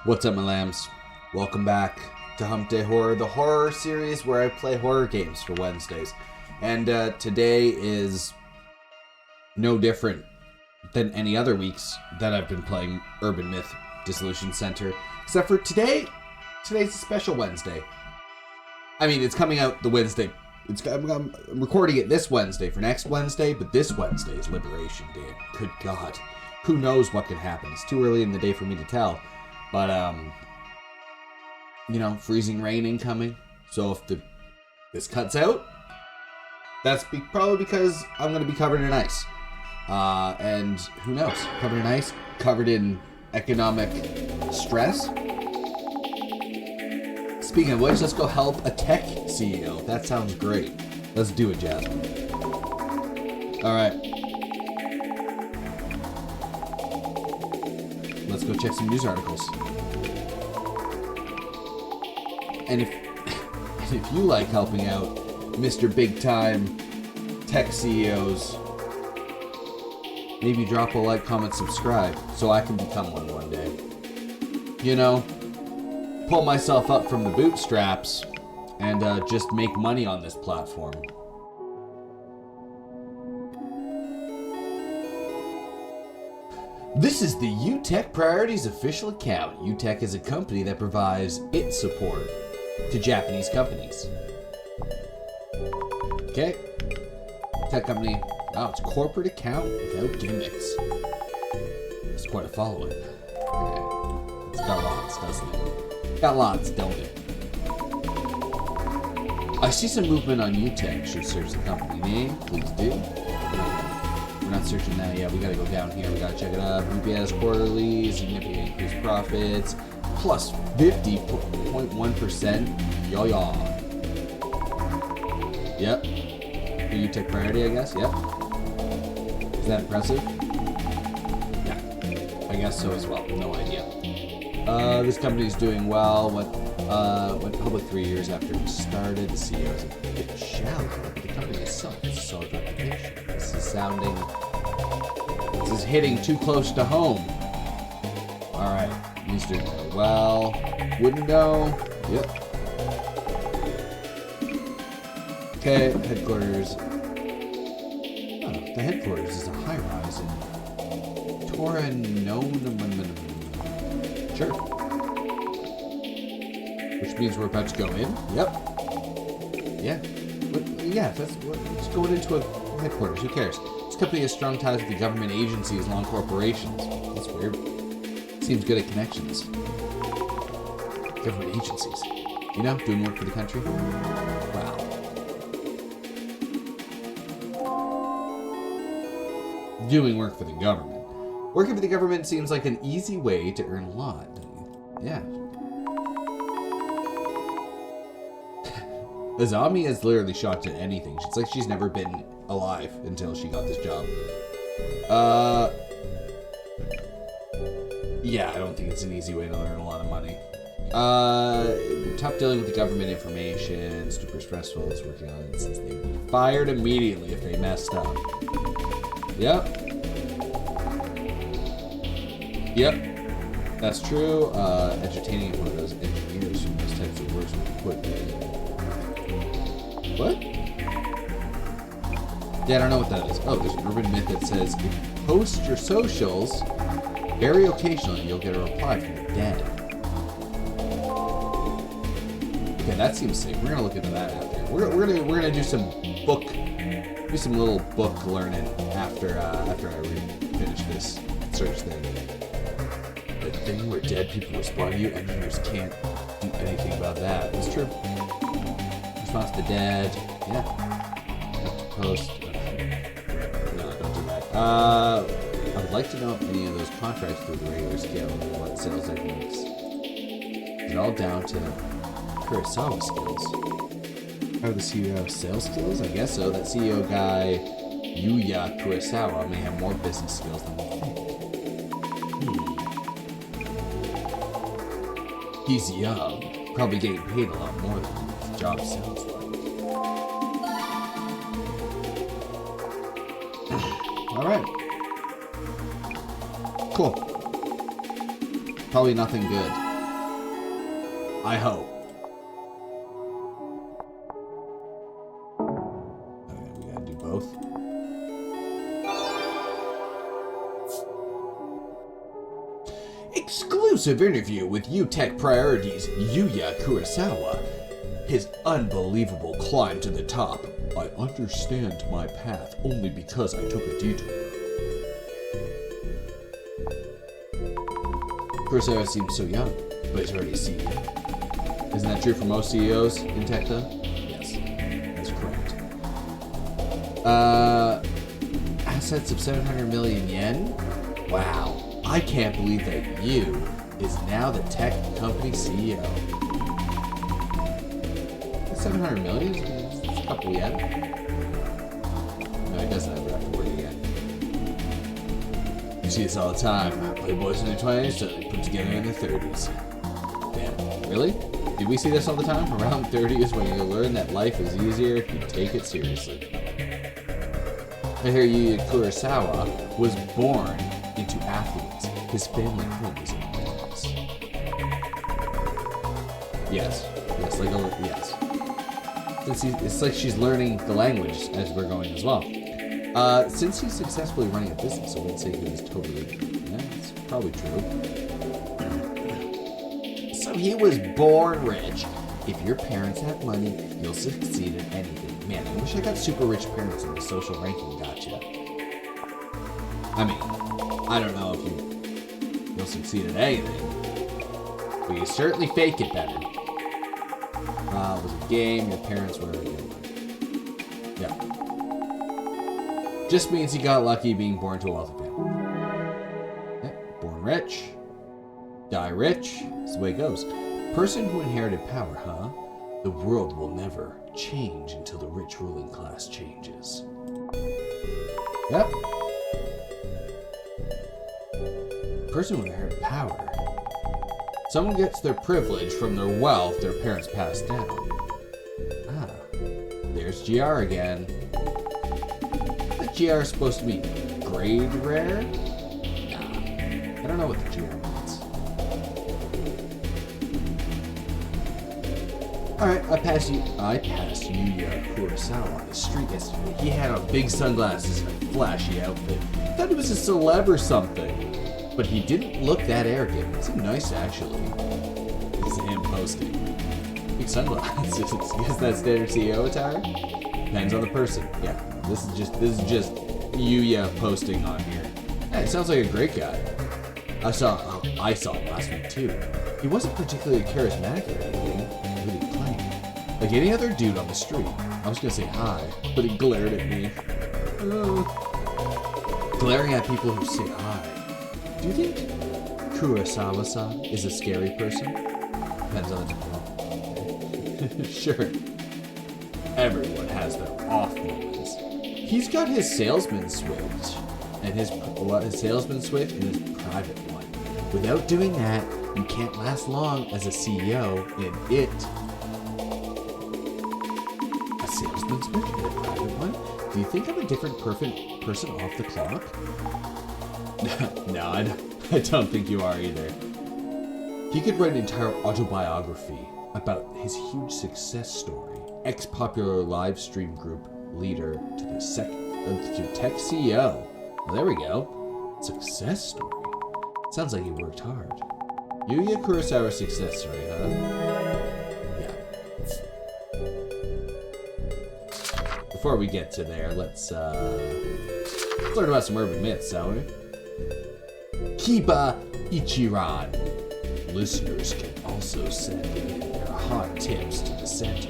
What's up, my lambs? Welcome back to Humpday Horror the Horror series, where I play horror games for Wednesdays. And today is no different than any other weeks that I've been playing Urban Myth Dissolution Center, except for today's a special Wednesday. I mean, it's coming out the Wednesday. I'm recording it this Wednesday for next Wednesday, but this Wednesday is Liberation Day. Good God. Who knows what could happen? It's too early in the day for me to tell. But, you know, freezing rain incoming. So if this cuts out, that's probably because I'm going to be covered in ice. And who knows? Covered in ice, covered in economic stress. Speaking of which, let's go help a tech CEO. That sounds great. Let's do it, Jasmine. All right. Let's go check some news articles. And if you like helping out Mr. Big Time tech CEOs, maybe drop a like, comment, subscribe, so I can become one day. You know, pull myself up from the bootstraps and just make money on this platform. This is the UTech Priorities official account. UTech is a company that provides its support to Japanese companies. Okay. Tech company. Wow, it's a corporate account without gimmicks. It's quite a following. Okay. It's got lots, doesn't it? Got lots, don't it? I see some movement on UTech. Should search the company name. Please do. We're not searching that yet. We gotta go down here. We gotta check it out. UPS quarterly, significant increased profits, plus 50.1%. Yo. Yep. A UTech priority, I guess. Yep. Is that impressive? Yeah. I guess so as well. No idea. This company is doing well. Went public 3 years after it started. The CEO is a bit shallow, but the company itself has a solid reputation. This is hitting too close to home. Alright, he's doing well. Wouldn't know. Yep. Okay, headquarters. Oh, the headquarters is a high-rise in Torononum. Sure. Which means we're about to go in. Yep. Yeah. Yeah, it's going into a headquarters. Who cares? This company has strong ties with the government agencies, long corporations. That's weird. Seems good at connections. Government agencies. You know, doing work for the country. Wow. Doing work for the government. Working for the government seems like an easy way to earn a lot. Yeah. Azami is literally shocked at anything. It's like she's never been alive until she got this job. Yeah, I don't think it's an easy way to earn a lot of money. Tough dealing with the government information. Super stressful. It's working on it since they've been fired immediately if they messed up. Yep. Yep. That's true. Entertaining one of those engineers who those types of works with equipment. What? Yeah, I don't know what that is. Oh, there's an urban myth that says, if you post your socials, very occasionally you'll get a reply from the dead. Okay, that seems safe. We're gonna look into that after. We're gonna do some little book learning after I finish this search thing. The thing where dead people respond to you, engineers can't do anything about that. It's true. Response to dead. Yeah. Post. No, don't do that. I would like to know if any of those contracts through the regular scale and what sales techniques. Is it all down to Kurosawa skills? How the CEO have sales skills? I guess so. That CEO guy, Yuya Kurosawa, may have more business skills than we think. He's young. Probably getting paid a lot more than his job sounds like. Alright. Cool. Probably nothing good. I hope. Okay, we gotta do both. Exclusive interview with UTech Priorities Yuya Kurosawa. His unbelievable climb to the top. I understand my path only because I took a detour. Kurosawa seems so young, but he's already a CEO. Isn't that true for most CEOs in tech, though? Yes, that's correct. Assets of 700 million yen? Wow, I can't believe that you is now the tech company CEO. 700 million? It's a couple yen. No, he doesn't ever have to work again. You see this all the time. Playboys in their 20s, so they put together in their 30s. Damn, really? Did we see this all the time? Around 30 is when you learn that life is easier if you take it seriously. I hear Yuya Kurosawa was born into Athens. His family home is in Paris. Yes. Yes, like a, yes. It's like she's learning the language as we're going as well. Since he's successfully running a business, I wouldn't say he was totally... Yeah, that's probably true. So he was born rich. If your parents have money, you'll succeed at anything. Man, I wish I got super rich parents and the social ranking gotcha. I mean, I don't know if you'll succeed at anything, but you certainly fake it better. It was a game, your parents were... Yeah. Just means he got lucky being born to a wealthy family. Yeah, born rich, die rich, that's the way it goes. Person who inherited power, huh? The world will never change until the rich ruling class changes. Yep. Person who inherited power. Someone gets their privilege from their wealth their parents passed down. Ah, there's GR again. The GR is supposed to be grade rare? Nah, I don't know what the GR means. Alright, I passed Yuya Kurosawa on the street yesterday. He had on big sunglasses and a flashy outfit. I thought he was a celeb or something. But he didn't look that arrogant. He seemed nice, actually. This is him posting. Big sunglasses. Is that standard CEO attire? Depends on the person. Yeah, this is just Yuya posting on here. Hey, it sounds like a great guy. I saw him last week too. He wasn't particularly charismatic or anything. Really plain. Like any other dude on the street. I was gonna say hi, but he glared at me. Glaring at people who say hi. Do you think Kurosawa-san is a scary person? Depends on the time. Sure. Everyone has their off moments. He's got his salesman switch and his salesman switch and his private one. Without doing that, you can't last long as a CEO in it. A salesman switch and a private one? Do you think I'm a different person off the clock? No, I don't think you are either. He could write an entire autobiography about his huge success story. Ex-popular live stream group leader to the tech CEO. Well, there we go. Success story. Sounds like he worked hard. Yuya Kurosawa's success story, huh? Yeah. Before we get to there, let's learn about some urban myths, shall we? Kiba Ichiran. Listeners can also send in their hot tips to the center.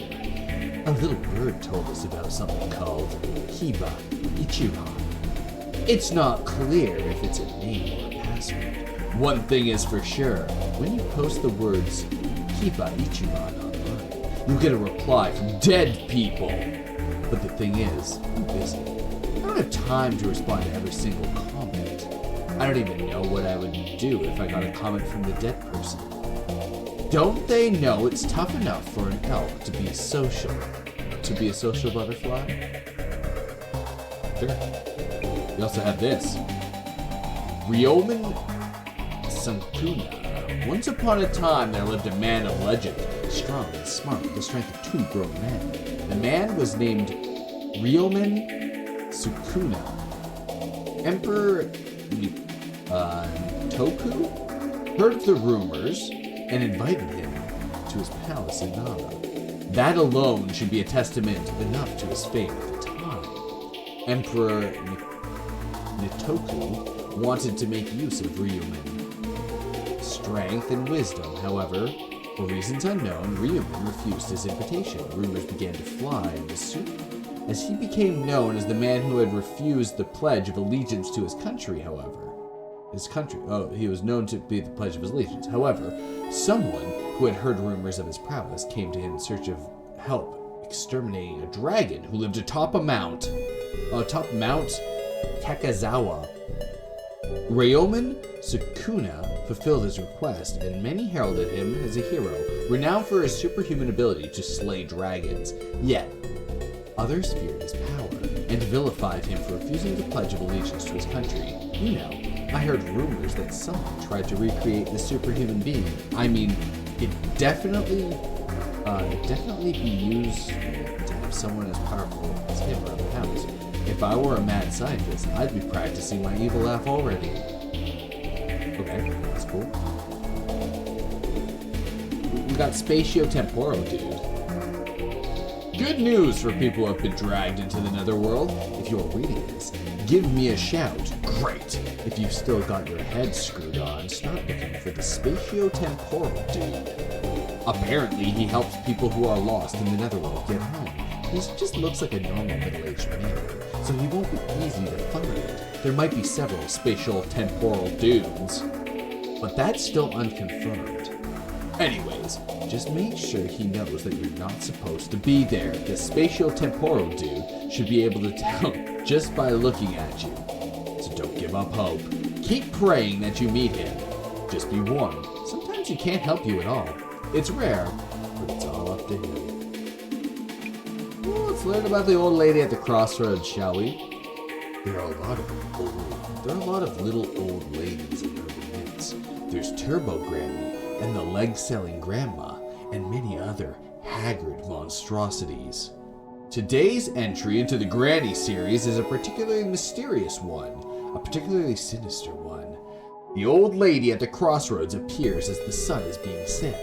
A little bird told us about something called Kiba Ichiran. It's not clear if it's a name or a password. One thing is for sure, when you post the words Kiba Ichiran online, you'll get a reply from dead people. But the thing is, I'm busy. I don't have time to respond to every single comment. I don't even know what I would do if I got a comment from the dead person. Don't they know it's tough enough for an elk to be social butterfly? Sure. We also have this. Ryomen Sankuna. Once upon a time, there lived a man of legend, strong and smart, with the strength of 2 grown men. The man was named Ryomen Sukuna. Emperor Toku heard of the rumors and invited him to his palace in Nara. That alone should be a testament enough to his fame at the time. Emperor Nitoku wanted to make use of Ryomen's strength and wisdom. However, for reasons unknown, Ryomen refused his invitation. Rumors began to fly, and as he became known as the man who had refused the Pledge of Allegiance to his country, he was known to be the Pledge of his Allegiance. However, someone who had heard rumors of his prowess came to him in search of help exterminating a dragon who lived atop Mount Takazawa. Ryomen Sukuna fulfilled his request, and many heralded him as a hero, renowned for his superhuman ability to slay dragons. Yet, others feared his power and vilified him for refusing to pledge of allegiance to his country. You know, I heard rumors that someone tried to recreate the superhuman being. I mean, it'd definitely be used to have someone as powerful as him around the house. If I were a mad scientist, I'd be practicing my evil laugh already. Okay, that's cool. We got spatio-temporal, dude. Good news for people who have been dragged into the netherworld. If you're reading this, give me a shout. Great. If you've still got your head screwed on, start looking for the spatio-temporal dude. Apparently, he helps people who are lost in the netherworld get home. He just looks like a normal middle-aged man, so he won't be easy to find. There might be several spatial-temporal dudes, but that's still unconfirmed. Anyways, just make sure he knows that you're not supposed to be there. The spatial-temporal dude should be able to tell just by looking at you. So don't give up hope. Keep praying that you meet him. Just be warned, sometimes he can't help you at all. It's rare, but it's all up to him. Well, let's learn about the old lady at the crossroads, shall we? There are a lot of little old ladies in urban myths. There's Turbo Granny and the leg-selling grandma, and many other haggard monstrosities. Today's entry into the Granny series is a particularly mysterious one, a particularly sinister one. The old lady at the crossroads appears as the sun is being set.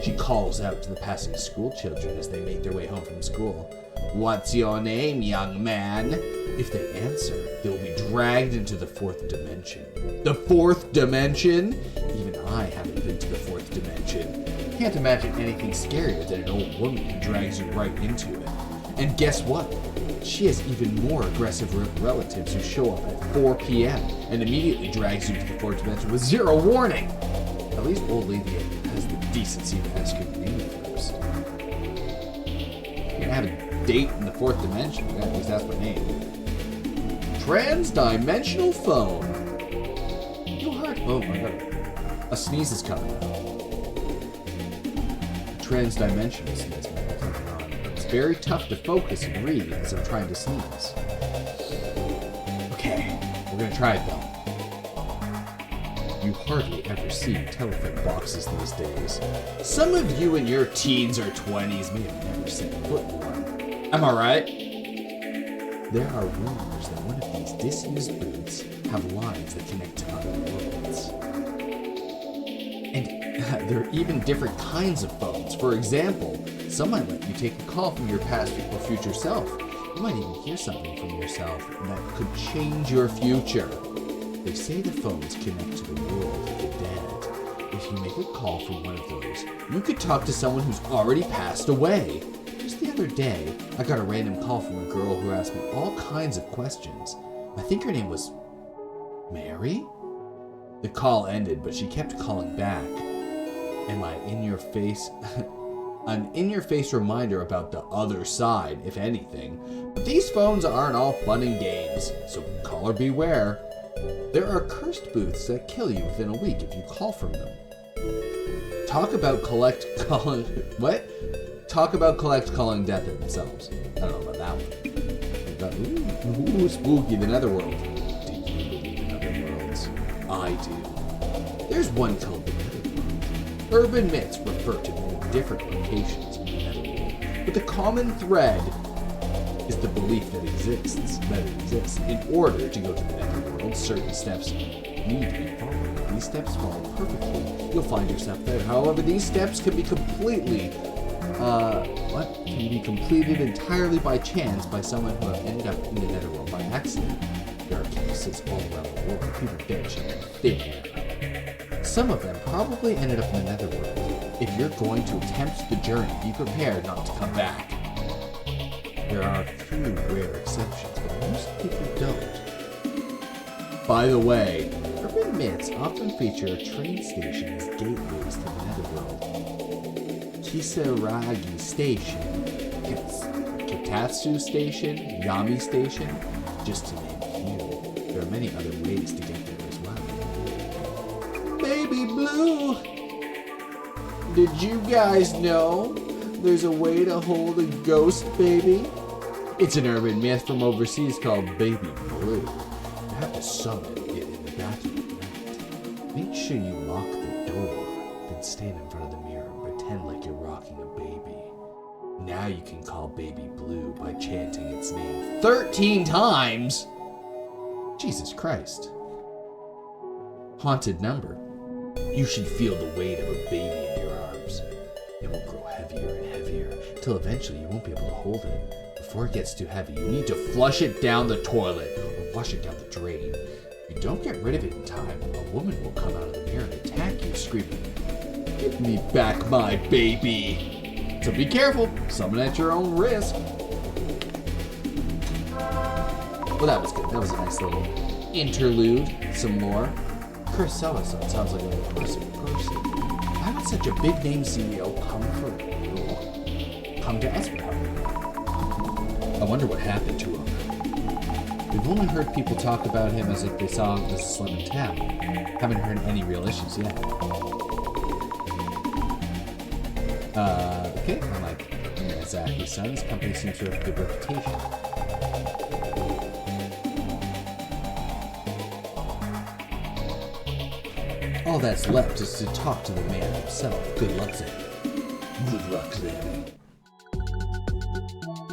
She calls out to the passing school children as they make their way home from school. "What's your name, young man?" If they answer, they will be dragged into the 4th dimension. The 4th dimension? Even I haven't been to the 4th dimension. Can't imagine anything scarier than an old woman who drags you right into it. And guess what? She has even more aggressive relatives who show up at 4 p.m. and immediately drags you to the 4th dimension with 0 warning. At least old lady has the decency to ask her name first. You're gonna have a date in the 4th dimension. Yeah, at least that's my name. Trans-dimensional phone. You heard? Oh my god. A sneeze is coming out. Trans-dimensional sneeze is coming on. It's very tough to focus and read as I'm trying to sneeze. Okay, we're gonna try it though. You hardly ever see telephone boxes these days. Some of you in your teens or 20s may have never set foot in one. Am I right? There are rumors that one of these disused booths have lines that connect to other worlds. And there are even different kinds of phones. For example, some might let you take a call from your past or future self. You might even hear something from yourself that could change your future. They say the phones connect to the world of the dead. If you make a call from one of those, you could talk to someone who's already passed away. Just the other day, I got a random call from a girl who asked me all kinds of questions. I think her name was Mary? The call ended, but she kept calling back. Am I in your face? An in-your-face reminder about the other side, if anything. But these phones aren't all fun and games, so caller beware. There are cursed booths that kill you within a week if you call from them. Talk about collect calling death in themselves. I don't know about that one. Ooh, spooky, the netherworld. Do you believe in other worlds? I do. There's one called the netherworld. Urban myths refer to many different locations in the netherworld, but the common thread is the belief that it exists. In order to go to the netherworld, certain steps need to be followed. These steps follow perfectly, you'll find yourself there. However, these steps can be completed entirely by chance by someone who have ended up in the netherworld by accident. There are cases all around the world, people bitch and thin. Some of them probably ended up in the netherworld. If you're going to attempt the journey, be prepared not to come back. There are a few rare exceptions, but most people don't. By the way, urban myths often feature a train station as gateways to the netherworld. Kisaragi Station, Katatsu Station, Yami Station, just to name a few. There are many other ways to get there as well. Baby Blue! Did you guys know there's a way to hold a ghost baby? It's an urban myth from overseas called Baby Blue. You have to summon it in the bathroom at night. Make sure you lock the door, then stand in front of the mirror and pretend like you're rocking a baby. Now you can call Baby Blue by chanting its name 13 times! Jesus Christ. Haunted number. You should feel the weight of a baby in your arms. It will grow heavier and heavier, till eventually you won't be able to hold it. Before it gets too heavy, you need to flush it down the toilet or flush it down the drain. If you don't get rid of it in time, a woman will come out of the mirror and attack you, screaming, "Give me back my baby!" So be careful, summon at your own risk. Well, that was good. That was a nice little interlude. Some more. Kurosawa sounds like a person. Why would such a big name CEO come to us for help? I wonder what happened to him. We've only heard people talk about him as if they saw him as a slim in town. Haven't heard any real issues yet. Okay, unlike Miyazaki's son's company seems to have a good reputation. All that's left is to talk to the man himself. Good luck, Zanny. Good luck, Zanny.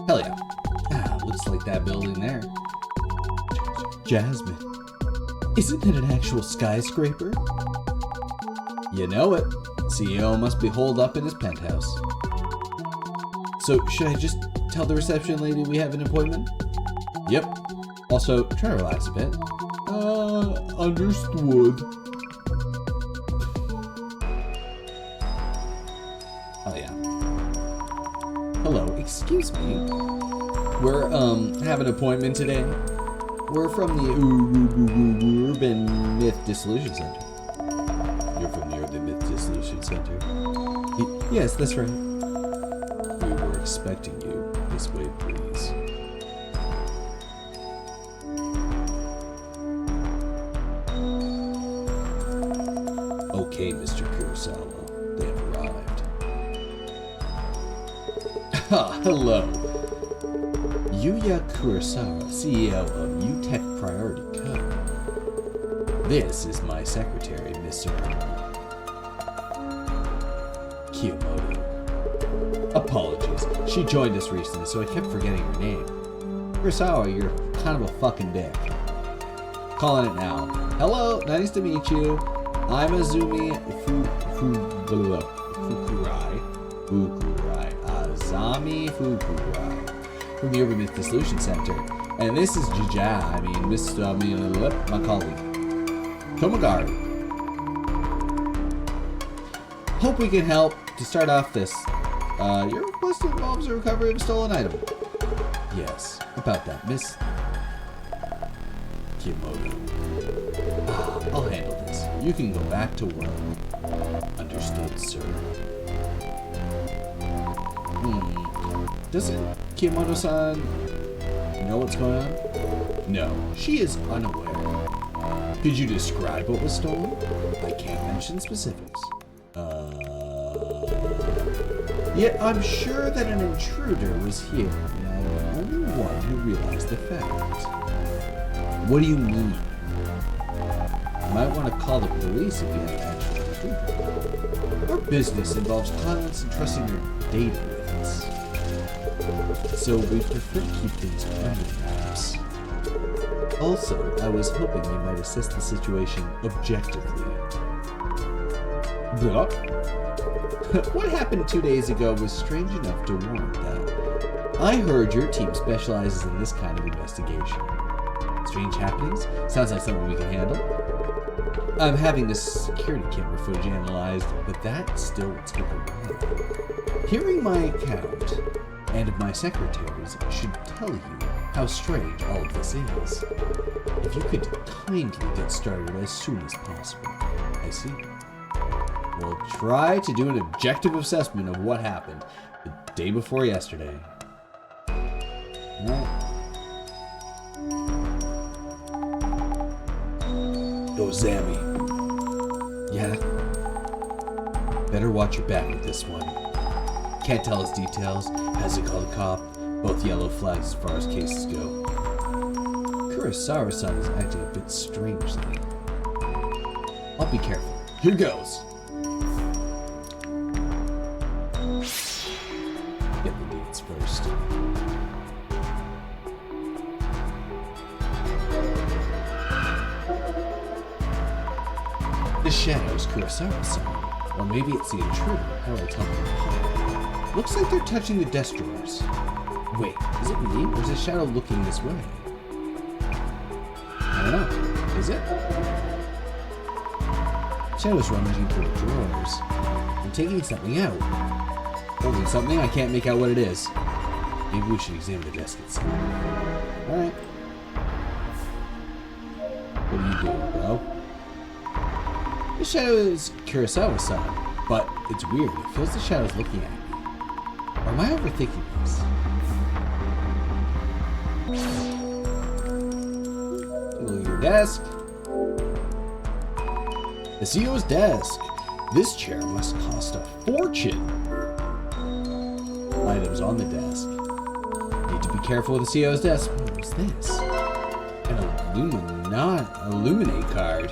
Hell yeah. Looks like that building there. Jasmine. Isn't it an actual skyscraper? You know it. CEO must be holed up in his penthouse. So, should I just tell the reception lady we have an appointment? Yep. Also, try to relax a bit. Understood. Oh yeah. Hello, excuse me. We're, have an appointment today. We're from the Urban Myth Dissolution Center. You're from the Urban Myth Dissolution Center? Yes, that's right. We were expecting you. This way, please. Okay, Mr. Kurosawa. They have arrived. Hello. Yuya Kurosawa, CEO of UTech Priority Co. This is my secretary, Mr. Kiyomoto. Apologies. She joined us recently, so I kept forgetting her name. Kurosawa, you're kind of a fucking dick. Calling it now. Hello, nice to meet you. I'm Azumi Azami Fukurai. From the Urban Myth Dissolution Center. And this is my colleague, Tomagari. Hope we can help. To start off this, your request involves the recovery of a stolen item. Yes, about that, Miss Kiyomoto. I'll handle this. You can go back to work. Understood, sir. Doesn't Kiyomoto-san know what's going on? No, she is unaware. Could you describe what was stolen? I can't mention specifics. Yet I'm sure that an intruder was here, and I'm the only one who realized the fact. What do you mean? You might want to call the police if you have actual sweetheart. Our business involves clients entrusting their data with us. So we prefer to keep things private, perhaps. Also, I was hoping you might assess the situation objectively. Blah. What happened 2 days ago was strange enough to warrant that. I heard your team specializes in this kind of investigation. Strange happenings? Sounds like something we can handle. I'm having this security camera footage analyzed, but that still will take a while. Hearing my account and of my secretaries should tell you how strange all of this is. If you could kindly get started as soon as possible. I see. We'll try to do an objective assessment of what happened the day before yesterday. Alright. Yo, Zammy. Yeah? Better watch your back with this one. Can't tell his details. Hasn't called a cop. Both yellow flags as far as cases go. Kurosawa-san is acting a bit strangely. I'll be careful. Here goes! Get the leads first. The shadow's Kurosawa-san. Or maybe it's the intruder. How will I tell them apart? Looks like they're touching the desk drawers. Wait, is it me, or is the shadow looking this way? I don't know. Is it? Shadow's rummaging through the drawers. I'm taking something out. Holding something, I can't make out what it is. Maybe we should examine the desk itself. Alright. What are you doing, bro? The shadow is Kurosawa-san, but it's weird. It feels the shadow's looking at me. Or am I overthinking this? Look at your desk. The CEO's desk. This chair must cost a fortune. Items on the desk. Need to be careful with the CEO's desk. What was this? An Illuminate card.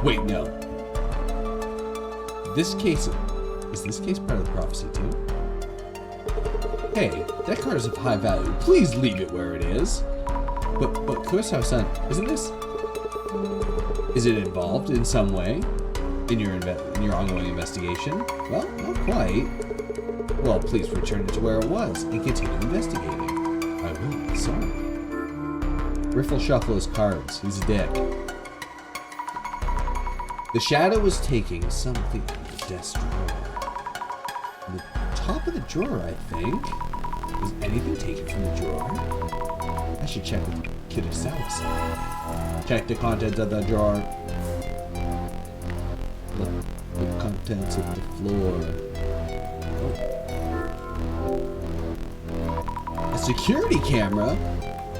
Wait, no. Is this case part of the prophecy too? Hey, that card is of high value. Please leave it where it is. But Kurosawa-san, isn't this? Is it involved in some way in your ongoing investigation? Well, not quite. Well, please return it to where it was and continue investigating. I will. Sorry. Riffle shuffle his cards. He's a dick. The shadow was taking something out of the desk drawer. The top of the drawer, I think. Was anything taken from the drawer? I should check with Kurosawa-san. Check the contents of the drawer. Look, the contents of the floor. Oh. A security camera?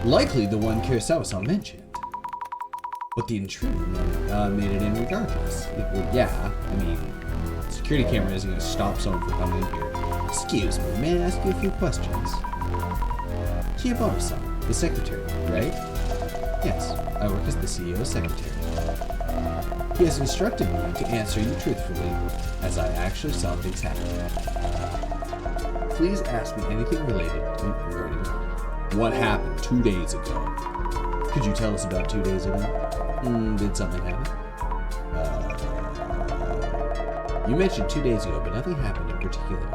Likely the one Kurosawa-san mentioned. But the intruder made it in regardless. Yeah, I mean, security camera isn't going to stop someone from coming in here. Excuse me, may I ask you a few questions? Kiyobara-san, the secretary, right? Yes, I work as the CEO's secretary. He has instructed me to answer you truthfully, as I actually saw things happen. Please ask me anything related to regarding what happened 2 days ago. Could you tell us about 2 days ago? Did something happen? You mentioned 2 days ago, but nothing happened in particular.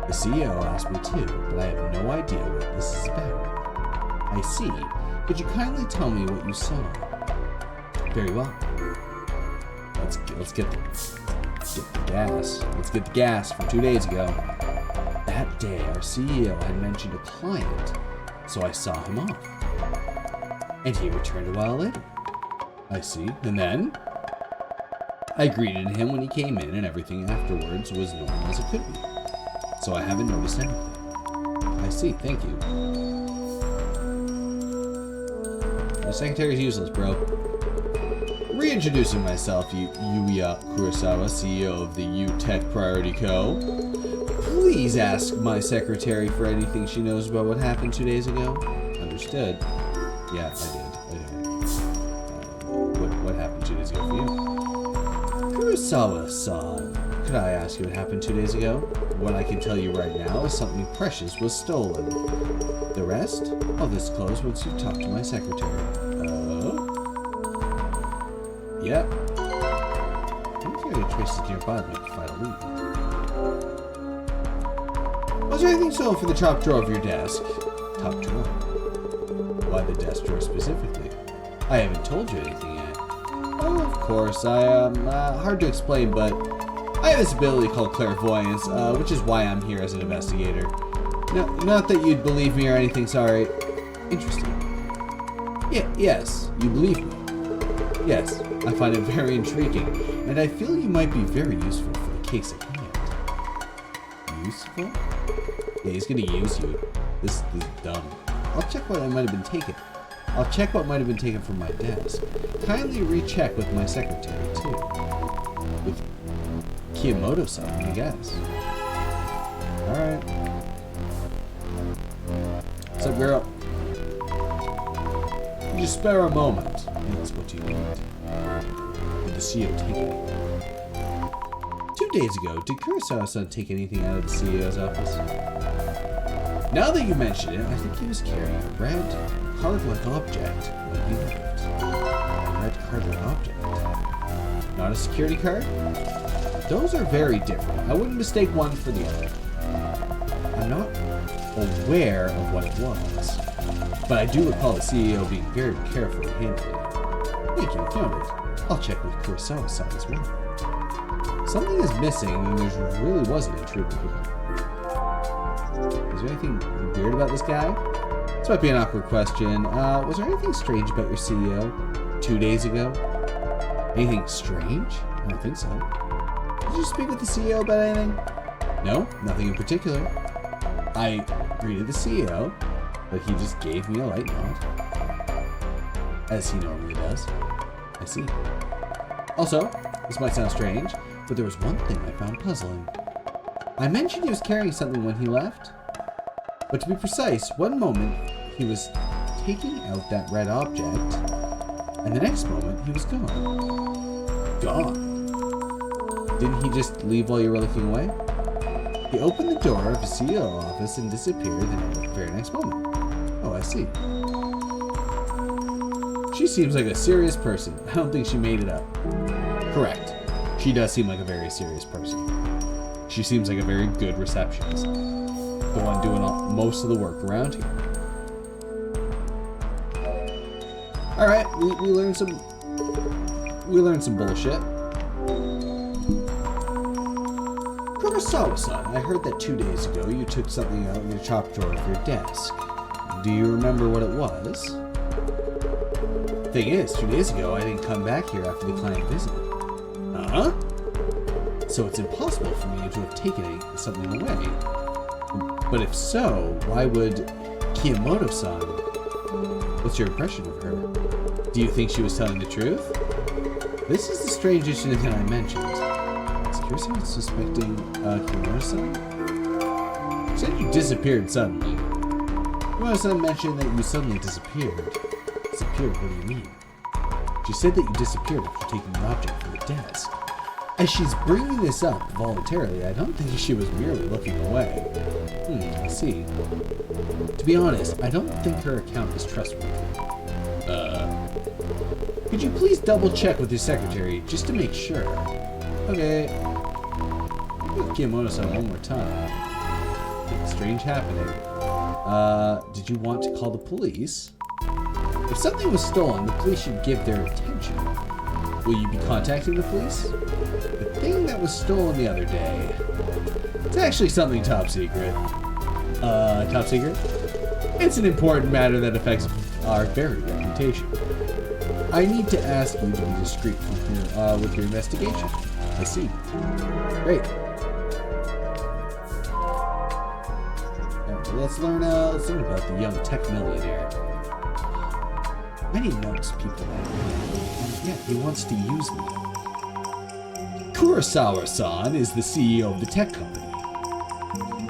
The CEO asked me too, but I have no idea what this is about. I see. Could you kindly tell me what you saw? Very well. Let's get the gas. Let's get the gas from 2 days ago. That day, our CEO had mentioned a client, so I saw him off. And he returned a while later. I see. And then? I greeted him when he came in, and everything afterwards was normal as it could be. So I haven't noticed anything. I see. Thank you. The secretary's useless, bro. Reintroducing myself, Yuya Kurosawa, CEO of the U-Tech Priority Co. Please ask my secretary for anything she knows about what happened 2 days ago. Understood. Yeah, I did. What happened 2 days ago for you? Kurosawa-san, could I ask you what happened 2 days ago? What I can tell you right now is something precious was stolen. The rest, I'll disclose once you've talked to my secretary. Oh? Yep. I'm afraid it traces nearby might provide a lead. Was there anything stolen from the top drawer of your desk? Top drawer? Why the desk drawer specifically? I haven't told you anything yet. Oh, of course, I am hard to explain, but I have this ability called clairvoyance, which is why I'm here as an investigator. No, not that you'd believe me or anything, sorry. Interesting. Yes, you believe me. Yes, I find it very intriguing, and I feel you might be very useful for the case at hand. Useful? Yeah, he's gonna use you. This is dumb. I'll check what might have been taken. From my desk. Kindly recheck with my secretary, too. With Kiyomoto-san, I guess. Alright. What's up, girl? You just spare a moment. That's what you need. Did the CEO take it? 2 days ago, did Kurosawa-san take anything out of the CEO's office? Now that you mention it, I think he was carrying a red, card-like object when he left. A red card-like object? Not a security card? Those are very different. I wouldn't mistake one for the other. I'm not aware of what it was, but I do recall the CEO being very careful in handling it. Thank you, noted. I'll check with Kurosawa-san as well. Something is missing, and there really wasn't a intruder here. Is there anything weird about this guy? This might be an awkward question. Was there anything strange about your CEO 2 days ago? Anything strange? I don't think so. Did you speak with the CEO about anything? No, nothing in particular. I greeted the CEO, but he just gave me a light nod. As he normally does. I see. Also, this might sound strange, but there was one thing I found puzzling. I mentioned he was carrying something when he left, but to be precise, one moment he was taking out that red object, and the next moment he was gone. Gone? Didn't he just leave while you were looking away? He opened the door of the CEO office and disappeared the very next moment. Oh, I see. She seems like a serious person. I don't think she made it up. Correct. She does seem like a very serious person. She seems like a very good receptionist. The one doing most of the work around here. Alright, we learned some bullshit. Kurosawa-san, I heard that 2 days ago you took something out of your top drawer of your desk. Do you remember what it was? Thing is, 2 days ago I didn't come back here after the client visited. Uh-huh? So it's impossible for me to have taken something away. But if so, why would Kiyomoto-san? What's your impression of her? Do you think she was telling the truth? This is the strange incident that I mentioned. Is Kurosawa suspecting Kiyomoto-san? You said you disappeared suddenly. Kiyomoto-san mentioned that you suddenly disappeared. Disappeared? What do you mean? She said that you disappeared after taking the object from the desk. As she's bringing this up voluntarily, I don't think she was merely looking away. I see. To be honest, I don't think her account is trustworthy. Could you please double check with your secretary, just to make sure? Okay. Kiyomoto-san one more time. Something strange happening. Did you want to call the police? If something was stolen, the police should give their attention. Will you be contacting the police? The thing that was stolen the other day. It's actually something top secret. Top secret? It's an important matter that affects our very reputation. I need to ask you to be discreet with your investigation. I see. Great. Let's learn about the young tech millionaire. Many knows people like me, and yet he wants to use me. Kurosawa-san is the CEO of the tech company.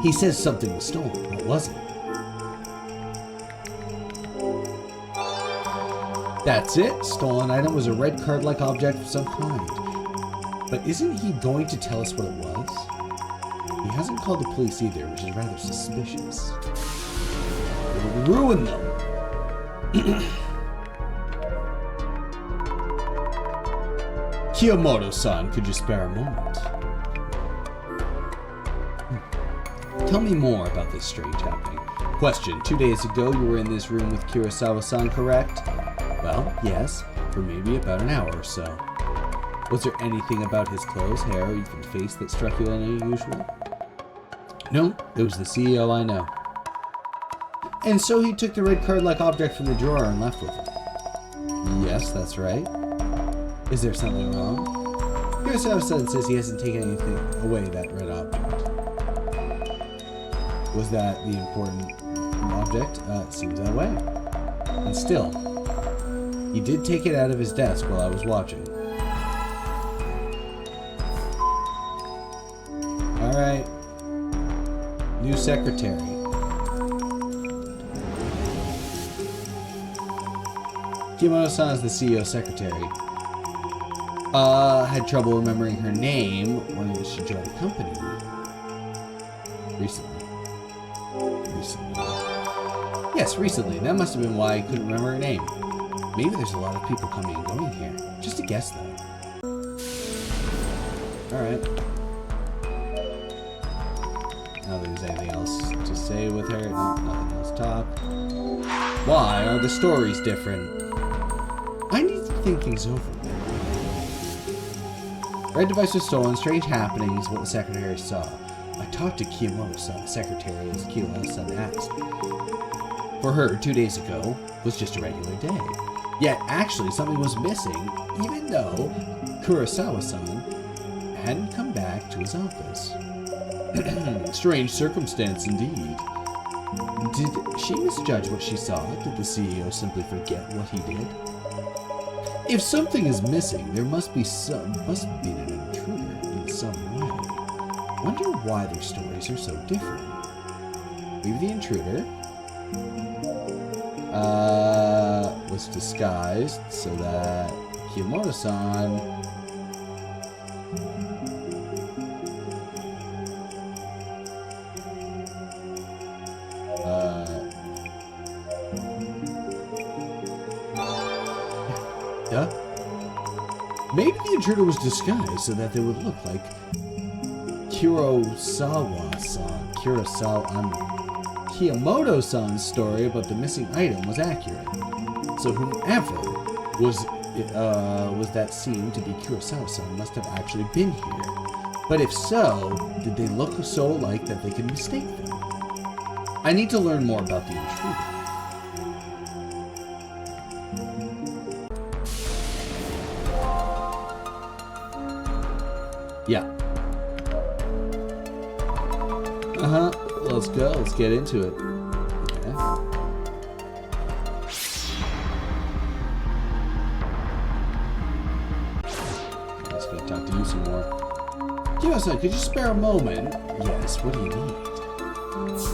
He says something was stolen, but it wasn't. That's it. Stolen item was a red card-like object of some kind. But isn't he going to tell us what it was? He hasn't called the police either, which is rather suspicious. It will ruin them. Kiyomoto-san, could you spare a moment? Tell me more about this strange happening. Question, 2 days ago you were in this room with Kurosawa-san, correct? Well, yes, for maybe about an hour or so. Was there anything about his clothes, hair, or even face that struck you unusual? No, it was the CEO I know. And so he took the red card-like object from the drawer and left with it? Yes, that's right. Is there something wrong? Kurosawa-san says he hasn't taken anything away that red object. Was that the important object? It seems that way. And still, he did take it out of his desk while I was watching. Alright. New secretary. Kiyomoto-san is the CEO's secretary. Had trouble remembering her name when she joined the company. Recently. Yes, recently. That must have been why I couldn't remember her name. Maybe there's a lot of people coming and going here. Just a guess, though. Alright. Now there's anything else to say with her. No, nothing else to talk. Why are the stories different? I need to think things over. Red device was stolen. Strange happenings. What the secretary saw. I talked to Kiyomoto-san, the secretary, as Kiyomoto-san asked. For her, 2 days ago was just a regular day. Yet, actually, something was missing, even though Kurosawa-san hadn't come back to his office. Strange circumstance, indeed. Did she misjudge what she saw? Did the CEO simply forget what he did? If something is missing, there must be an intruder in some way. Wonder why their stories are so different. Maybe the intruder was disguised so that Kiyomoto-san maybe the intruder was disguised so that they would look like Kiyomoto-san's story about the missing item was accurate. So whomever was that seen to be Kurosawa-san must have actually been here. But if so, did they look so alike that they could mistake them? I need to learn more about the intruder. Yeah. Let's go. Let's get into it. Okay. Let's go talk to you some more. Kiyomoto-san, could you spare a moment? Yes, what do you need? So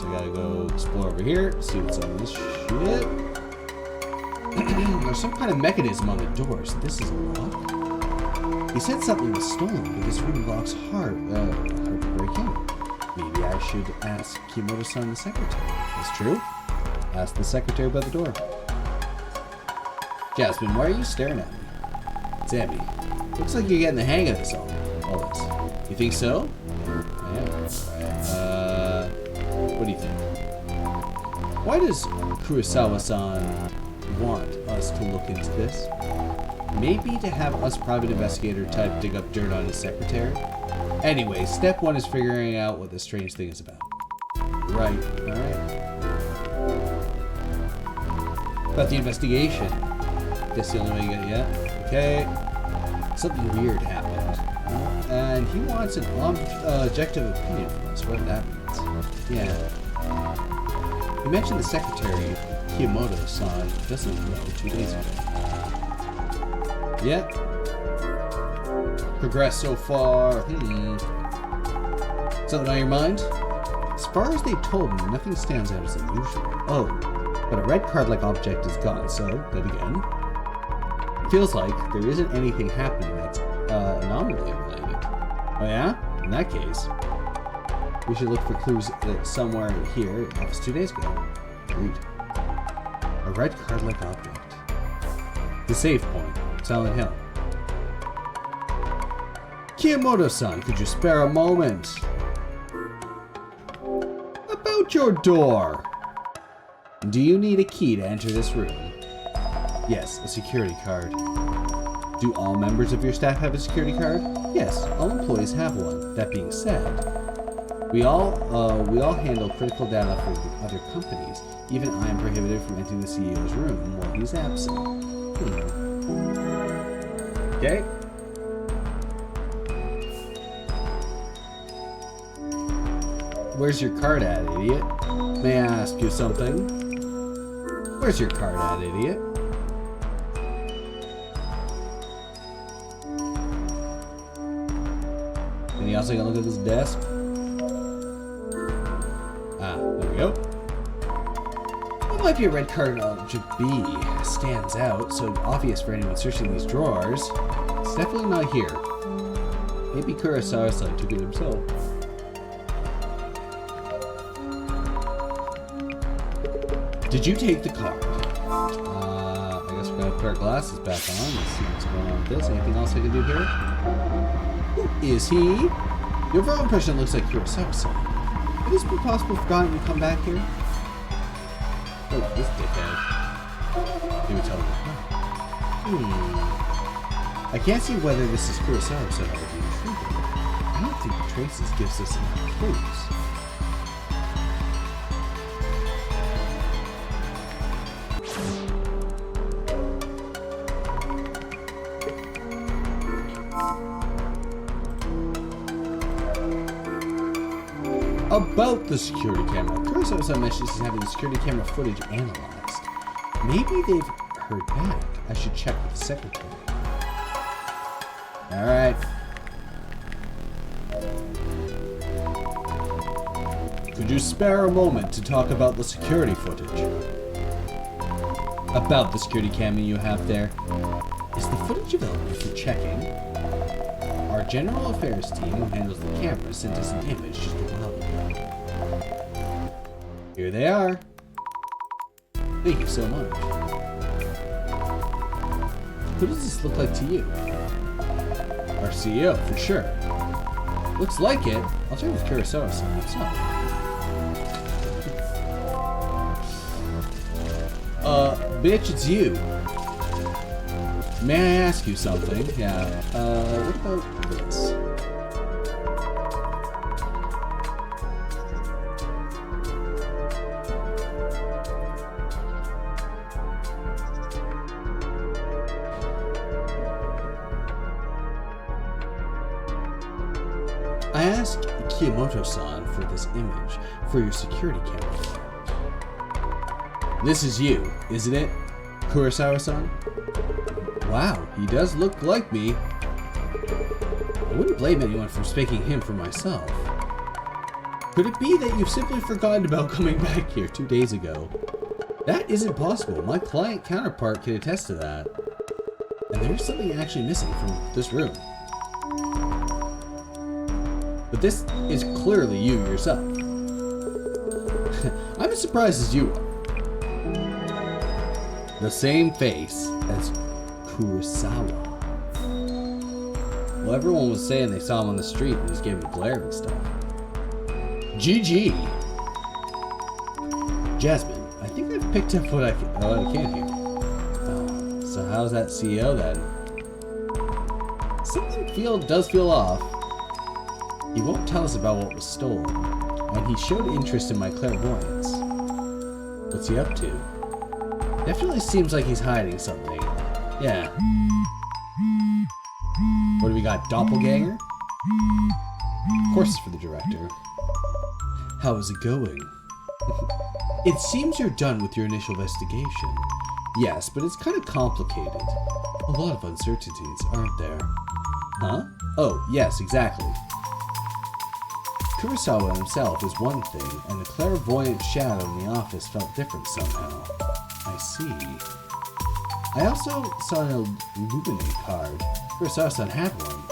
I gotta go explore over here, see what's on this shit. There's some kind of mechanism on the door, so this is a lock. He said something was stolen, but this room locks hard to break in. Maybe I should ask Kiyomoto-san, the secretary. That's true. Ask the secretary about the door. Jasmine, why are you staring at me? It's Abby. Looks like you're getting the hang of this all this. You think so? Yeah. Right. What do you think? Why does Kurosawa-san want us to look into this? Maybe to have us private investigator type dig up dirt on his secretary? Anyway, step one is figuring out what this strange thing is about. Right, alright. About the investigation. Guess the only way you get it yet. Okay. Something weird happened. And he wants an objective opinion from us, whatever that means. Yeah. He mentioned the secretary, Kiyomoto-san, doesn't know 2 days ago. Yeah. Progress so far. Something on your mind? As far as they told me, nothing stands out as unusual. Oh, but a red card-like object is gone, so, then again, it feels like there isn't anything happening that's anomaly related. Oh yeah? In that case, we should look for clues somewhere here. That was 2 days ago. Root. A red card-like object. The save point. Silent Hill. Kiyomoto-san, could you spare a moment? About your door! Do you need a key to enter this room? Yes, a security card. Do all members of your staff have a security card? Yes, all employees have one. That being said, we all handle critical data for other companies. Even I am prohibited from entering the CEO's room while he's absent. Okay. Where's your card at, idiot? May I ask you something? Where's your card at, idiot? Anything else I can look at this desk? Ah, there we go. What might be a red card object B? Stands out, so obvious for anyone searching these drawers. It's definitely not here. Maybe Kurosawa-san took it himself. Did you take the card? I guess we're gonna put our glasses back on. Let's see what's going on with this. Anything else I can do here? Who is he? Your overall impression looks like Kurosawa-san. Would it be possible for Gone to come back here? Oh, this dickhead. He would tell me. I can't see whether this is Kurosawa-san or the intruder. I don't think the traces gives us enough clues. About the security camera. Kurosawa-san mentions he's having the security camera footage analyzed. Maybe they've heard back. I should check with the secretary. Alright. Could you spare a moment to talk about the security footage? About the security camera you have there. Is the footage available for checking? Our general affairs team who handles the camera sent us an image just a while ago. Here they are. Thank you so much. Who does this look like to you? Our CEO, for sure. Looks like it. I'll check with Kurosawa-san. What's up? Bitch, it's you. May I ask you something? Yeah, what about this? I asked Kiyomoto-san for this image for your security camera. This is you, isn't it? Kurosawa-san? Wow, he does look like me. I wouldn't blame anyone for picking him for myself. Could it be that you've simply forgotten about coming back here 2 days ago? That isn't possible. My client counterpart can attest to that. And there's something actually missing from this room. But this is clearly you yourself. I'm as surprised as you are. The same face as Kurosawa. Well, everyone was saying they saw him on the street and just gave him a glare and stuff. GG. Jasmine, I think I've picked up what I can here. So how's that CEO then? Something does feel off. He won't tell us about what was stolen, and he showed interest in my clairvoyance. What's he up to? Definitely seems like he's hiding something. Yeah. What do we got? Doppelganger? Of course it's for the director. How is it going? It seems you're done with your initial investigation. Yes, but it's kind of complicated. A lot of uncertainties, aren't there? Huh? Oh, yes, exactly. Kurosawa himself is one thing, and the clairvoyant shadow in the office felt different somehow. I see. I also saw an illuminate card. Kurosawa-san had one.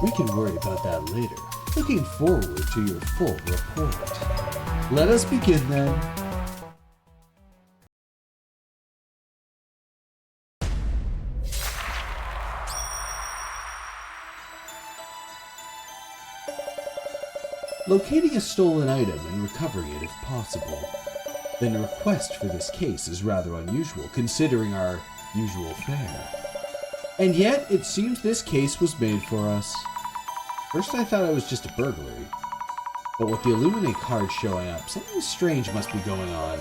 We can worry about that later. Looking forward to your full report. Let us begin then. Locating a stolen item and recovering it if possible. Then a request for this case is rather unusual, considering our usual fare. And yet, it seems this case was made for us. First I thought it was just a burglary. But with the Illuminate card showing up, something strange must be going on.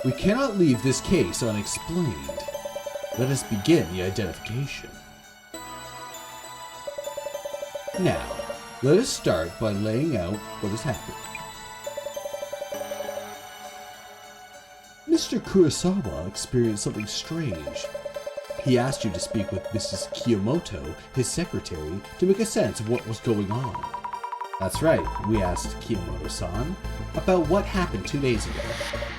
We cannot leave this case unexplained. Let us begin the identification. Now, let us start by laying out what has happened. Mr. Kurosawa experienced something strange. He asked you to speak with Mrs. Kiyomoto, his secretary, to make a sense of what was going on. That's right, we asked Kiyomoto-san about what happened 2 days ago.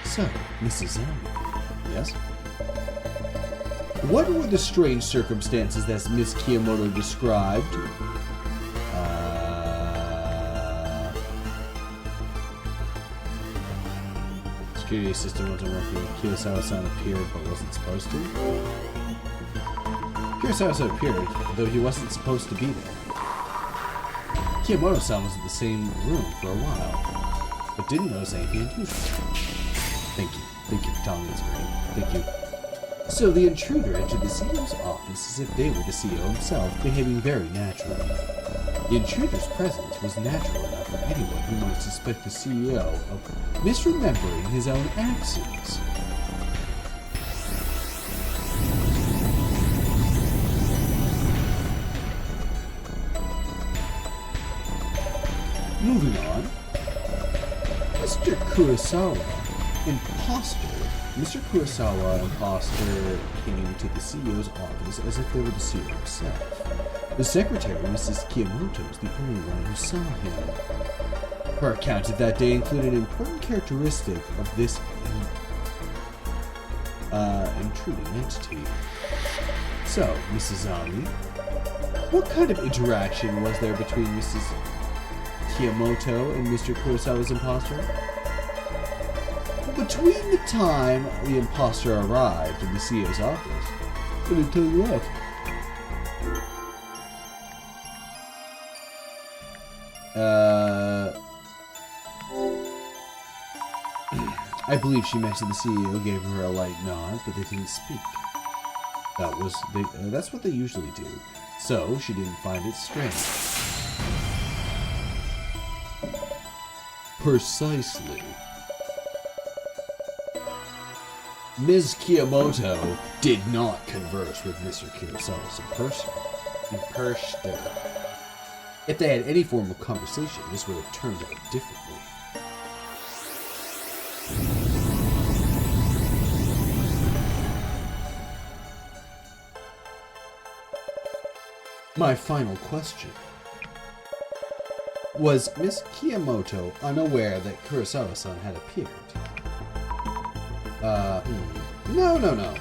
So, Mrs. Zami, yes? What were the strange circumstances that Miss Kiyomoto described? Security system wasn't working. Kurosawa-san appeared but wasn't supposed to. Kurosawa-san appeared, though he wasn't supposed to be there. Kiyomoto-san was in the same room for a while, but didn't notice anything unusual. Thank you for telling me it's great. Thank you. So the intruder entered the CEO's office as if they were the CEO himself, behaving very naturally. The intruder's presence was natural enough for anyone who might suspect the CEO of misremembering his own actions. Moving on, Mr. Kurosawa, imposter. Mr. Kurosawa, imposter, came to the CEO's office as if they were the CEO himself. The secretary, Mrs. Kiyomoto, was the only one who saw him. Her account of that day included an important characteristic of this intruding entity. So, Mrs. Zami, what kind of interaction was there between Mrs. Kiyomoto and Mr. Kurosawa's imposter? Between the time the imposter arrived in the CEO's office and until he left. I believe she mentioned the CEO gave her a light nod, but they didn't speak. That's what they usually do. So she didn't find it strange. Precisely. Ms. Kiyomoto did not converse with Mr. Kurosawa in person. If they had any form of conversation, this would have turned out differently. My final question. Was Miss Kiyomoto unaware that Kurosawa-san had appeared? No.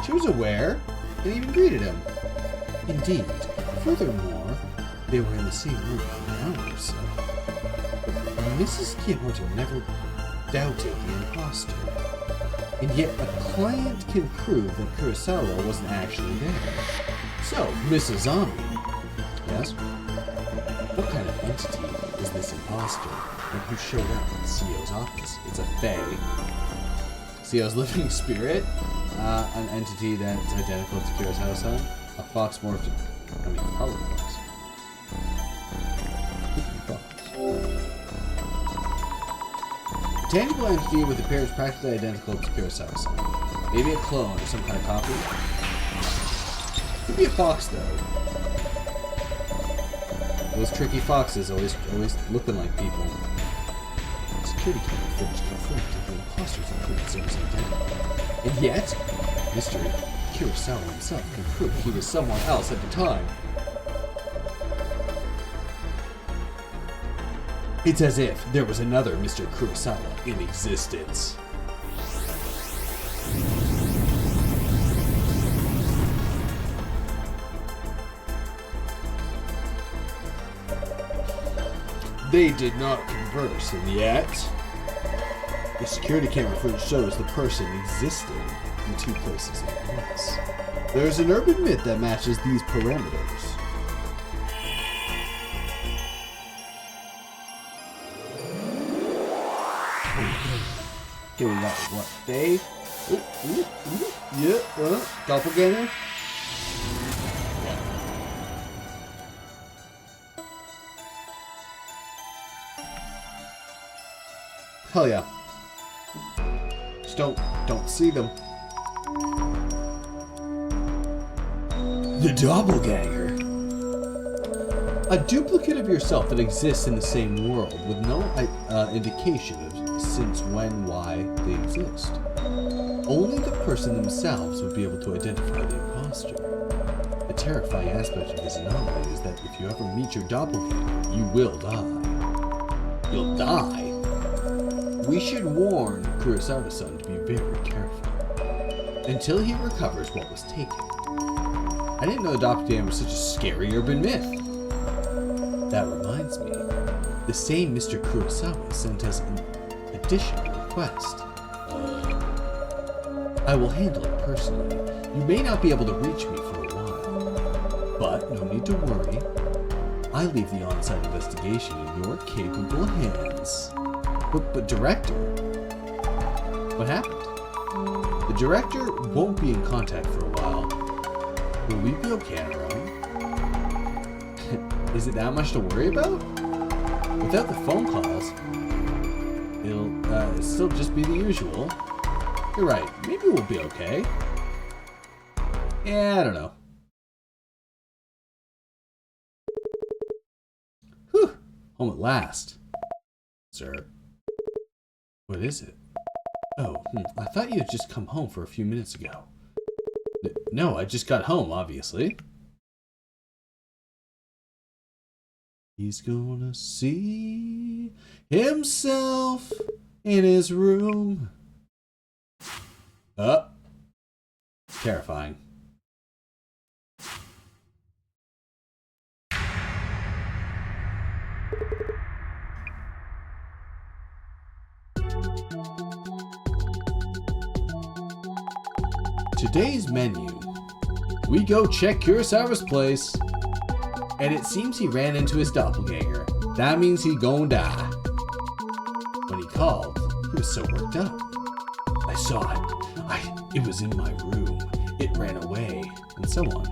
She was aware, and even greeted him. Indeed. Furthermore, they were in the same room for an hour or so. But Mrs. Kiyomoto never doubted the imposter. And yet a client can prove that Kurosawa wasn't actually there. So, Mrs. Zami, yes? What kind of entity is this imposter, and who showed up at the CEO's office? It's a fae. CEO's living spirit, an entity that's identical to Kurosawa-san, a fox morphed, probably fox. A tangible entity with appearance practically identical to Kurosawa-san. Maybe a clone or some kind of copy. Could be a fox, though. Those tricky foxes always looking like people. Security camera footage confirmed that the imposters included Zoe's identity. And yet, Mr. Kurosawa himself can prove he was someone else at the time. It's as if there was another Mr. Kurosawa in existence. They did not converse, and yet the security camera footage shows the person existing in two places at once. There is an urban myth that matches these parameters. Here we got what? Dave? Yeah, doppelganger? Hell yeah. Just don't see them. The doppelganger. A duplicate of yourself that exists in the same world with no indication of since, when, why they exist. Only the person themselves would be able to identify the imposter. The terrifying aspect of this anomaly is that if you ever meet your doppelganger, you will die. You'll die? We should warn Kurosawa-san to be very careful until he recovers what was taken. I didn't know the doppelganger was such a scary urban myth. That reminds me, the same Mr. Kurosawa sent us an additional request. I will handle it personally. You may not be able to reach me for a while, but no need to worry. I leave the on-site investigation in your capable hands. But director, what happened? The director won't be in contact for a while. Will we be okay on our own? Is it that much to worry about? Without the phone calls, it'll still just be the usual. You're right, maybe we'll be okay. Yeah, I don't know. Whew, home at last. Sir. What is it? Oh, I thought you had just come home for a few minutes ago. No, I just got home, obviously. He's gonna see himself in his room. Terrifying. Today's menu. We go check Kurosawa's place. And it seems he ran into his doppelganger. That means he gon' die. When he called, he was so worked up. I saw it. It was in my room. It ran away. And so on.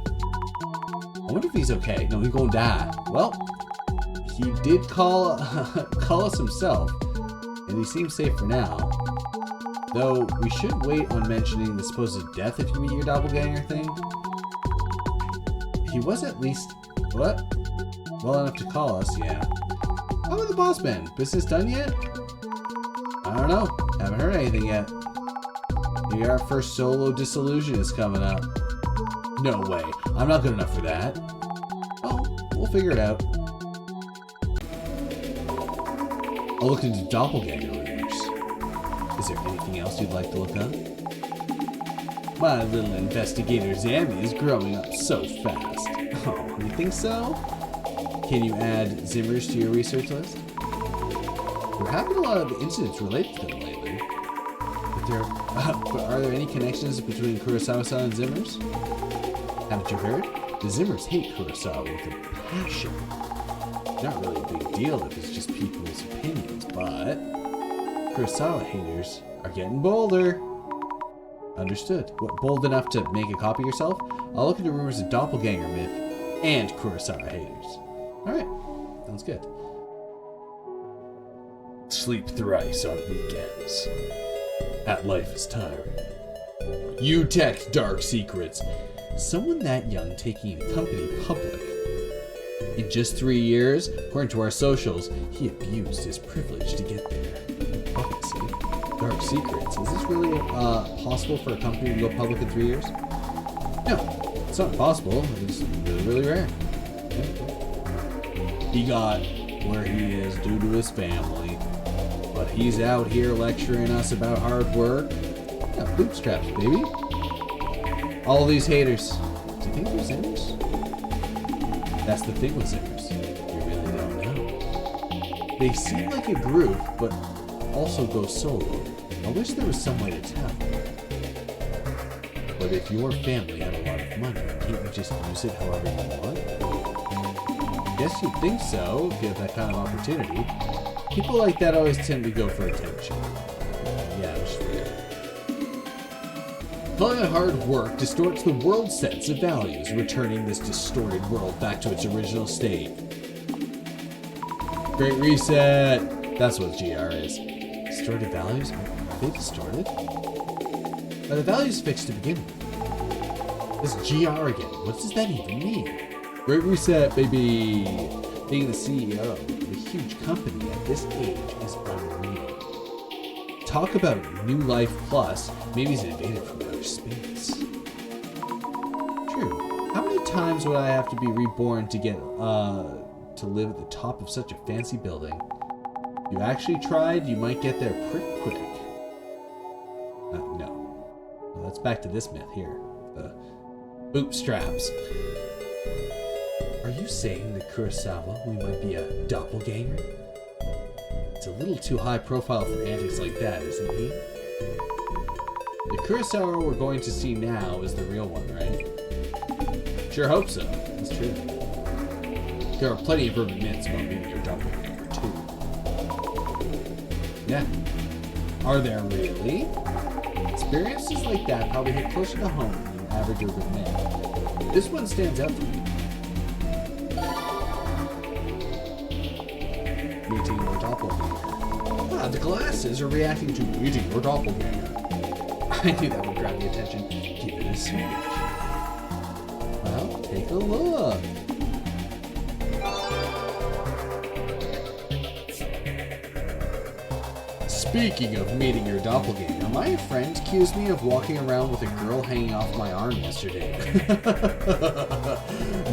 I wonder if he's okay. No, he gon' die. Well, he did call us himself. And he seems safe for now. Though, we should wait on mentioning the supposed death if you meet your doppelganger thing. He was at least... What? Well enough to call us, yeah. How about the boss man? Business done yet? I don't know. Haven't heard anything yet. Maybe our first solo dissolution is coming up. No way. I'm not good enough for that. Oh, we'll figure it out. I'll look into doppelganger rumors. Is there anything else you'd like to look up? My little investigator Zammy is growing up so fast. Oh, you think so? Can you add Zimmers to your research list? There have been a lot of incidents related to them lately. But are there any connections between Kurosawa-san and Zimmers? Haven't you heard? The Zimmers hate Kurosawa with a passion. Not really a big deal if it's just people's opinions, but Kurosawa haters are getting bolder. Understood. What, bold enough to make a copy yourself? I'll look into rumors of doppelganger myth and Kurosawa haters. Alright, sounds good. Sleep thrice on weekends. That life is tiring. You text dark secrets. Someone that young taking a company public. In just 3 years, according to our socials, he abused his privilege to get there. Obviously, dark secrets. Is this really possible for a company to go public in 3 years? No, it's not possible. It's really, really rare. He got where he is due to his family, but he's out here lecturing us about hard work. Yeah, bootstraps, baby. All these haters. Do you think they're Zimmers? That's the thing with Zimmers. You really don't know. They seem like a group, but also go solo. I wish there was some way to tell. But if your family had a lot of money, can't you just use it however you want? Guess you'd think so, if you have that kind of opportunity. People like that always tend to go for attention. Yeah, I'm sure. Calling it hard work distorts the world's sense of values, returning this distorted world back to its original state. Great reset! That's what GR is. Distorted values? Are they distorted? Are the values fixed to begin with? This GR again, what does that even mean? Great reset, baby! Being the CEO of a huge company at this age is unreal. Talk about new life plus, maybe he's invaded from outer space. True. How many times would I have to be reborn to get, to live at the top of such a fancy building? If you actually tried, you might get there pretty quick. No. Well, let's back to this myth here. The bootstraps. Are you saying that Kurosawa, we might be a doppelganger? It's a little too high profile for antics like that, isn't he? The Kurosawa we're going to see now is the real one, right? Sure hope so. That's true. There are plenty of urban myths about being your doppelganger, too. Yeah. Are there really? Experiences like that probably hit closer to home than your average urban myth. This one stands out for me. Meeting your doppelganger. Ah, the glasses are reacting to meeting your doppelganger. I knew that would grab the attention. Give it a switch. Well, take a look. Speaking of meeting your doppelganger, my friend accused me of walking around with a girl hanging off my arm yesterday.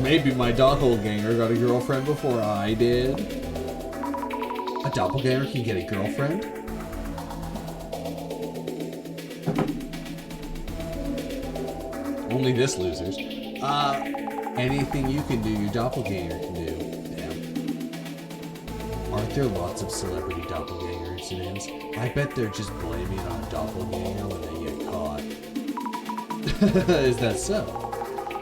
Maybe my doppelganger got a girlfriend before I did. A doppelganger can get a girlfriend? Only this, losers. Anything you can do, your doppelganger can do. Damn. Aren't there lots of celebrity doppelganger incidents? I bet they're just blaming it on a doppelganger when they get caught. Is that so?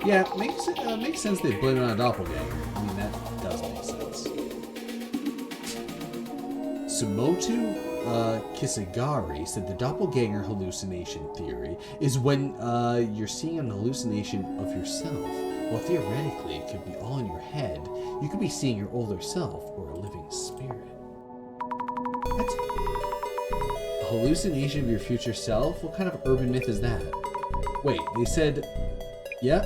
Yeah, makes sense they blame it on a doppelganger. I mean, that does make sense. Sumoto Kisagari said the doppelganger hallucination theory is when you're seeing an hallucination of yourself. Well, theoretically, it could be all in your head. You could be seeing your older self or a living spirit. What? A hallucination of your future self? What kind of urban myth is that? Wait, they said... Yeah?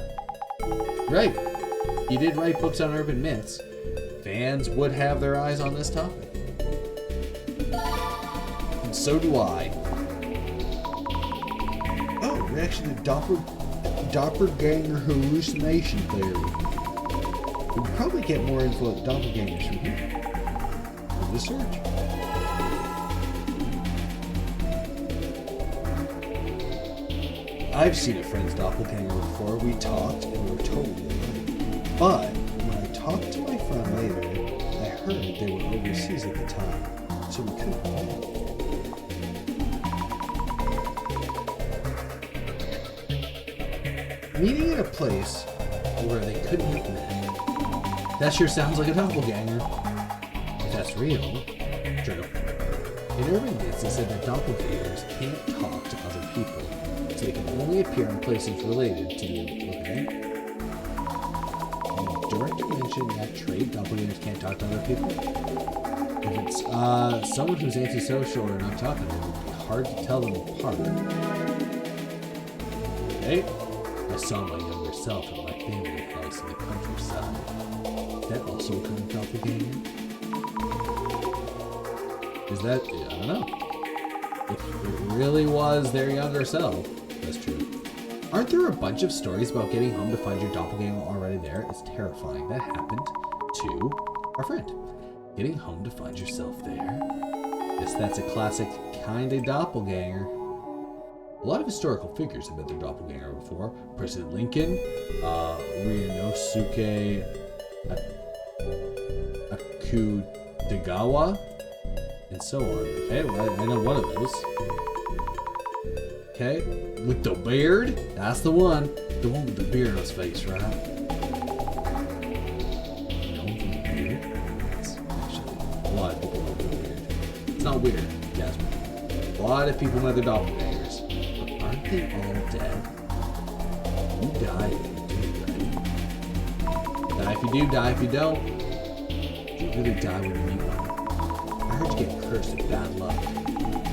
Right. He did write books on urban myths. Fans would have their eyes on this topic. And so do I. Oh, reaction to doppelganger hallucination theory. We'll probably get more info at doppelgangers from here. On the search. I've seen a friend's doppelganger before. We talked and we were totally alike. But when I talked to my friend later, I heard they were overseas at the time, so we couldn't connect. Meeting at a place where they couldn't have met. That sure sounds like a doppelganger. If that's real, true. In urban myths, it said that doppelgangers can't talk to other people, so they can only appear in places related to you. Okay? The director mentioned that trait, doppelgangers can't talk to other people. If it's someone who's antisocial or not talkative, it would be hard to tell them apart. Okay? I saw my younger self at my family house in the countryside. That also a kind of doppelganger? Is that... I don't know. If it really was their younger self, that's true. Aren't there a bunch of stories about getting home to find your doppelganger already there? It's terrifying. That happened to our friend. Getting home to find yourself there? Guess that's a classic kind of doppelganger. A lot of historical figures have met their doppelganger before. President Lincoln, Ryunosuke Degawa, and so on. Okay, well, I know one of those. Okay, with the beard, that's the one. The one with the beard on his face, right? No, the beard? It's actually, a lot of people know the beard. It's not weird, Jasmine. A lot of people know the doppelgangers. But aren't they all dead? You die if you do, right? Die if you do, die if you don't. You really die when you meet one. I heard you get cursed with bad luck.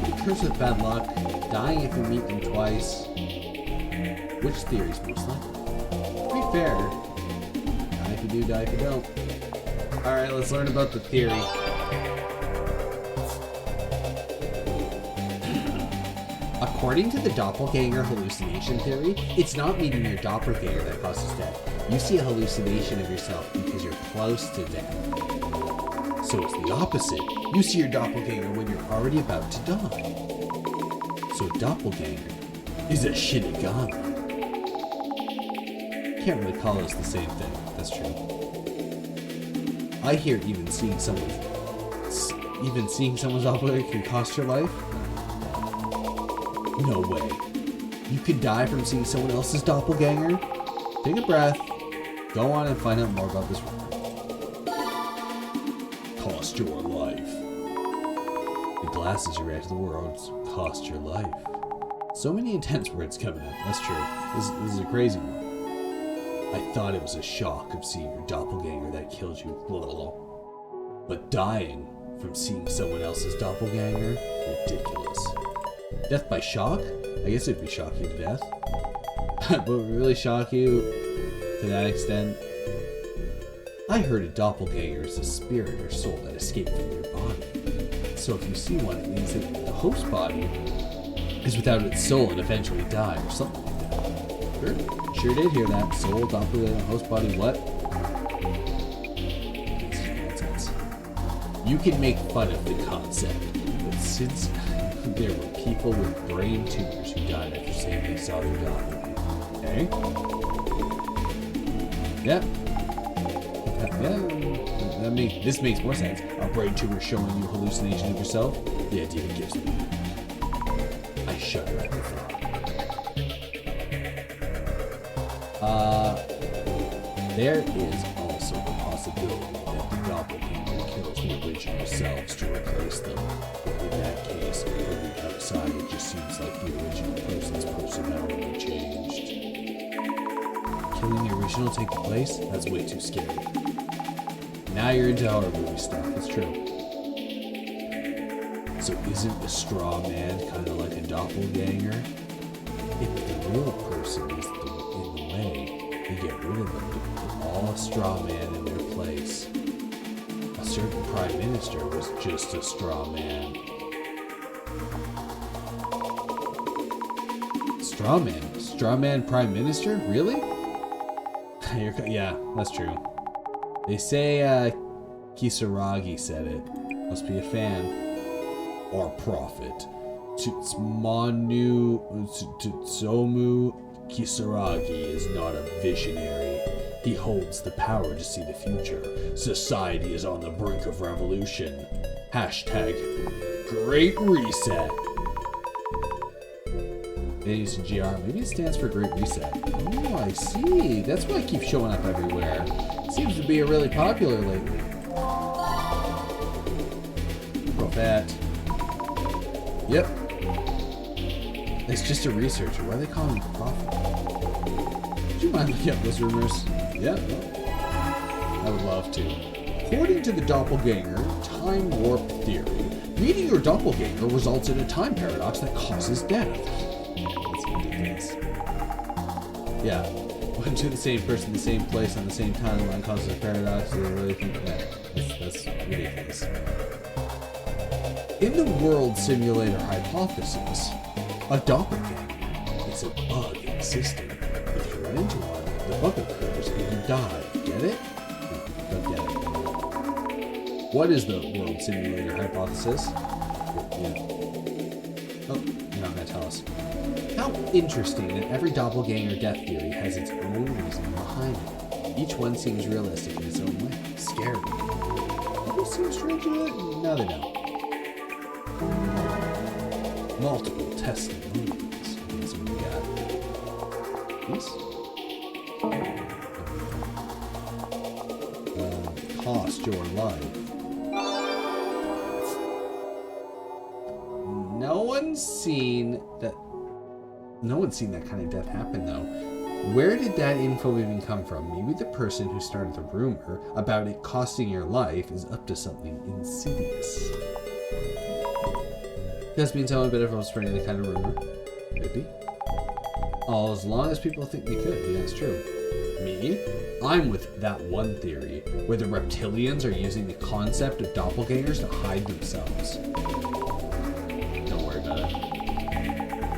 Get cursed with bad luck, dying if you meet them twice. Which theory is most likely? To be fair, die if you do, die if you don't. Alright, let's learn about the theory. According to the doppelganger hallucination theory, it's not meeting your doppelganger that causes death. You see a hallucination of yourself because you're close to death. So it's the opposite. You see your doppelganger when you're already about to die. So doppelganger is a shinigami. Can't really call us the same thing. That's true. I hear even seeing someone's doppelganger can cost your life. No way. You could die from seeing someone else's doppelganger? Take a breath. Go on and find out more about this rumor. Cost your life. The glasses you read to the world cost your life. So many intense words coming up. That's true. This is a crazy one. I thought it was a shock of seeing your doppelganger that killed you. But dying from seeing someone else's doppelganger? Ridiculous. Death by shock? I guess it'd be shock you to death. But really shock you to that extent? I heard a doppelganger is a spirit or soul that escaped from your body. So if you see one, it means that the host body is without its soul and eventually die or something like that. Sure did hear that. Soul, doppelganger, host body, what? Nonsense. You can make fun of the concept, but since there were people with brain tumors who died after saying they saw their doppelganger. Okay? Yep. Yeah. This makes more sense. A brain tumor showing you hallucinations of yourself? The idea gives me. I shudder at the thought. There is also the possibility that the doppelganger kills the original selves to replace them. In that case, from the outside, it just seems like the original person's personality changed. Killing the original taking place? That's way too scary. Now you're into horror movie stuff. It's true. So isn't a straw man kind of like a doppelganger? If the real person is in the way, you get rid of them to put all a straw man in their place. A certain prime minister was just a straw man. Straw man? Straw man prime minister? Really? Yeah, that's true. They say Kisaragi said it. Must be a fan. Or prophet. Tsutomu Kisaragi is not a visionary. He holds the power to see the future. Society is on the brink of revolution. Hashtag Great Reset. They use GR. Maybe it stands for Great Reset. Oh, I see. That's why it keeps showing up everywhere. Seems to be really popular lately. Prophet. Yep. It's just a researcher. Why are they calling him a prophet? Would you mind looking up those rumors? Yeah, I would love to. According to the doppelganger time warp theory, meeting your doppelganger results in a time paradox that causes death. That's ridiculous. Yeah, went to the same person, the same place, on the same timeline causes a paradox. Do they really think that? That's ridiculous. In the world simulator hypothesis, a doppelganger is a bug in the system. If you run into one, the bug occurs and you die. Get it? No, don't get it. What is the world simulator hypothesis? Yeah. Oh, you're not going to tell us. How interesting that every doppelganger death theory has its own reason behind it. Each one seems realistic in its own way. Scary. Maybe seem strange to you? No, they don't. Multiple testimonials. Okay, so we got these. Cost your life. No one's seen that kind of death happen, though. Where did that info even come from? Maybe the person who started the rumor about it costing your life is up to something insidious. That's been telling a bit of spreading the kind of rumor. Could be. Oh, as long as people think they could. Yeah, it's true. Me? I'm with that one theory, where the reptilians are using the concept of doppelgangers to hide themselves. Don't worry about it.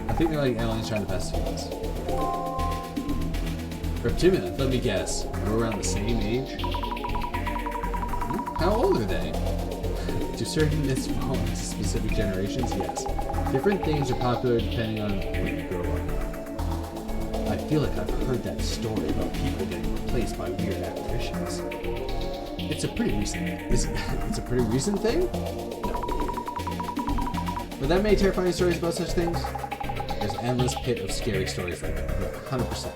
I think they're like aliens trying to pesticide us. Reptilians, let me guess. We're around the same age? How old are they? Do certain myths fall into specific generations? Yes. Different things are popular depending on when you grow up. I feel like I've heard that story about people getting replaced by weird apparitions. It's a pretty recent thing. It's a pretty recent thing? No. But that many terrifying stories about such things? There's an endless pit of scary stories like that. Yeah, 100%.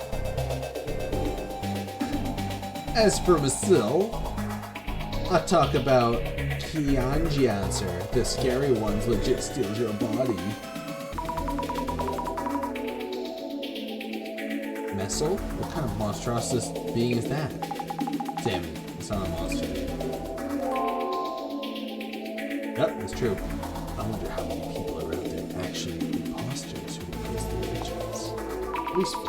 As for myself, I talk about Kianji answer. The scary ones legit steals your body. Messel? What kind of monstrous being is that? Damn it, it's not a monster. Yep, that's true. I wonder how many people are out there actually imposters who replace the originals. At least 4.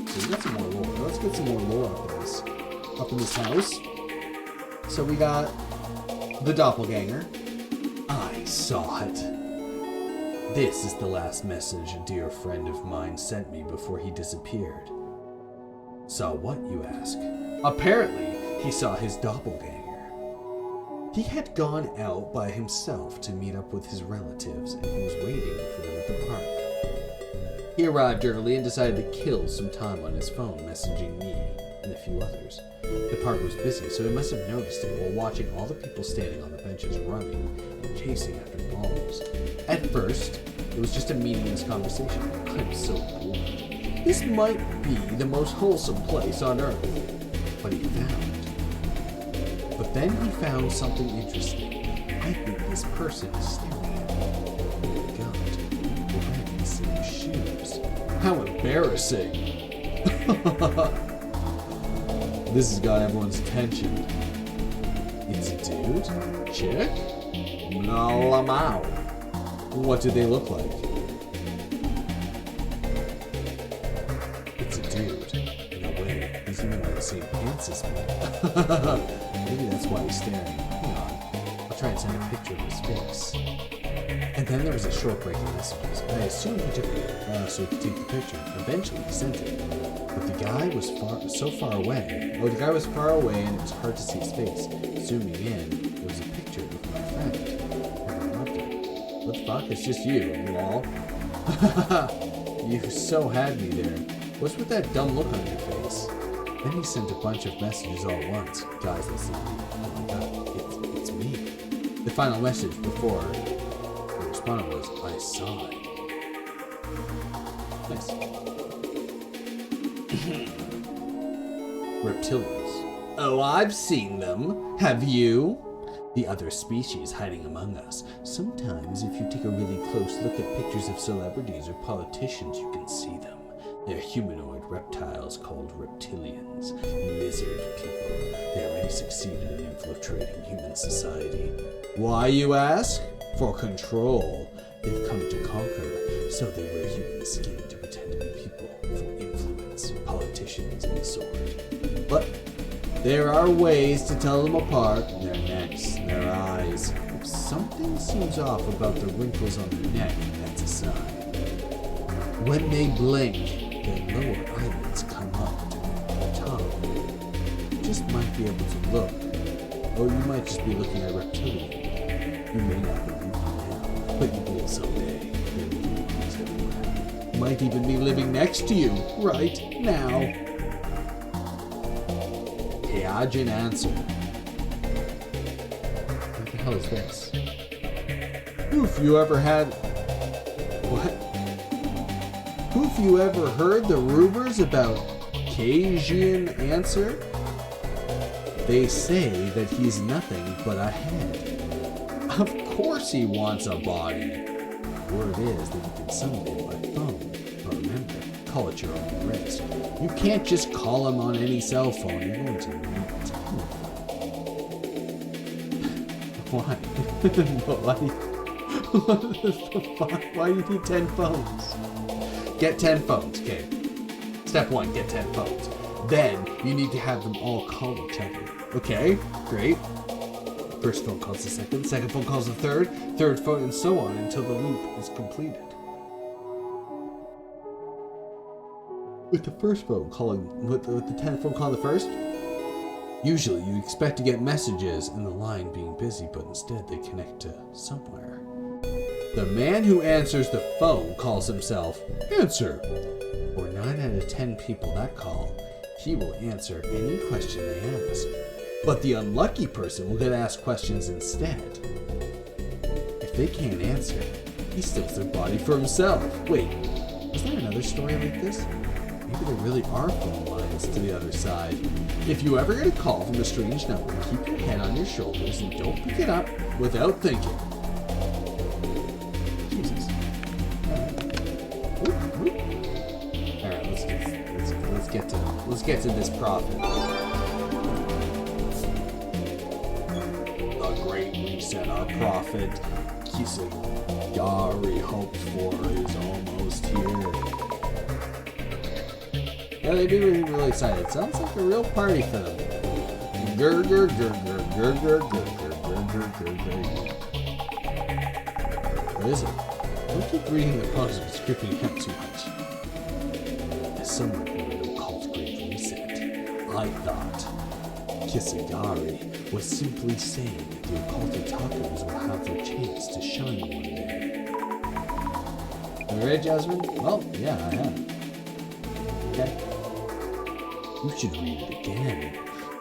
So we got some more lore. Let's get some more lore up in this house. So we got the doppelganger. I saw it. This is the last message a dear friend of mine sent me before he disappeared. Saw what, you ask? Apparently, he saw his doppelganger. He had gone out by himself to meet up with his relatives, and he was waiting for them at the park. He arrived early and decided to kill some time on his phone, messaging me and a few others. The park was busy, so he must have noticed it while watching all the people standing on the benches running and chasing after balls. At first, it was just a meaningless conversation. I'm so bored. This might be the most wholesome place on earth. But then he found something interesting. I think this person is staring at me. Oh my god, we're wearing the same shoes. How embarrassing! This has got everyone's attention. It's a dude? Chick? Mlalamau. What do they look like? It's a dude. In a way, he's even wearing the same pants as me. Maybe that's why he's staring. Hang on. I'll try and send a picture of his face. And then there was a short break in messages. I assumed he took it so he could take the picture. Eventually he sent it. But the guy was so far away. Oh, the guy was far away and it was hard to see his face. Zooming in, there was a picture of my friend. What the fuck? It's just you, lol. You so had me there. What's with that dumb look on your face? Then he sent a bunch of messages all at once. Guys, listen. Oh my god, it's me. The final message before the respondent was, I saw it. Nice. Reptilians. Oh, I've seen them. Have you? The other species hiding among us. Sometimes if you take a really close look at pictures of celebrities or politicians, you can see them. They're humanoid reptiles called reptilians. Lizard people. They already succeeded in infiltrating human society. Why, you ask? For control. They've come to conquer, so they wear human skin to pretend to be people for influence, politicians, and the sort. But there are ways to tell them apart. Their necks, their eyes. If something seems off about the wrinkles on their neck, that's a sign. When they blink, their lower eyelids come up to the top. You just might be able to look. Or you might just be looking at a reptilian. You may not believe me now, but you will someday. There will be things everywhere. Might even be living next to you, right now. Cajun answer. What the hell is this? If you ever had... What? Have you ever heard the rumors about Cajun answer? They say that he's nothing but a head. Of course he wants a body. Word is that you can summon him by phone. But remember, call at your own risk. You can't just call him on any cell phone. You're going to need a telephone. Why? What the fuck? Why do you need 10 phones? Get 10 phones, okay. Step 1, get 10 phones. Then, you need to have them all call each other. Okay, great. First phone calls the second phone calls the third phone, and so on until the loop is completed. With the first phone calling, with the 10th phone calling the first, usually you expect to get messages and the line being busy, but instead they connect to somewhere. The man who answers the phone calls himself Answer. For 9 out of 10 people that call, he will answer any question they ask. But the unlucky person will get asked questions instead. If they can't answer, he steals their body for himself. Wait, is there another story like this? Maybe there really are phone lines to the other side. If you ever get a call from a strange number, keep your head on your shoulders and don't pick it up without thinking. Jesus. Alright, let's get to this prophet. The Great Reset, our prophet Kisagari hoped for is almost here. Yeah, they do really excited. Sounds like a real party for them. Gur gur gur gur gur gur gur gur gur gur gur. What is it? Don't keep reading the post and scripting out too much. As someone who had a cult Great Reset, I thought Kisagari was simply saying that the occult otakus will have their chance to shine one day. Are you ready, Jasmine? Well, yeah, I am. Okay. You should read it again.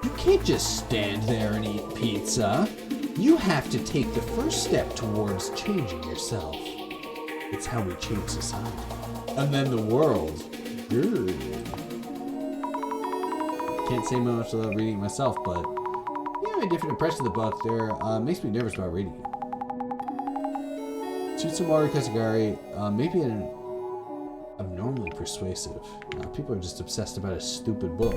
You can't just stand there and eat pizza. You have to take the first step towards changing yourself. It's how we change society. And then the world. Grr. Can't say much without reading it myself, but yeah, a different impression of the book there makes me nervous about reading it. Tsutsumori Kasagari, maybe an abnormally persuasive. People are just obsessed about a stupid book.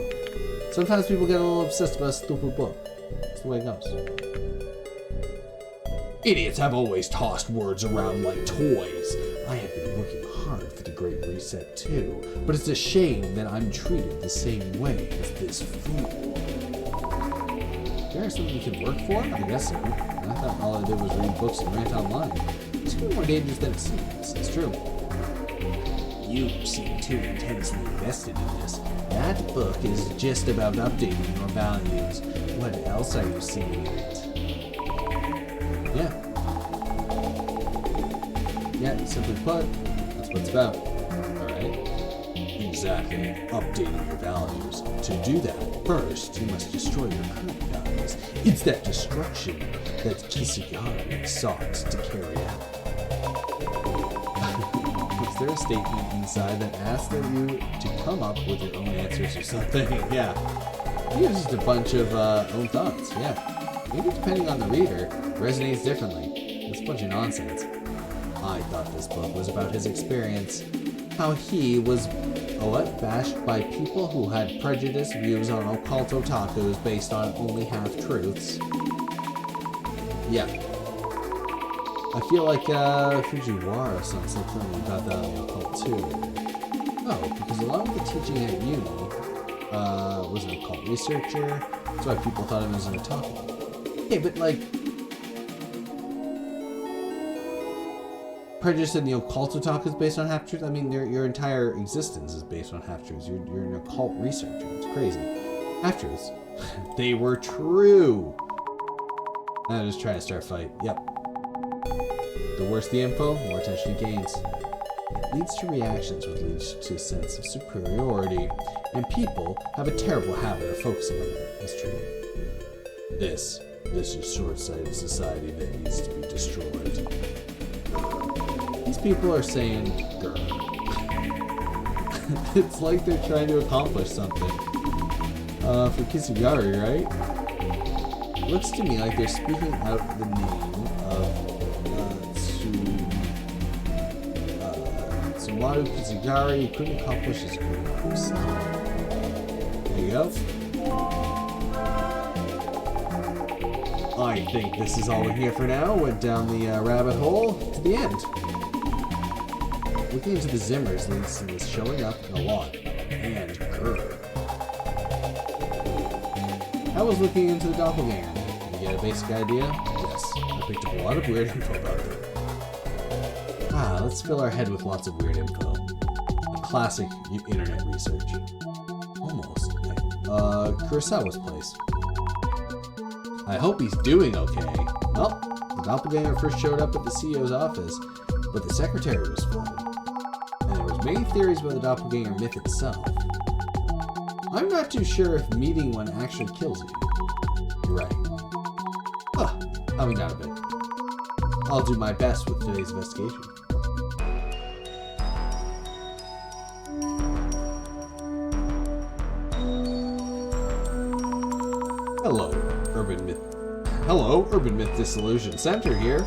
Sometimes people get a little obsessed about a stupid book. That's the way it goes. Idiots have always tossed words around like toys. I have been working hard for the Great Reset too, but it's a shame that I'm treated the same way as this fool. There's something you can work for? I guess so. I thought all I did was read books and rant online. It's even more dangerous than it seems. It's true. You seem too intensely invested in this. That book is just about updating your values. What else are you seeing in it? Yeah. Yeah, simply put, that's what it's about. Alright? Exactly. Updating your values. To do that, first, you must destroy your current values. It's that destruction that Kisagari sought to carry out. Is there a statement inside that asks that you to come up with your own answers or something? Yeah. It's just a bunch of own thoughts, yeah. Maybe depending on the reader, it resonates differently. It's a bunch of nonsense. I thought this book was about his experience. How he was, bashed by people who had prejudiced views on occult otakus based on only half-truths. Yeah. I feel like Fujiwara said something about that in the occult too. Oh, because a lot of the teaching at uni was an occult researcher. That's why people thought him as an otaku. Hey, but like, prejudice in the occult otaku is based on half-truths? I mean, your entire existence is based on half-truths. You're an occult researcher. It's crazy. Half-truths. They were true. I'm just trying to start a fight. Yep. The worse the info, the more attention it gains. It leads to reactions, which leads to a sense of superiority. and people have a terrible habit of focusing on their history. This is short-sighted society that needs to be destroyed. These people are saying, grr. It's like they're trying to accomplish something. For Kisugari, right? Looks to me like they're speaking out the name of Tsumaru Kisugari couldn't accomplish his goals. There you go. I think this is all in here for now. Went down the rabbit hole to the end. Looking into the Zimmers leads to this showing up in a lot. And grr. I was looking into the doppelganger. Can you get a basic idea? Yes. I picked up a lot of weird info about them. Let's fill our head with lots of weird info. A classic internet research. Almost. Kurosawa's place. I hope he's doing okay. Well, the doppelganger first showed up at the CEO's office, but the secretary was fine. And there was many theories about the doppelganger myth itself. I'm not too sure if meeting one actually kills you. You're right. Calming down a bit. I'll do my best with today's investigation. Hello, Urban Myth Dissolution Center here.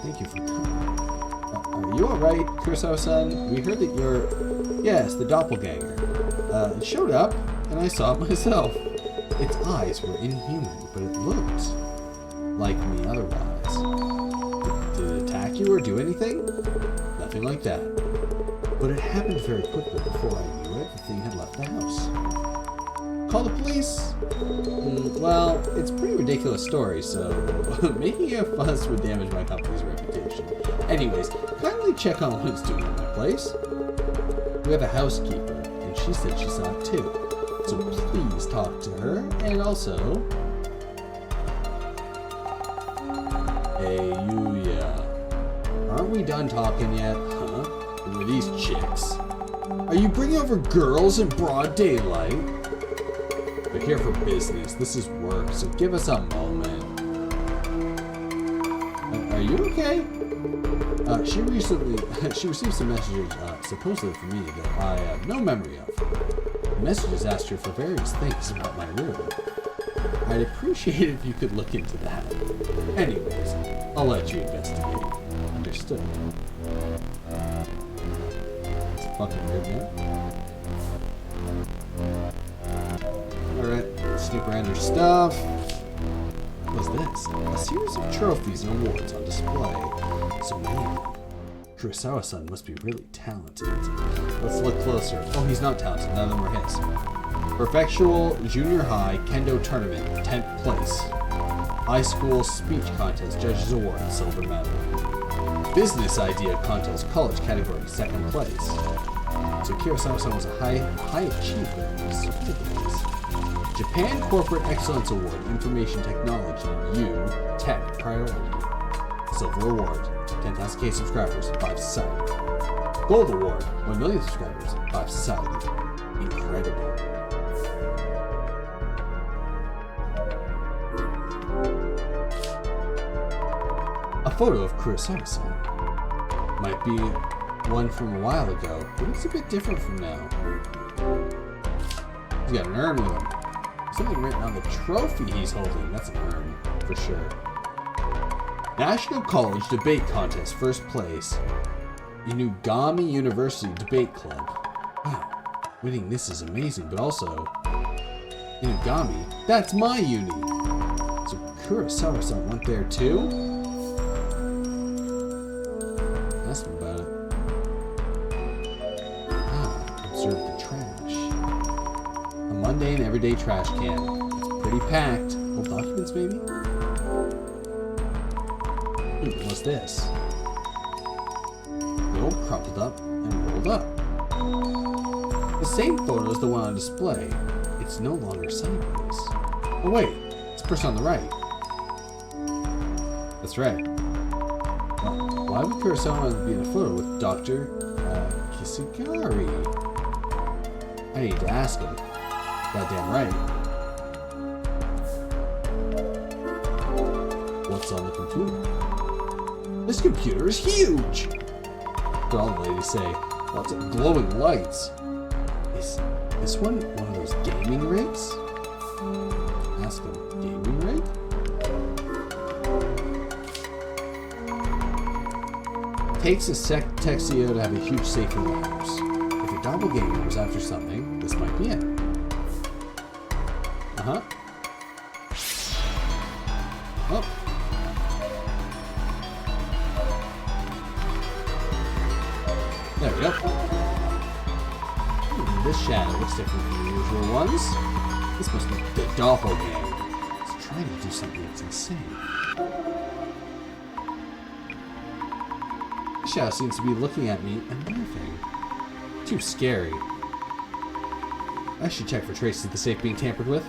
Thank you for coming. Are you alright, Kurosawa-san? We heard that you're... Yes, the doppelganger. It showed up, and I saw it myself. Its eyes were inhuman, but it looked like me otherwise. Did it attack you or do anything? Nothing like that. But it happened very quickly before I knew it. The thing had left the house. Call the police? Well, it's a pretty ridiculous story, so making a fuss would damage my company's reputation. Anyways, kindly check on what it's doing in my place. We have a housekeeper, and she said she saw it too. So please talk to her, and also... Hey, aren't we done talking yet, huh? Who are these chicks? Are you bringing over girls in broad daylight? We're here for business. This is work, so give us a moment. Are you okay? She received some messages, supposedly from me, that I have no memory of. The messages asked her for various things about my room. I'd appreciate it if you could look into that. Anyways, I'll let you investigate. Understood. It's fucking weird, man. Alright, snoop around your stuff. What's this? A series of trophies and awards on display. So many of them. Kurosawa-san must be really talented. Let's look closer. Oh, he's not talented. None of them are his. Perfectual Junior High Kendo Tournament, 10th place. High School Speech Contest, Judges Award, silver medal. Business Idea Contest, College category, 2nd place. So Kurosawa-san was a high achiever. Japan Corporate Excellence Award, Information Technology, U, Tech Priority. Silver Award, 10,000K subscribers, 5 society. Gold Award, 1 million subscribers, 5 society. Incredible. A photo of Kurosawa-san. Might be one from a while ago, but it's a bit different from now. He's got an urn with him. Something written on the trophy he's holding. That's an urn, for sure. National College Debate Contest, 1st place. Inugami University Debate Club. Wow, winning this is amazing, but also... Inugami? That's my uni! So Kurosawa-san went there too? Ask him about it. Observe the trash. A mundane, everyday trash can. It's pretty packed. Old documents, maybe? What's this? The old crumpled up and rolled up. The same photo as the one on display. It's no longer sideways. Oh wait, it's the person on the right. That's right. Why would Kurosawa be in a photo with Dr. Kisugari? I need to ask him. Goddamn right. What's on the computer? This computer is huge! But all the ladies say, lots of glowing lights. Is this one of those gaming rigs? Ask him, gaming rig? Takes a Texio to have a huge safe in the house. If your doppelganger was after something, this might be it. Uh-huh. Oh. There we go. This shadow looks different from the usual ones. This must be the doppelganger. It's trying to do something that's insane. The shadow seems to be looking at me and laughing. Too scary. I should check for traces of the safe being tampered with.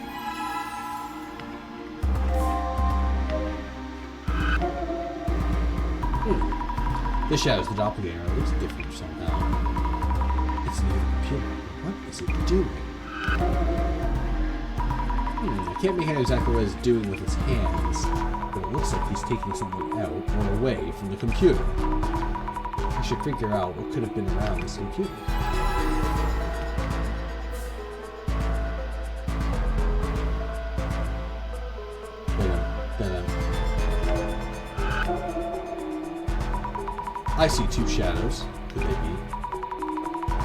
This shadow's the doppelganger. It looks different somehow. It's near the computer. What is it doing? I can't make out exactly what it's doing with its hands, but it looks like he's taking something out or away from the computer. I should figure out what could have been around this computer. I see two shadows. Could they be?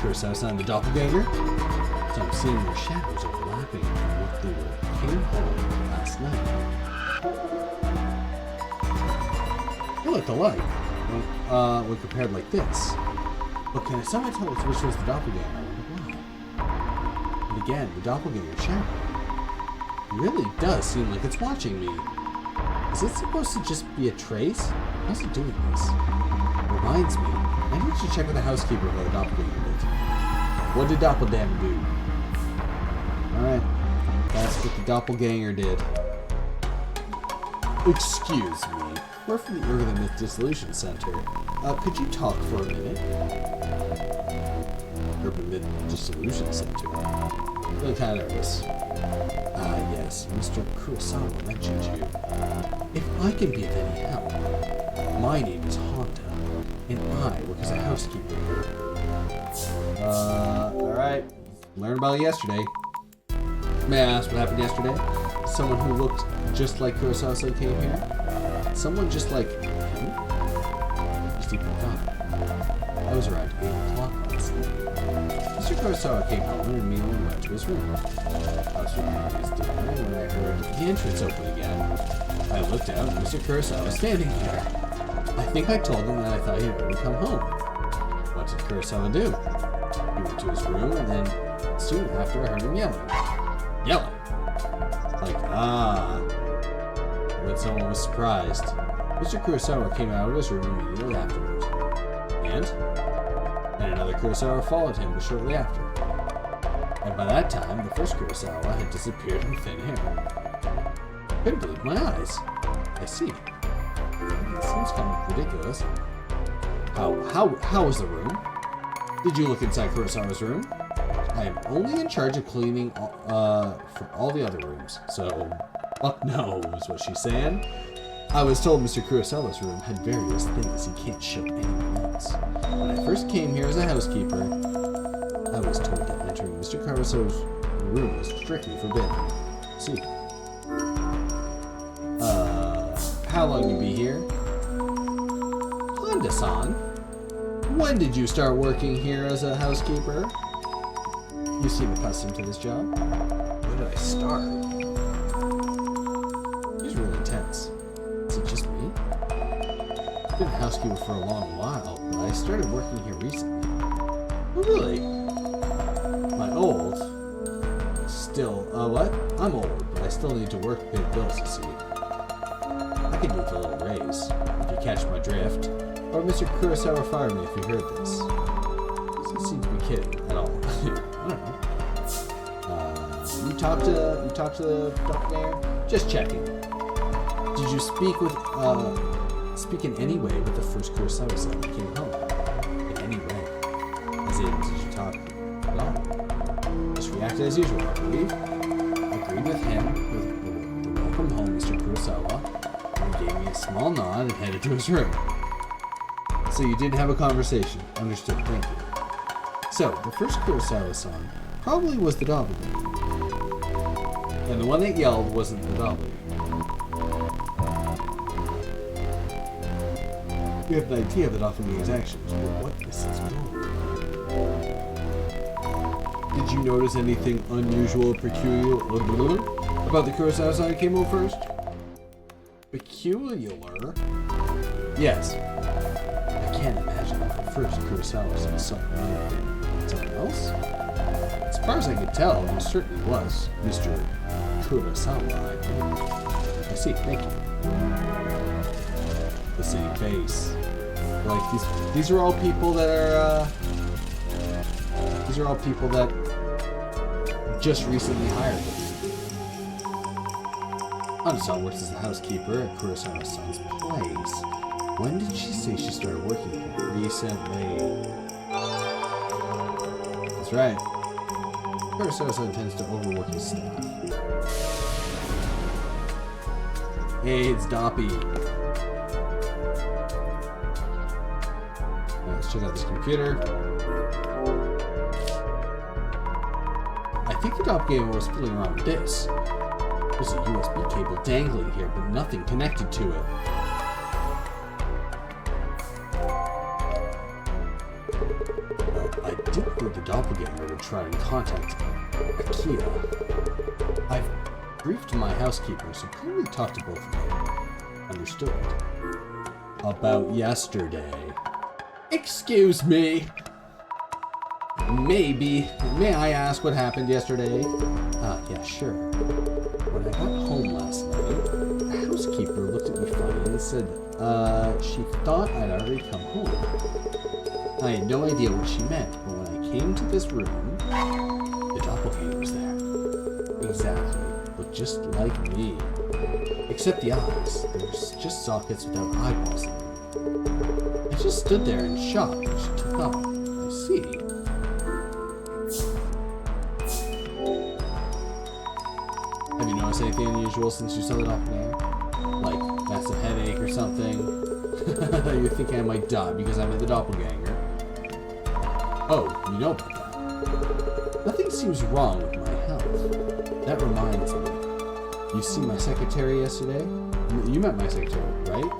Kurosawa's not the doppelganger? So I'm seeing their shadows overlapping from what they came home last night. They look alike when compared like this. But can someone tell us which was the doppelganger? I wonder why. And again, the doppelganger shadow really does seem like it's watching me. Is it supposed to just be a trace? How's it doing this? Reminds me, I need to check with the housekeeper what the doppelganger did. What did doppelganger do? Alright, that's what the doppelganger did. Excuse me, we're from the Myth Dissolution Center. Could you talk for a minute? Urban Myth Dissolution Center. Feeling kind of nervous. Yes, Mr. Kurosawa mentioned you. If I can be of any help, my name is Honda, and I work as a housekeeper here. Alright. Learned about yesterday. May I ask what happened yesterday? Someone who looked just like Kurosawa came here? Someone just like him? Just even thought. I was around 8 o'clock last night. Mr. Kurosawa came home and immediately went to his room. I was preparing his dinner when I heard the entrance open again. I looked out and Mr. Kurosawa was standing there. I think I told him that I thought he'd already come home. What did Kurosawa do? He went to his room and then soon after I heard him yelling. Yelling! When someone was surprised. Mr. Kurosawa came out of his room immediately afterwards. And another Kurosawa followed him shortly after. And by that time, the first Kurosawa had disappeared in thin air. I couldn't believe my eyes. I see. It seems kind of ridiculous. How was the room? Did you look inside Kurosawa's room? I am only in charge of cleaning for all the other rooms, so fuck no is what she's saying. I was told Mr. Kurosawa's room had various things he can't show anyone else. When I first came here as a housekeeper, I was told that entering Mr. Kurosawa's room was strictly forbidden. See. How long you be here? Honda-san? When did you start working here as a housekeeper? You seem accustomed to this job. When did I start? He's really tense. Is it just me? I've been a housekeeper for a long while, but I started working here recently. Oh, really? My old? Still, what? I'm old, but I still need to work to pay bills, you see. I could do with a little raise, if you catch my drift. Or Mr. Kurosawa fired me if he heard this. He doesn't seem to be kidding at all. I don't know. You talked to the doppelganger? Just checking. Did you speak in any way with the first Kurosawa son that came home? In any way? As in, did you talk at all? She acted as usual, I believe. Agreed with him with the welcome home, Mr. Kurosawa, and he gave me a small nod and headed to his room. So you did have a conversation. Understood, thank you. So, the first Kurosawa-san probably was the doppelganger. And the one that yelled wasn't the doppelganger. You have an idea of the doppelganger's actions, but what is his goal? Did you notice anything unusual or peculiar about the Kurosawa-san who came home first? Peculiar? Yes. I can't imagine that the first Kurosawa-san saw someone else. As far as I could tell, there certainly was Mr. Kurosawa, I think. I see, thank you. The same face. Like, these are all people that are, these are all people that just recently hired them. Anasa works as a housekeeper at Kurosawa-san's place. When did she say she started working here? Recently. That's right. Kurosawa-san tends to overwork his staff. Hey, it's Doppy. Let's check out this computer. I think the doppelganger was fiddling around with this. There's a USB cable dangling here, but nothing connected to it. I didn't think the doppelganger would try and contact Akia. I've briefed my housekeeper, so clearly talked to both of them. Understood. About yesterday. Excuse me. Maybe. May I ask what happened yesterday? Yeah, sure. When I got home last night, the housekeeper looked at me funny and said, she thought I'd already come home. I had no idea what she meant, but when I came to this room, the doppelganger was there. Exactly. Looked just like me. Except the eyes. There's just sockets without eyeballs in them. I just stood there in shock when she took off. I see. Have you noticed anything unusual since you saw the doppelganger? Like, massive headache or something? You're thinking I might die because I'm the doppelganger. Oh, you know about that. Nothing seems wrong with my health. That reminds me. You see my secretary yesterday? You met my secretary, right?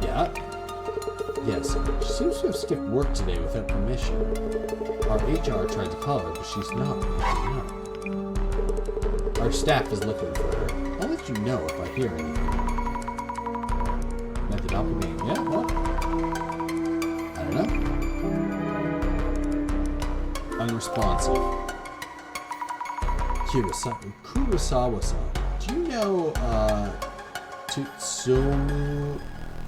Yeah? Yes. She seems to have skipped work today without permission. Our HR tried to call her, but she's not picking up. Our staff is looking for her. I'll let you know if I hear anything. Met the doppelganger? Yeah, what? I don't know. Unresponsive. Kurosawa-san. Do you know, Tsumu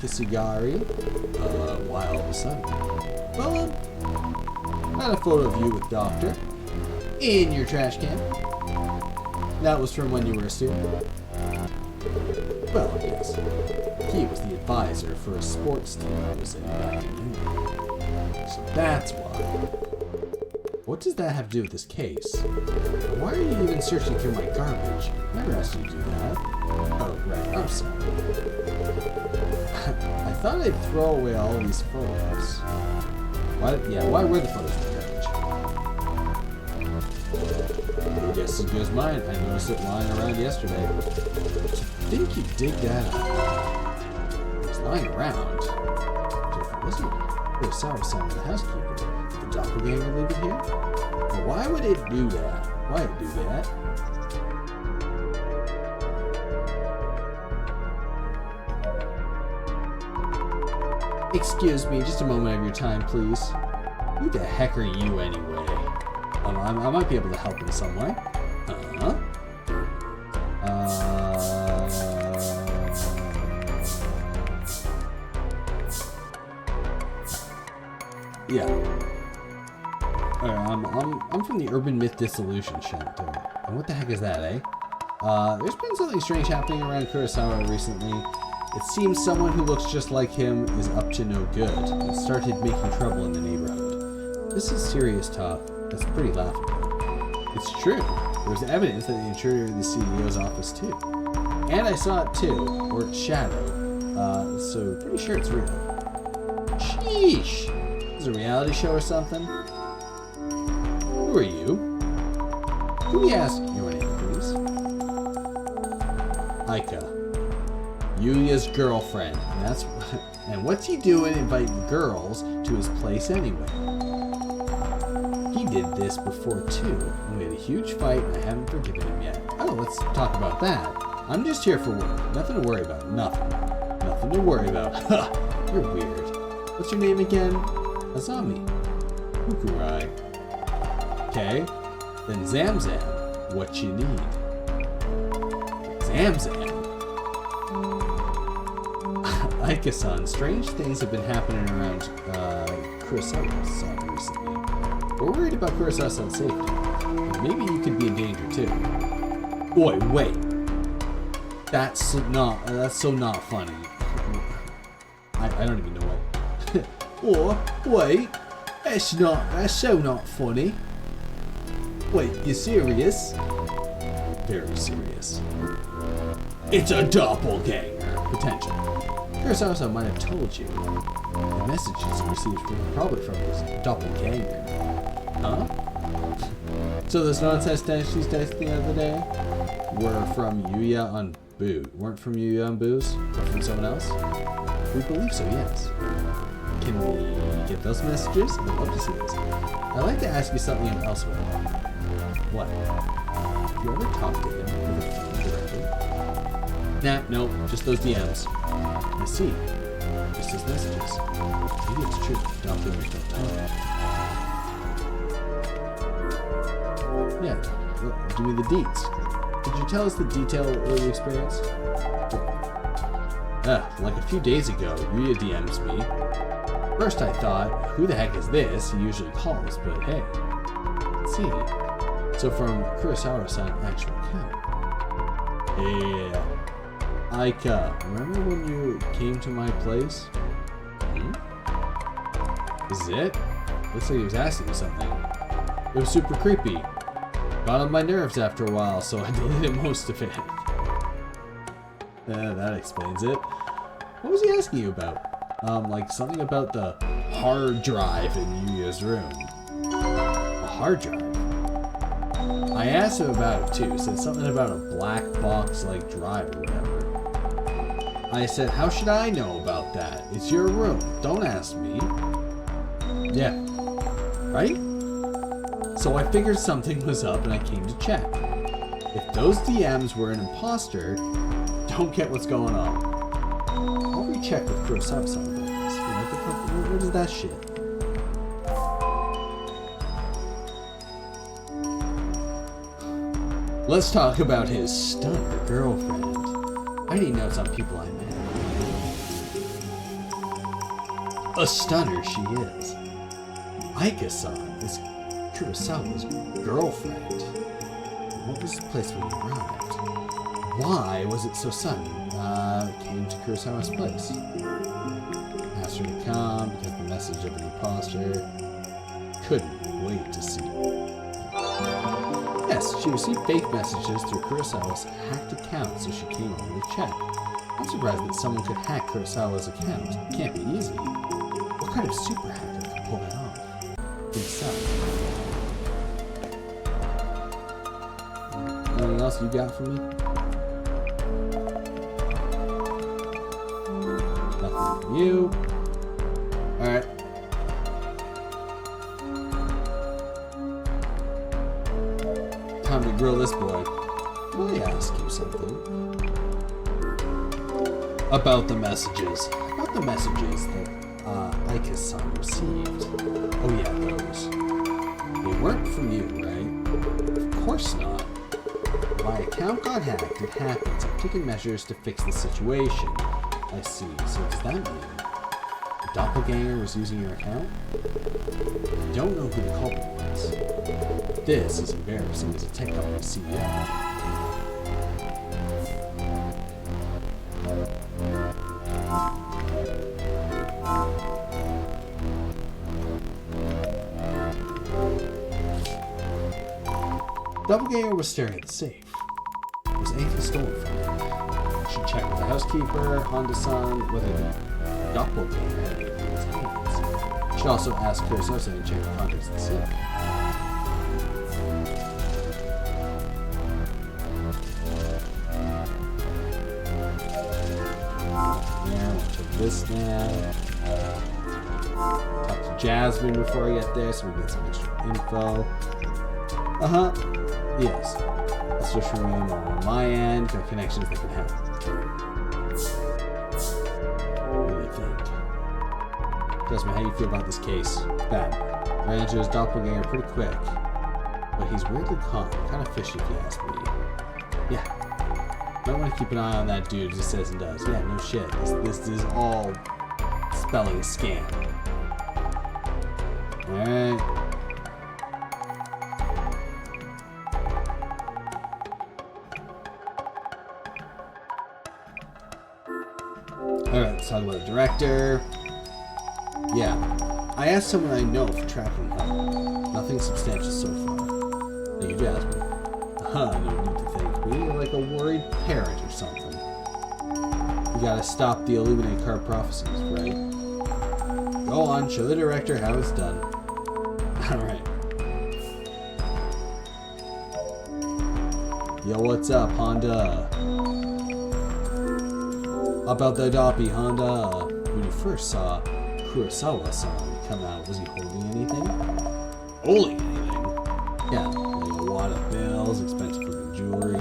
Kisigari? Why all of a sudden? Well, I had a photo of you with Doctor in your trash can. That was from when you were a student? Well, yes. He was the advisor for a sports team I was in back in June. So that's why. What does that have to do with this case? Why are you even searching through my garbage? Never asked you to do that. Oh, right. I'm sorry. I thought I'd throw away all these photos. Why were the photos in the garbage? Your guess is as good as mine. I noticed it lying around yesterday. Do you think you'd dig that up? It was lying around. If it wasn't Kurosawa-san the housekeeper, the doppelganger leave it here? But why would it do that? Why'd it do that? Excuse me, just a moment of your time, please. Who the heck are you anyway? I might be able to help in some way. Yeah. I'm from the Urban Myth Dissolution shelter. And what the heck is that, eh? There's been something strange happening around Kurosawa recently. It seems someone who looks just like him is up to no good and started making trouble in the neighborhood. This is serious talk. That's pretty laughable. It's true. There was evidence that they intruded the CEO's office too. And I saw it too, or its shadow. So pretty sure it's real. Sheesh! Is it a reality show or something? Who are you? Can we ask your name, please? Aika. Yuya's girlfriend. And what's he doing inviting girls to his place anyway? He did this before too, and we had a huge fight and I haven't forgiven him yet. Oh, let's talk about that. I'm just here for work. Nothing to worry about. Nothing. Nothing to worry about. Ha! You're weird. What's your name again? Azami. Ukurai. Okay. Then Zamzam. What you need? Zamzam? Aika-san, strange things have been happening around Kurosawa-san recently. We're worried about Kurosawa-san's safety. And maybe you could be in danger too. Oi, wait. That's so not funny. I don't even know what. Oh, wait. That's so not funny. Wait, you serious? Very serious. It's a doppelganger. Potential. Kurosawa-san might have told you. The messages he received probably from his doppelganger. Huh? So those nonsense she's texting the other day were from Yuya on Boo. Weren't from Yuya on Booze? Or from someone else? We believe so, yes. Can we get those messages? I'd love to see those. I'd like to ask you something else. What? Have you ever talked to him over the phone directly? Nah, nope, just those DMs. I see. Just his messages. Maybe it's true. Doppelgangers don't talk. Yeah, give me the deets. Could you tell us the detail of the experience? Like a few days ago, Yuya DMs me. First I thought, who the heck is this? He usually calls, but hey. Let's see. So from Kurosawa-san's actual account. Yeah. Aika, remember when you came to my place? Is it? Looks like he was asking you something. It was super creepy. Got on my nerves after a while, so I deleted most of it. That explains it. What was he asking you about? Like something about the hard drive in Yuya's room. A hard drive? I asked him about it too. Said something about a black box like drive or whatever. I said, how should I know about that? It's your room. Don't ask me. Yeah. Right? So I figured something was up and I came to check. If those DMs were an imposter, don't get what's going on. I'll recheck with Kurosawa-san about this. What is that shit? Let's talk about his stunner girlfriend. Writing notes on people I met. A stunner she is. Aika-san is Kurosawa's girlfriend. What was the place when he arrived? Why was it so sudden? Came to Kurosawa's place. Asked her to come because the message of an imposter. Couldn't wait to see. Yes, she received fake messages through Kurosawa's hacked account, so she came over to check. I'm surprised that someone could hack Kurosawa's account. It can't be easy. What kind of super hacker could pull that off? Himself. Anything else you got for me? Nothing from you. Alright. Time to grill this boy. Let me ask you something. About the messages. About the messages that Aika-san received. Oh yeah, those. They weren't from you, right? Of course not. My account got hacked. It happens. I'm taking measures to fix the situation. I see. So does that mean the doppelganger was using your account? I don't know who the culprit was. This is embarrassing as a tech company CEO. Doppelganger was staring at the safe. Was anything stolen from it? She checked with the housekeeper, Honda-san, whether the doppelganger had anything in his hands. She also asked Kurosawa-san to check the contents of the safe. There, we'll check this now. Talk to Jasmine before I get there so we get some extra info. Yes. Let's just remain on my end. Got connections that can help. What do you think? Jasmine, how do you feel about this case? Bad. Ran into his doppelganger pretty quick. But he's weirdly calm. Kind of fishy if you ask me. Yeah. Might want to keep an eye on that dude who says and does. Yeah, no shit. This is all spelling scam. Alright. Alright, let's talk about the director. Yeah. I asked someone I know for tracking help. Nothing substantial so far. Thank you, Jasmine. No need to thank me. You're like a worried parent or something. You gotta stop the Illuminate card prophecies, right? Go on, show the director how it's done. Alright. Yo, what's up, Honda? About the Doppy, Honda. When you first saw Kurosawa-san come out, was he holding anything? Holding anything? Yeah, like a wad of bills, expensive looking jewelry.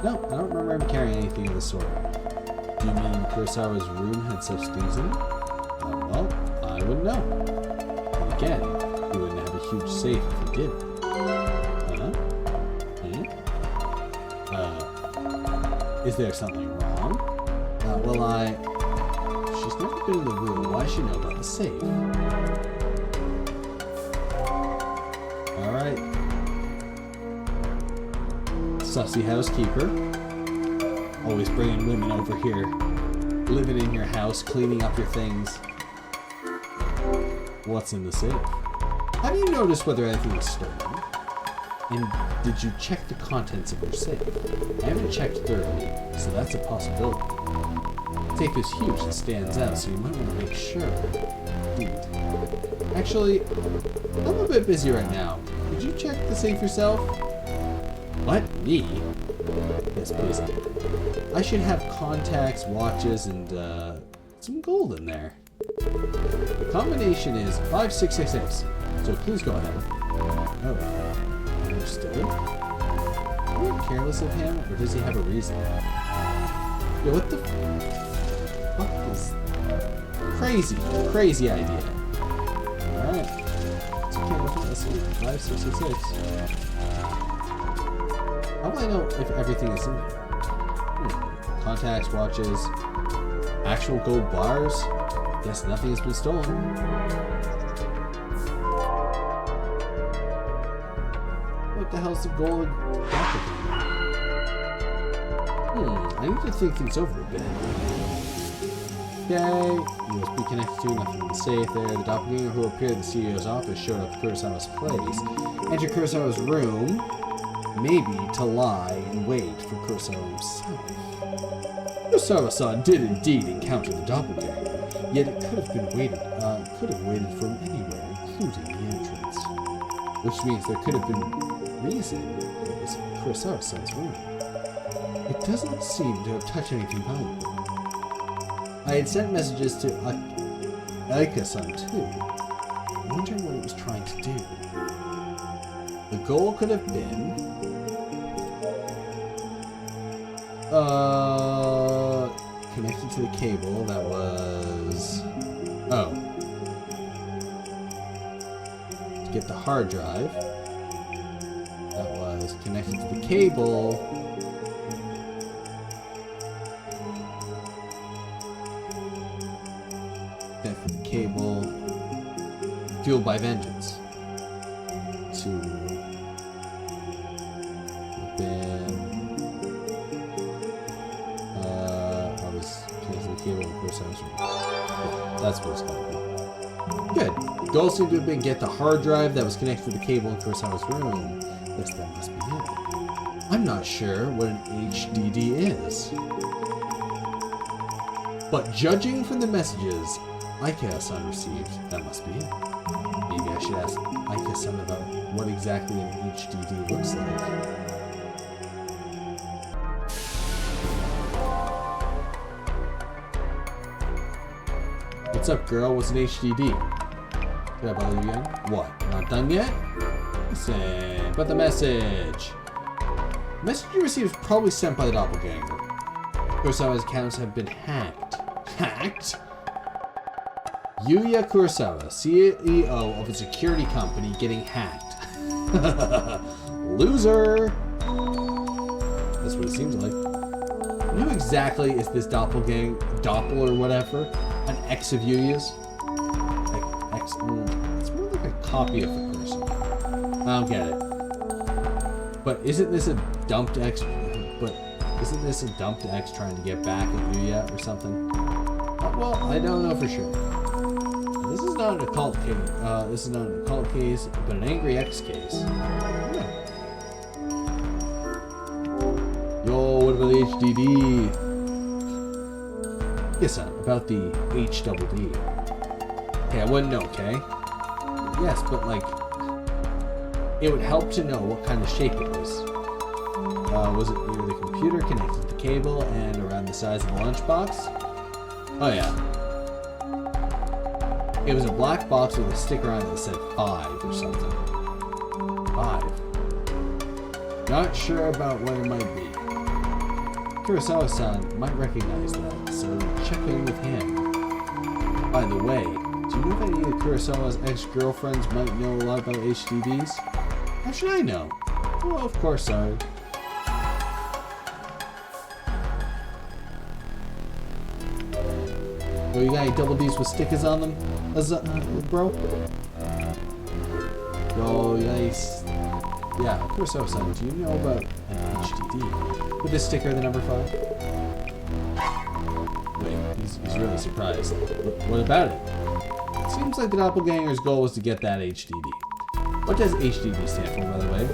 No, I don't remember him carrying anything of the sort. Do you mean Kurosawa's room had such things in it? Well, I wouldn't know. And again, he wouldn't have a huge safe if he did. Is there something wrong? She's never been in the room. Why does she know about the safe? Alright. Sussy housekeeper. Always bringing women over here. Living in your house, cleaning up your things. What's in the safe? How do you notice whether anything is stolen? And did you check the contents of your safe? I haven't checked thoroughly, so that's a possibility. The safe is huge and stands out, so you might want to make sure. Actually, I'm a bit busy right now. Could you check the safe yourself? What? Me? Yes, please. I should have contacts, watches, and some gold in there. The combination is 5666, so please go ahead. Oh. Understood. Are we careless of him, or does he have a reason? Yo, what the fuck is... Crazy idea. Alright. It's okay, let's see. 5666. How will I know if everything is in there? Contacts, watches, actual gold bars? Guess nothing has been stolen. What the hell's the gold doppelganger? I need to think things over a bit. Okay, USB connected to, nothing in the safe there. The doppelganger who appeared at the CEO's office showed up at Kurosawa's place. Entered Kurosawa's room, maybe to lie and wait for Kurosawa himself. Kurosawa-san did indeed encounter the doppelganger, yet it could have waited from anywhere, including the entrance. Which means there could have been reason it was Kurosawa-san's room. It doesn't seem to have touched anything valuable. I had sent messages to Aika-san too. I wonder what it was trying to do. The goal could have been connected to the cable that was to get the hard drive. That was connected to the cable. Connected to the cable. Fueled by vengeance. To open. I was connected to the cable, of course I was right. Yeah, that's what it's called. Good. The goal seemed to have been get the hard drive that was connected to the cable in Kurosawa's room. Yes, that must be it. not sure what an HDD is. But judging from the messages Ike-san received, that must be it. Maybe I should ask Ike-san about what exactly an HDD looks like. What's up, girl? What's an HDD? Did I bother you again? What? Not done yet? Listen, but the message. The message you received was probably sent by the doppelganger. Kurosawa's accounts have been hacked. Hacked? Yuya Kurosawa, CEO of a security company, getting hacked. Loser! That's what it seems like. Who exactly is this doppelganger, doppel or whatever? An ex of Yuya's? Like, ex, it's more like a copy of the person. I don't get it. But isn't this a dumped ex? But isn't this a dumped ex trying to get back at Yuya or something? Well, I don't know for sure. This is not an occult case. This is not an occult case, but an angry ex case. Yeah. Yo, what about the HDD? Yes, about the HDD. Okay, I wouldn't know, okay? Yes, but like, it would help to know what kind of shape it was. Was it near the computer connected to the cable and around the size of the lunchbox? Oh yeah. It was a black box with a sticker on it that said 5 or something. 5. Not sure about what it might be. Kurosawa-san might recognize that, so check in with him. By the way, do you know if any of Kurosawa's ex-girlfriends might know a lot about HDDs? How should I know? Well, of course, sorry. Oh, you got any double Ds with stickers on them, bro? Yo, nice. Yeah, Kurosawa-san, do you know about an HDD? With this sticker, the number 5? Wait, he's really surprised. What about it? It seems like the doppelganger's goal was to get that HDD. What does HDD stand for, by the way?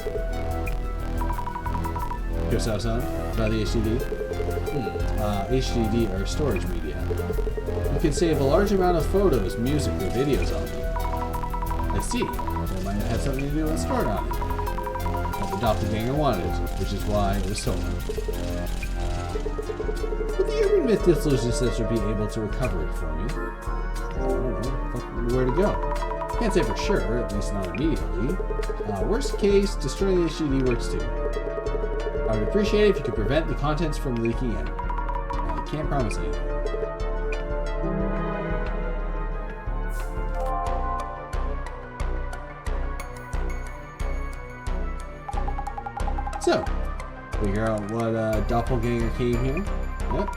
Kurosawa-san, about the HDD? HDD are storage media. You can save a large amount of photos, music, or videos on them. I see. That might have something to do with stored on it. What the doppelganger wanted, which is why it was stolen. But the urban myth dissolution says you'll be able to recover it for me. I don't know where to go. Can't say for sure, at least not immediately. Worst case, destroying the HDD works too. I would appreciate it if you could prevent the contents from leaking in. I can't promise anything. So, figure out what doppelganger came here. Yep.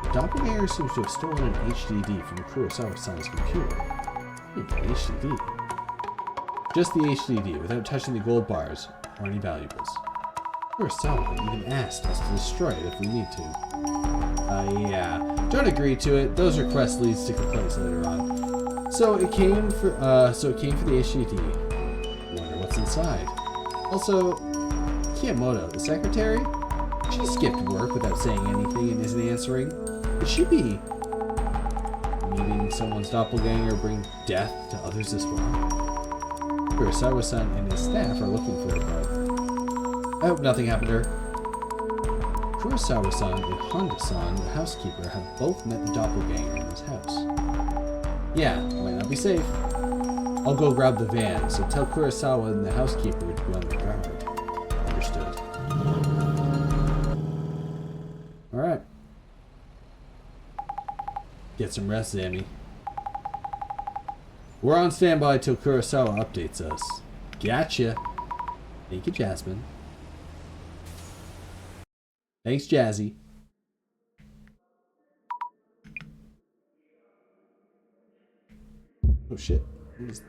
The doppelganger seems to have stolen an HDD from Kurosawa-san's computer. HDD. Just the HDD, without touching the gold bars or any valuables. Kurosawa even asked us to destroy it if we need to. Yeah. Don't agree to it. Those requests leads to complaints later on. So it came for the HDD. Wonder what's inside. Also, Kiyamoto, the secretary? She skipped work without saying anything and isn't answering. Could she be meeting someone's doppelganger bring death to others as well? Kurosawa-san and his staff are looking for her. I hope nothing happened to her. Kurosawa-san and Honda-san, the housekeeper, have both met the doppelganger in his house. Yeah, might not be safe. I'll go grab the van, so tell Kurosawa and the housekeeper to be on the guard. Understood. Alright. Get some rest, Zammy. We're on standby till Kurosawa updates us. Gotcha. Thank you, Jasmine. Thanks, Jazzy. Oh shit. What is that?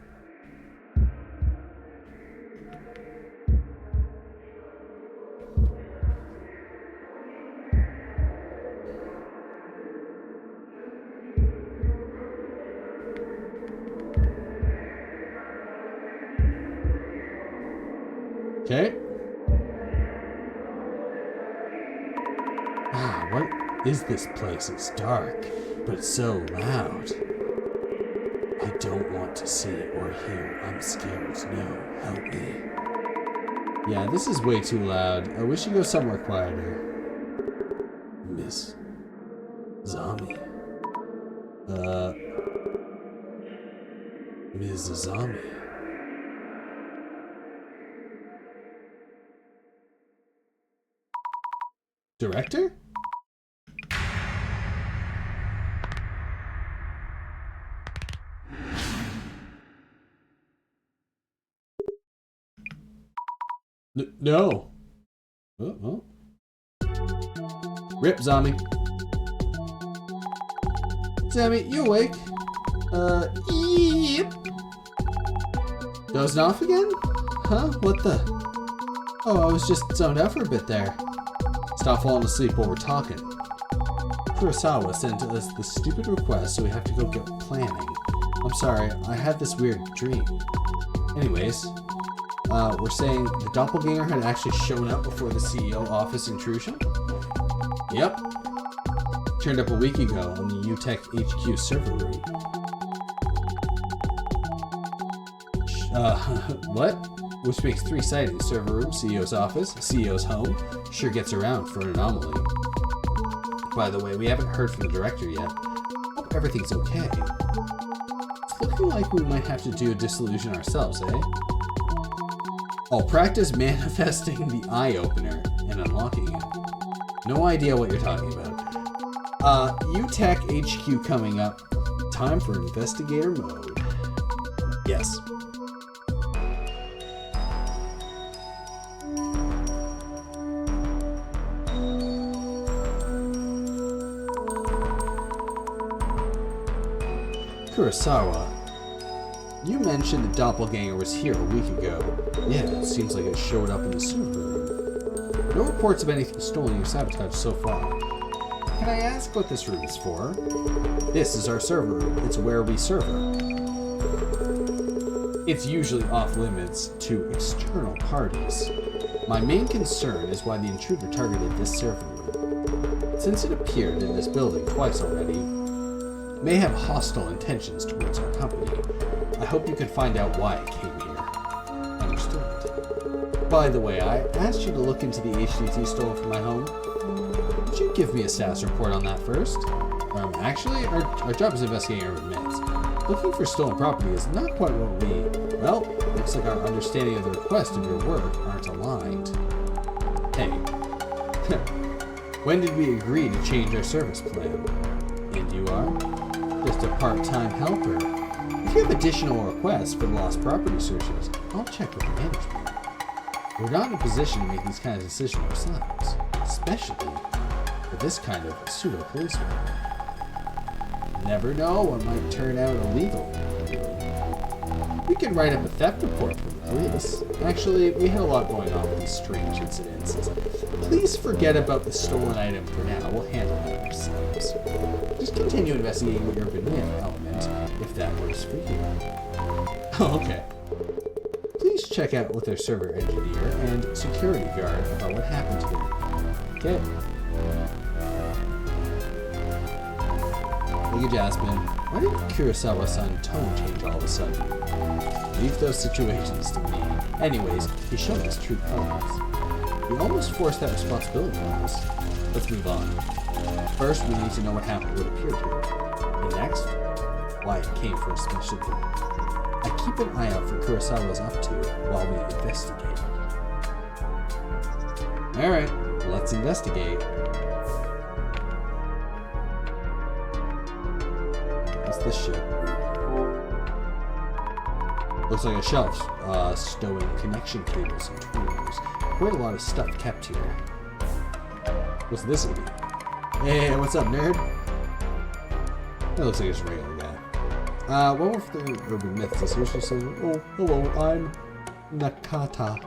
Okay. This place is dark, but so loud. I don't want to see or hear. I'm scared. No, help me. Yeah, this is way too loud. I wish you go somewhere quieter. Miss Zombie. Ms. Zombie. Director? No. Oh. Rip, zombie. Sammy, you awake? Yep. Dozing off again? Huh? What the? Oh, I was just zoned out for a bit there. Stop falling asleep while we're talking. Kurosawa sent us the stupid request, so we have to go get planning. I'm sorry, I had this weird dream. Anyways, we're saying the doppelganger had actually shown up before the CEO office intrusion? Yep. Turned up a week ago on the UTech HQ server room. What? Which makes 3 sightings: server room, CEO's office, CEO's home. Sure gets around for an anomaly. By the way, we haven't heard from the director yet. Hope everything's okay. It's looking like we might have to do a dissolution ourselves, eh? I'll practice manifesting the eye-opener and unlocking it. No idea what you're talking about. UTech HQ coming up. Time for investigator mode. Yes. Kurosawa, you mentioned the doppelganger was here a week ago. Yeah, it seems like it showed up in the server room. No reports of anything stolen or sabotaged so far. Can I ask what this room is for? This is our server room. It's where we server. It's usually off limits to external parties. My main concern is why the intruder targeted this server room. Since it appeared in this building twice already, it may have hostile intentions towards our company. I hope you can find out why it came here. Understood. By the way, I asked you to look into the HDT stolen from my home. Could you give me a status report on that first? Actually, our job is investigating our admits. Looking for stolen property is not quite what we... Well, looks like our understanding of the request of your work aren't aligned. Hey. When did we agree to change our service plan? And you are? Just a part-time helper. If you have additional requests for lost property searches, I'll check with management. We're not in a position to make these kinds of decisions ourselves, especially for this kind of pseudo-police work. Never know what might turn out illegal. We could write up a theft report for the police. Actually, we had a lot going on with these strange incidents. Please forget about the stolen item for now. We'll handle that ourselves. Just continue investigating your urban myth element, if that works for you. Oh, okay. Please check out with their server engineer and security guard about what happened here. Okay. Thank you, Jasmine. Why did Kurosawa-san tone change all of a sudden? Leave those situations to me. Anyways, he showed us true colors. We almost forced that responsibility on us. Let's move on. First, we need to know what happened, what appeared here. And next, why it came for us especially. I keep an eye out for Kurosawa's up to while we investigate. Alright, let's investigate. What's this shit? Looks like a shelf, stowing connection cables and tools. Quite a lot of stuff kept here. What's this gonna be? Hey, what's up, nerd? That looks like it's a regular guy. What was the urban myth dissolution? Oh, hello, I'm Nakata.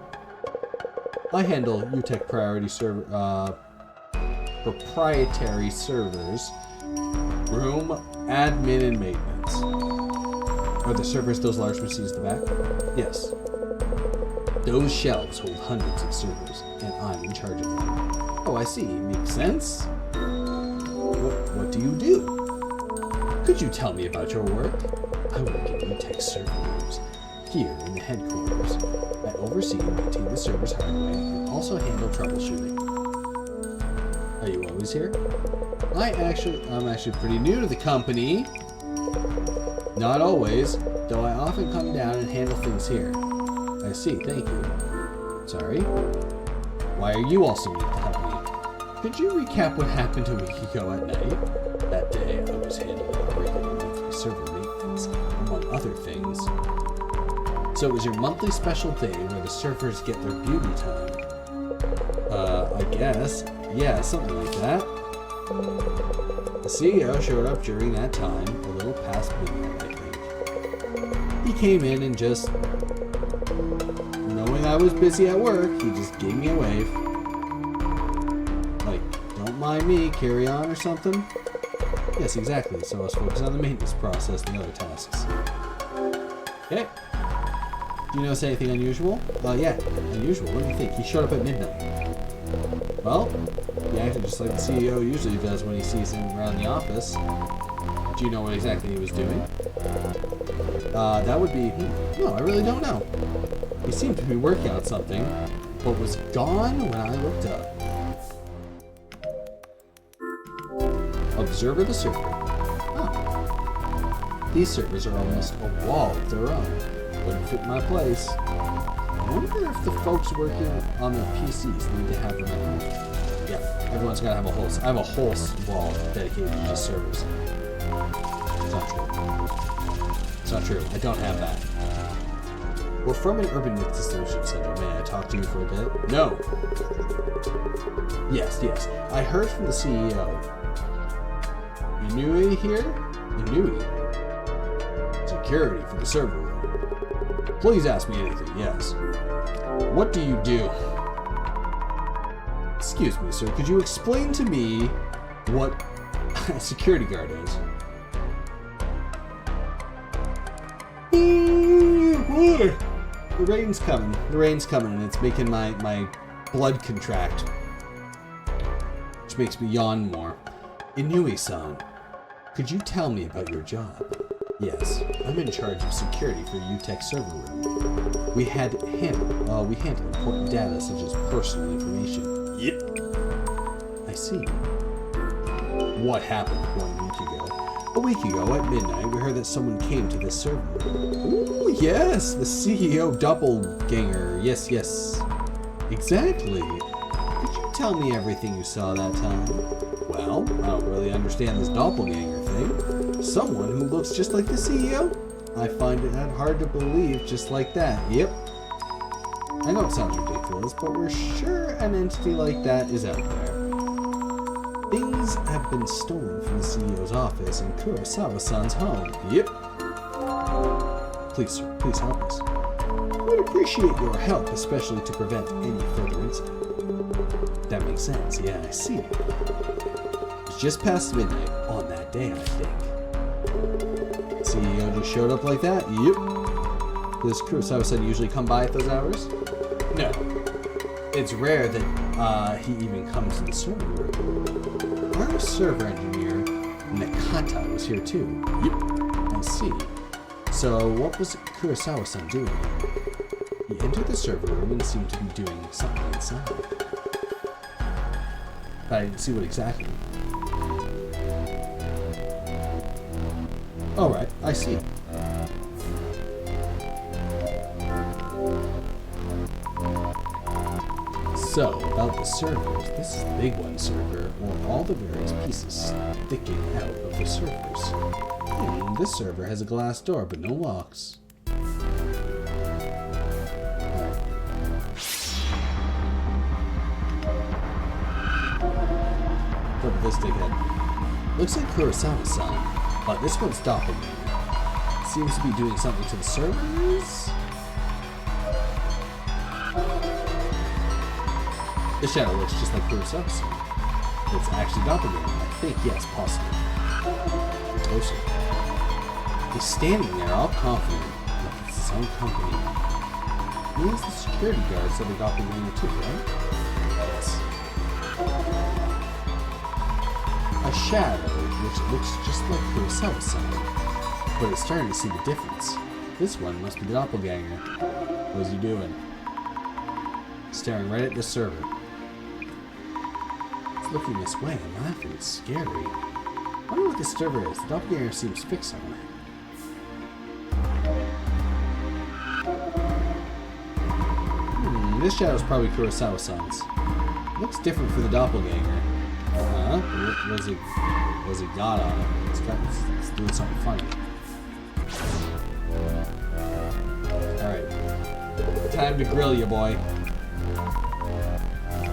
I handle UTech proprietary servers, room, admin, and maintenance. Are the servers those large machines in the back? Yes. Those shelves hold hundreds of servers, and I'm in charge of them. Oh, I see. Makes sense. do you do? Could you tell me about your work? I work in UTech server rooms, here in the headquarters. I oversee and maintain the server's hardware and also handle troubleshooting. Are you always here? I'm actually pretty new to the company. Not always, though I often come down and handle things here. I see, thank you. Sorry? Why are you also new to the company? Could you recap what happened a week ago at night? That day, I was handling our regular monthly server maintenance, among other things. So it was your monthly special day where the servers get their beauty time. I guess. Yeah, something like that. The CEO showed up during that time, a little past midnight, I think. He came in and just, knowing I was busy at work, he just gave me a wave. Like, don't mind me, carry on or something? Yes, exactly, so I was focused on the maintenance process and the other tasks. Okay. Do you notice anything unusual? Yeah, unusual. What do you think? He showed up at midnight. Well, he acted just like the CEO usually does when he sees him around the office. Do you know what exactly he was doing? That would be... No, I really don't know. He seemed to be working on something, but was gone when I looked up. Observer the server. Oh. These servers are almost a wall of their own. Wouldn't fit my place. I wonder if the folks working on their PCs need to have them at home. Yeah, everyone's got to have a whole... I have a whole wall dedicated to just servers. It's not true. It's not true. I don't have that. We're from an urban Myth Dissolution center. May I talk to you for a bit? No. Yes. I heard from the CEO. Inui here? Inui. Security for the server room. Please ask me anything, yes. What do you do? Excuse me, sir. Could you explain to me what a security guard is? Water! The rain's coming. The rain's coming, and it's making my blood contract. Which makes me yawn more. Inui-san, could you tell me about your job? Yes, I'm in charge of security for UTech server room. We handle important data such as personal information. Yep. I see. What happened 1 week ago? A week ago at midnight, we heard that someone came to this server room. Ooh, yes, the CEO doppelganger. Yes. Exactly. Could you tell me everything you saw that time? Well, I don't really understand this doppelganger thing. Someone who looks just like the CEO? I find it hard to believe just like that. Yep. I know it sounds ridiculous, but we're sure an entity like that is out there. Things have been stolen from the CEO's office and Kurosawa-san's home. Yep. Please, sir, please help us. We'd appreciate your help, especially to prevent any further incident. That makes sense. Yeah, I see. It's just past midnight on that day, I think. CEO just showed up like that? Yep. Does Kurosawa-san usually come by at those hours? No. It's rare that he even comes to the server room. Our server engineer, Nakata, was here too. Yep. I see. So what was Kurosawa-san doing? He entered the server room and seemed to be doing something inside. But I didn't see what exactly. Alright, I see. So, about the servers, this is the big one server, or all the various pieces sticking out of the servers. This server has a glass door, but no locks. Look at this dickhead. Looks like Kurosawa-san. But this one's doppelganger. Seems to be doing something to the servers? The shadow looks just like Kurosawa-san. It's actually doppelganger, I think. Yes, possibly. Closer. He's standing there, all confident, like it's his own company. Means the security guards are the doppelganger too, right? Yes. A shadow which looks just like Kurosawa-san. But it's starting to see the difference. This one must be the doppelganger. What is he doing? Staring right at the server. It's looking this way and laughing. It's scary. I wonder what this server is. The doppelganger seems fixed on it. This shadow's probably Kurosawa-san's. Looks different for the doppelganger. Huh? What has he got on it? It's doing something funny. Alright. Time to grill you, boy.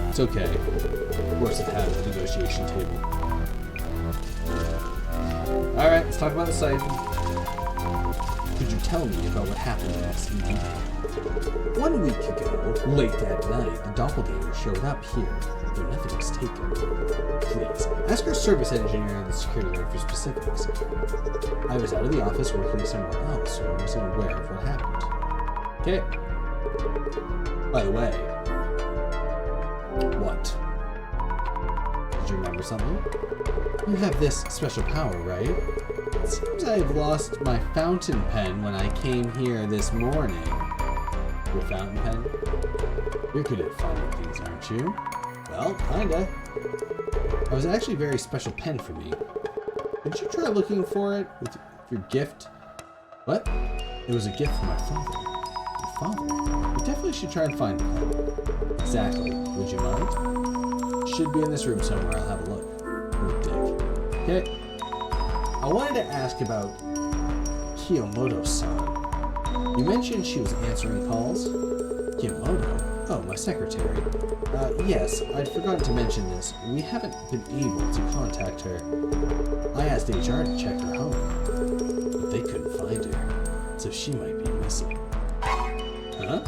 It's okay. Of course it had a negotiation table. Alright, let's talk about the siphon. Could you tell me about what happened last evening? 1 week ago, late that night, the doppelganger showed up here, though nothing was taken. Please, ask our service engineer and the security guard for specifics. I was out of the office working somewhere else, so I wasn't aware of what happened. Okay. By the way, what? Did you remember something? You have this special power, right? It seems I've lost my fountain pen when I came here this morning. Your fountain pen? You're good at finding things, aren't you? Well, kinda. It was actually a very special pen for me. Did you try looking for it with your gift? What? It was a gift from my father. Your father? You definitely should try and find the pen. Exactly. Would you mind? It should be in this room somewhere. I'll have a look. Oh, dick. Okay. I wanted to ask about Kiyomoto-san. You mentioned she was answering calls? Kiyomoto? Oh, my secretary. Yes, I'd forgotten to mention this. We haven't been able to contact her. I asked HR to check her home, but they couldn't find her, so she might be missing. Huh?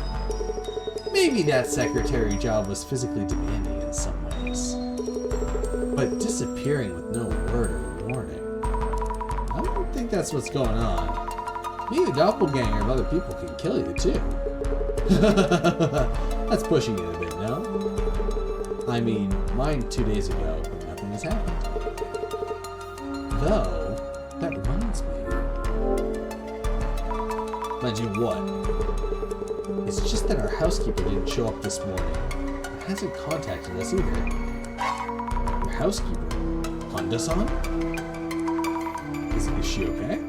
Maybe that secretary job was physically demanding in some ways. But disappearing with no word or warning. I don't think that's what's going on. Being a doppelganger of other people can kill you, too. That's pushing it a bit, no? I mean, mine 2 days ago, but nothing has happened. Though, that reminds me. Mind you what? It's just that our housekeeper didn't show up this morning. It hasn't contacted us either. Your housekeeper? Honda-san? Is she okay?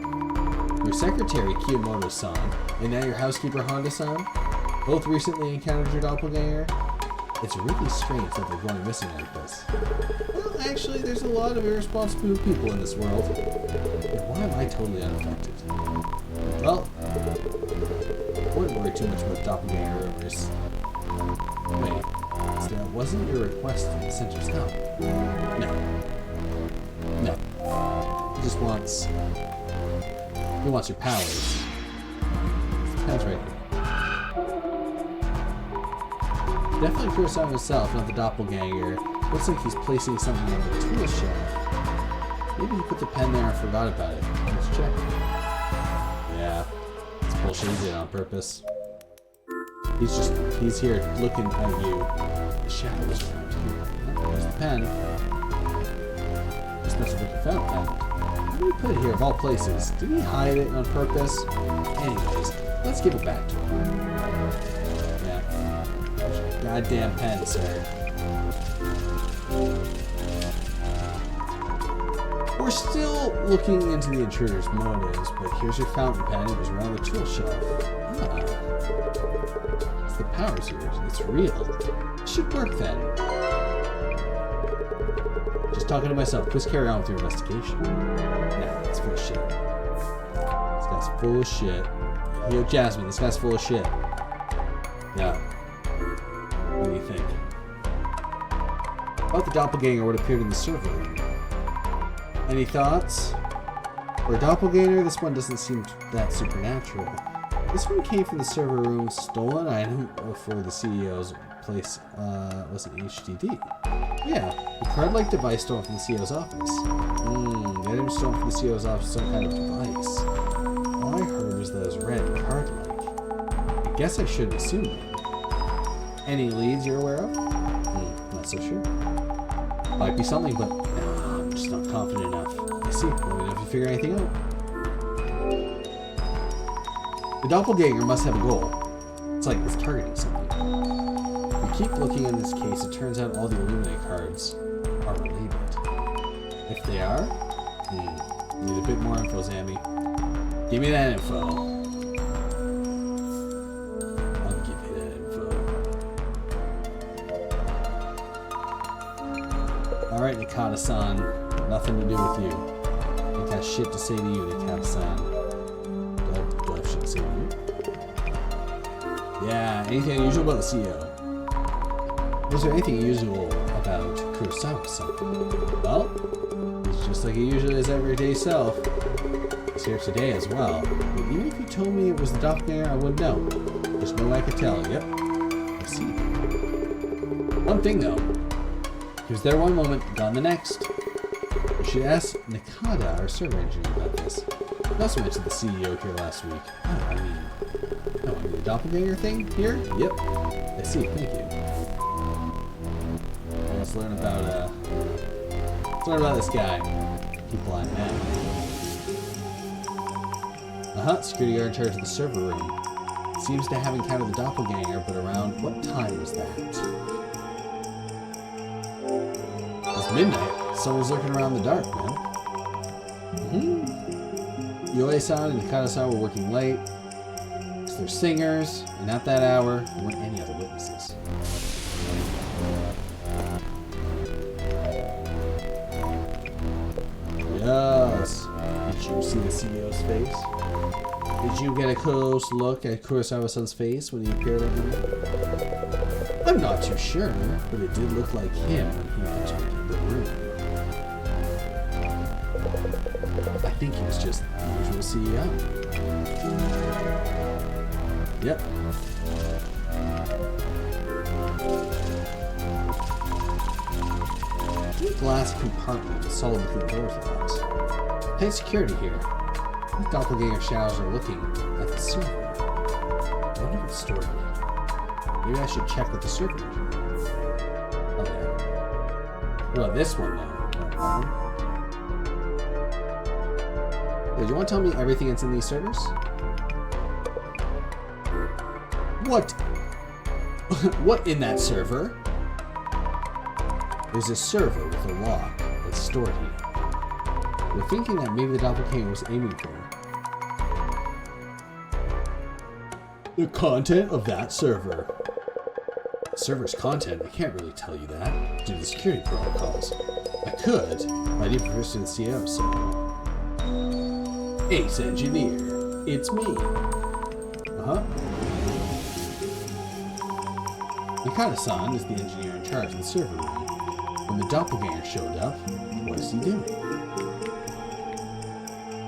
Your secretary, Kiyomoto-san, and now your housekeeper, Honda-san, both recently encountered your doppelganger? It's really strange that they're going missing like this. Well, actually, there's a lot of irresponsible people in this world. And why am I totally unaffected? Well, I wouldn't worry too much about doppelganger rumors. Wait, so that wasn't your request from the center's help? No. No. He just wants... He wants your powers. That's right here. Definitely Kurosawa himself, not the doppelganger. Looks like he's placing something on the tool shelf. Maybe he put the pen there and forgot about it. Let's check. Yeah, it's bullshit. He did it on purpose. He's here looking at you. The shadows around here. Oh, there's the pen. This must have been a fountain pen. Why did he put it here of all places? Did he hide it on purpose? Anyways, let's give it back to him. Yeah. Goddamn pen, sir. We're still looking into the intruder's motives, but here's your fountain pen. It was around the tool shelf. Ah. It's the powers here. It's real. It should work then. Just talking to myself. Please carry on with your investigation. Nah, it's full of shit. This guy's full of shit. Yo, Jasmine, this guy's full of shit. Yeah. What do you think? About the doppelganger what appeared in the server room. Any thoughts? For a doppelganger, this one doesn't seem that supernatural. This one came from the server room, stolen item for the CEO's place, was it HDD? Yeah, a card-like device stolen from the CEO's office. The item stolen from the CEO's office, some kind of device. All I heard was that it was red, card-like. I guess I shouldn't assume that. Any leads you're aware of? Not so sure. Might be something, but no, I'm just not confident enough. see. Let me know if you figure anything out. The doppelganger must have a goal. It's like it's targeting something. We keep looking in this case, it turns out all the Illuminate cards are related. If they are, need a bit more info, Zammy. Give me that info. I'll give you that info. Alright, Nikata-san. Nothing to do with you. I got shit to say to you, Nikata-san. Do I have shit to say to you? Yeah, anything unusual about the CEO? Is there anything unusual about Kurosawa-san? Well, it's just like he usually is every day self. He's here today as well. But even if you told me it was the doppelganger, I wouldn't know. There's no way I could tell. Yep. I see. One thing though. He was there one moment, gone the next. You should ask Nakada, our server engineer, about this. He also mentioned the CEO here last week. I mean the doppelganger thing here? Yep. I see. Thank you. Let's learn about this guy. Keep blind man. Security guard in charge of the server room. Seems to have encountered the doppelganger, but around what time was that? It was midnight. Someone's lurking around in the dark, man. Yoi-san and Nakata-san were working late. Because they're singers, and at that hour, there weren't any other witnesses. Yes. Did you see the CEO's face? Did you get a close look at Kurosawa-san's face when he appeared on the room? I'm not too sure, but it did look like him when he entered the room. I think he was just the usual CEO. Yep. Glass compartment with solid blue doors with us. Tight security here. These doppelganger shadows are looking at the server. I wonder if it's stored here. Maybe I should check with the server. Okay. What about this one now? Do you want to tell me everything that's in these servers? What? What in that server? There's a server with a lock that's stored here. We're thinking that maybe the doppelganger was aiming for the content of that server. Server's content? I can't really tell you that due to the security protocols. I could, but I need permission to the CEO, so... Ace Engineer, it's me. Mikata-san is the engineer in charge of the server room. When the doppelganger showed up, what is he doing?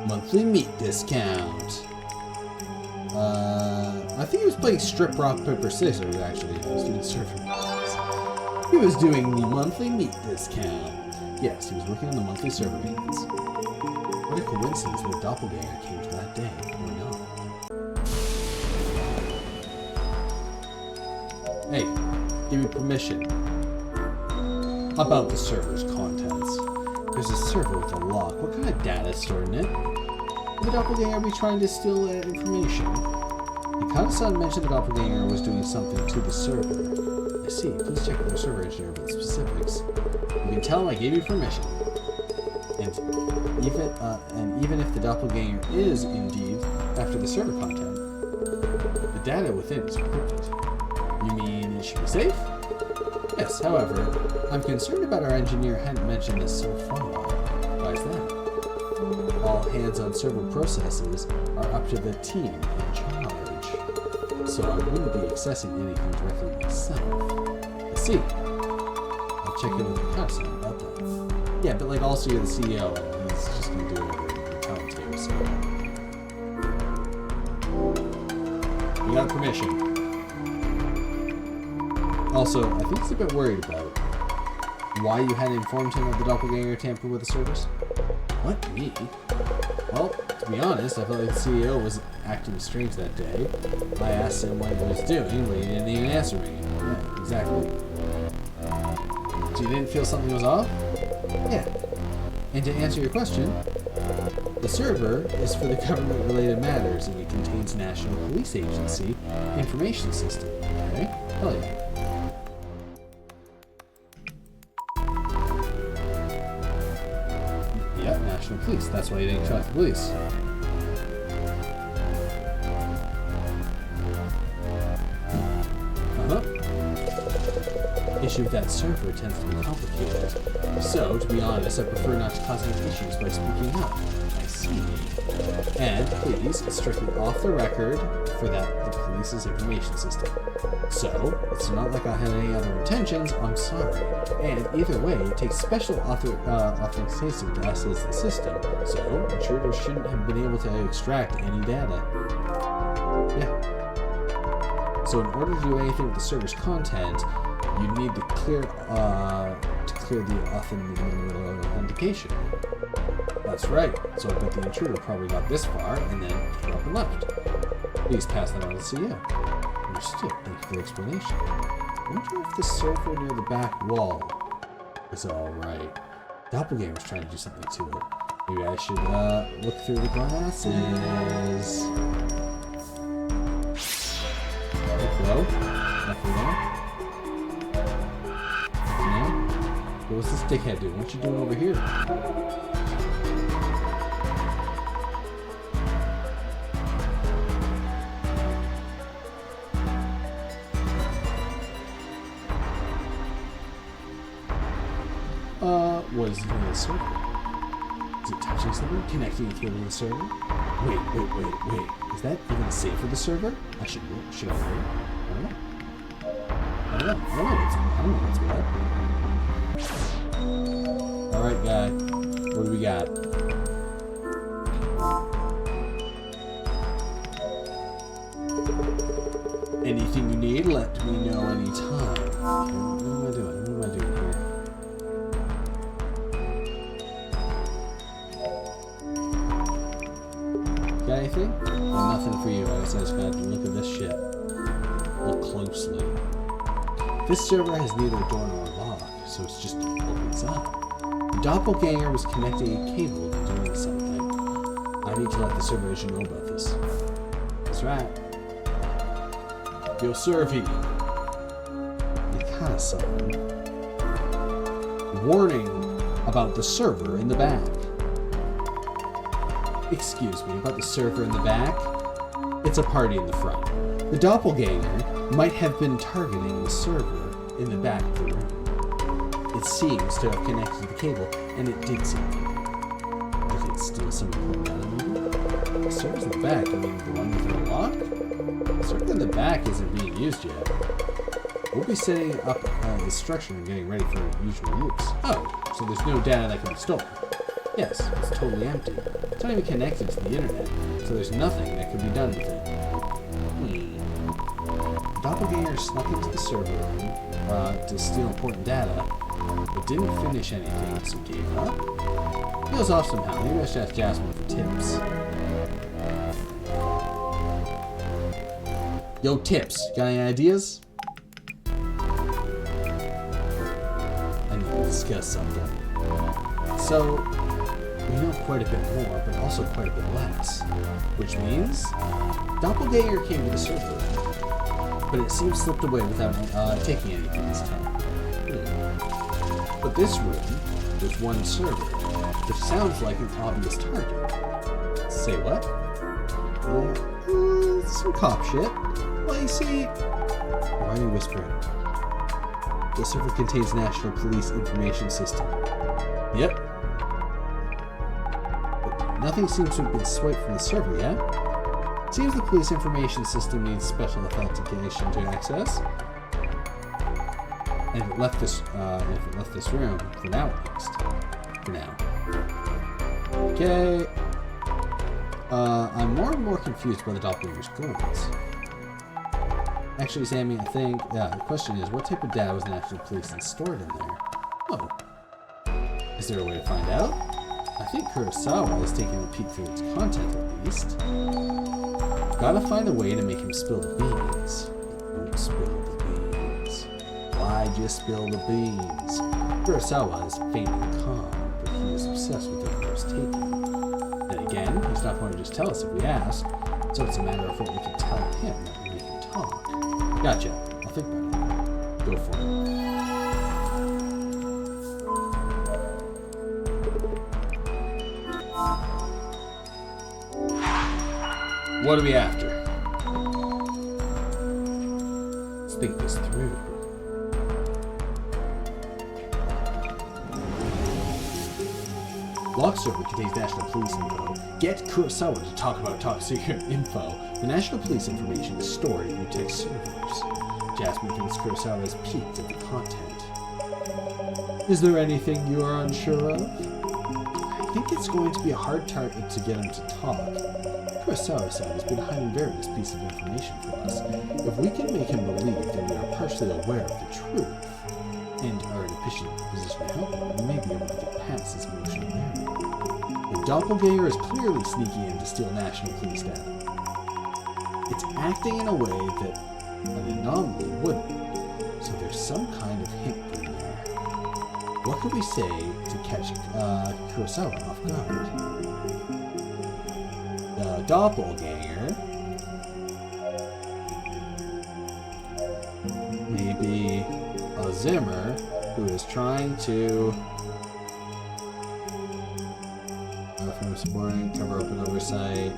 Monthly meat discount. I think he was playing strip rock paper scissors actually. He was doing server maintenance. He was doing the monthly meat discount. Yes, he was working on the monthly server maintenance. What a coincidence that a doppelganger came to that day, or not. Hey, give me permission. About the server's contents. There's a server with a lock. What kind of data is stored in it? Will the doppelganger be trying to steal information? Mikata-san mentioned the doppelganger was doing something to the server. I see. Please check with the server engineer about the specifics. You can tell him I gave you permission. And even if the doppelganger is indeed after the server content, the data within is encrypted. You mean it should be safe? Yes, however, I'm concerned about our engineer hadn't mentioned this so far. Why is that? All hands-on server processes are up to the team in charge, so I wouldn't be accessing anything directly myself. I see. I'll check in with the person about that. Yeah, but like also you're the CEO and he's just gonna do whatever you tell him to, so... You got permission. Also, I think he's a bit worried about why you hadn't informed him of the doppelganger tamper with the servers. What, me? Well, to be honest, I felt like the CEO was acting strange that day. I asked him what he was doing, but he didn't even answer me. Yeah, exactly. So you didn't feel something was off? Yeah. And to answer your question, The server is for the government-related matters, and it contains National Police Agency information system. Okay? Hell yeah. Yep, National Police. That's why you didn't track the police. Issue of that server tends to be complicated. So, to be honest, I prefer not to cause any issues by speaking up. I see. And please, it's strictly off the record for the police's information system. So, it's not like I had any other intentions, I'm sorry. And either way, it takes special authentication to access the system, so intruders shouldn't have been able to extract any data. Yeah. So in order to do anything with the server's content, you need to clear the authentication. That's right. So I bet the intruder probably got this far and then came up and left. Please pass that on to CEO. Understood. Thank you for the explanation. I wonder if the server near the back wall is all right. Doppelganger's trying to do something to it. Maybe I should look through the glasses. Hello? Nothing there? No? What's this dickhead doing? What you doing over here? What is it doing to the server? Is it touching something? Connecting it to the server? Wait. Is that even safe for the server? Should I wait? I don't know what's what. Alright, guy. What do we got? Anything you need, let me know anytime. What am I doing? What am I doing here? Got anything? Well, nothing for you. I guess I just gotta look at this shit. Look closely. This server has neither a door nor a lock, so it's just opens up. The doppelganger was connecting a cable to doing something. I need to let the server agent know about this. That's right. Yo, Servy. Kind of something. Warning about the server in the back. Excuse me, about the server in the back? It's a party in the front. The doppelganger might have been targeting the server in the back of the room. It seems to have connected the cable, and it did something. If it's still some important element. The server's in the back, I mean the one with the lock? The server in the back isn't being used yet. We'll be setting up the structure and getting ready for usual use. Oh, so there's no data that can be stolen. Yes, it's totally empty. It's not even connected to the internet, so there's nothing that can be done with it. Doppelganger snuck into the server room to steal important data, but didn't finish anything, so gave up. Feels off somehow. Maybe I should ask Jasmine for tips. Yo, tips. Got any ideas? I need to discuss something. So, we know quite a bit more, but also quite a bit less. Which means, Doppelganger came to the server, but it seems slipped away without taking anything this time. But this room, there's one server, which sounds like an obvious target. Say what? Some cop shit. Well, you see... Why are you whispering? The server contains National Police Information System. Yep. But nothing seems to have been swiped from the server yet. It seems the police information system needs special authentication to access. And if it left this room, for now at least. For now. Okay. I'm more and more confused by the doppelganger's goals. Actually, Sammy, I think, the question is, what type of data was the National Police stored in there? Oh. Is there a way to find out? I think Kurosawa is taking a peek through its content at least. Gotta find a way to make him spill the beans. Don't spill the beans. Why'd you spill the beans? Kurosawa is faintly calm, but he is obsessed with the first taking. Then again, He's not going to just tell us if we ask. So it's a matter of what we can tell him that we can talk. Gotcha. I'll think about it. Go for it. What are we after? Let's think this through. Log server contains national police info. Get Kurosawa to talk about top secret info. The national police information is stored in your text servers. Jasmine thinks Kurosawa has peeked at the content. Is there anything you are unsure of? I think it's going to be a hard target to get him to talk. Kurosawa-san has been hiding various pieces of information from us. If we can make him believe that we are partially aware of the truth, and are in a position to help him, we may be able to get past his emotional barrier. The doppelganger is clearly sneaking in to steal national police data. It's acting in a way that an anomaly wouldn't, so there's some kind of hint in there. What could we say to catch Kurosawa off guard? The doppelganger. Maybe a Zimmer who is trying to from supporting, cover up an oversight,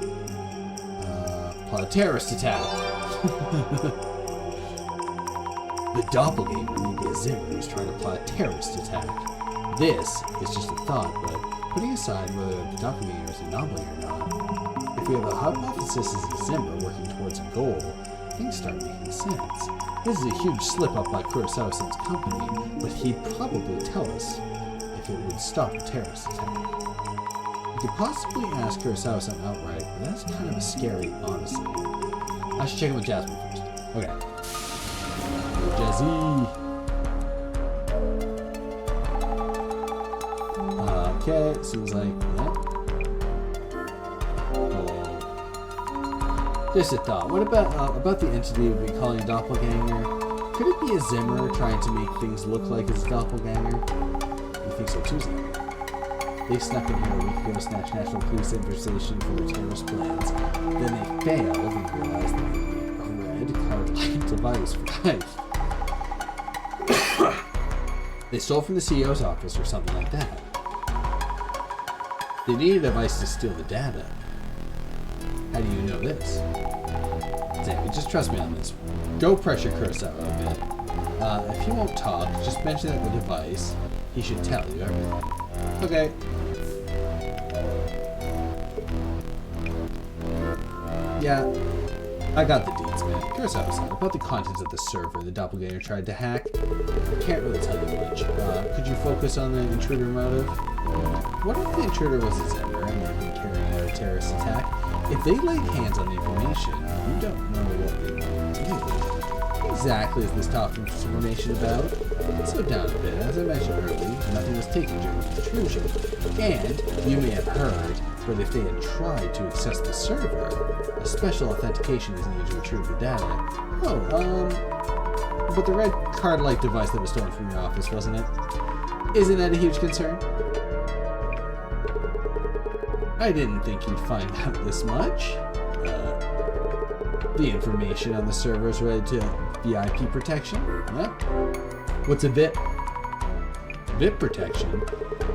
plot a terrorist attack. The doppelganger may be a Zimmer who's trying to plot a terrorist attack. This is just a thought, but putting aside whether the doppelganger is a anomaly or not, if we have a hypothesis as a Zimmer working towards a goal, things start making sense. This is a huge slip-up by Kurosawa-san's company, but he'd probably tell us if it would stop a terrorist attack. We could possibly ask Kurosawa-san outright, but that's kind of scary, honestly. I should check in with Jasmine first. Okay. Jazzy! Okay, seems like, yeah. Just a thought. What about the entity we'd be calling a doppelganger? Could it be a Zimmer trying to make things look like it's a doppelganger? You think so too, Zimmer? They snuck in here a week ago to snatch national police information for their terrorist plans. Then they failed and realized they needed a red card-like device for life. They stole from the CEO's office or something like that. They need a device to steal the data. How do you know this? Damn, just trust me on this. Go pressure Kurosawa a bit. If he won't talk, just mention that the device. He should tell you everything. Okay. Yeah, I got the deeds, man. Kurosawa-san, about the contents of the server the doppelganger tried to hack. I can't really tell you much. Could you focus on the intruder motive? What if the intruder was a Zimmer and they've been carrying out a terrorist attack? If they laid hands on the information, you don't know what they want to do. What exactly is this talking information about? Slow down a bit. As I mentioned earlier, nothing was taken during the intrusion. And, you may have heard, but if they had tried to access the server, a special authentication is needed to retrieve the data. But the red card-like device that was stolen from your office, wasn't it? Isn't that a huge concern? I didn't think you'd find out this much. The information on the server is related to VIP protection. What's a VIP? VIP protection?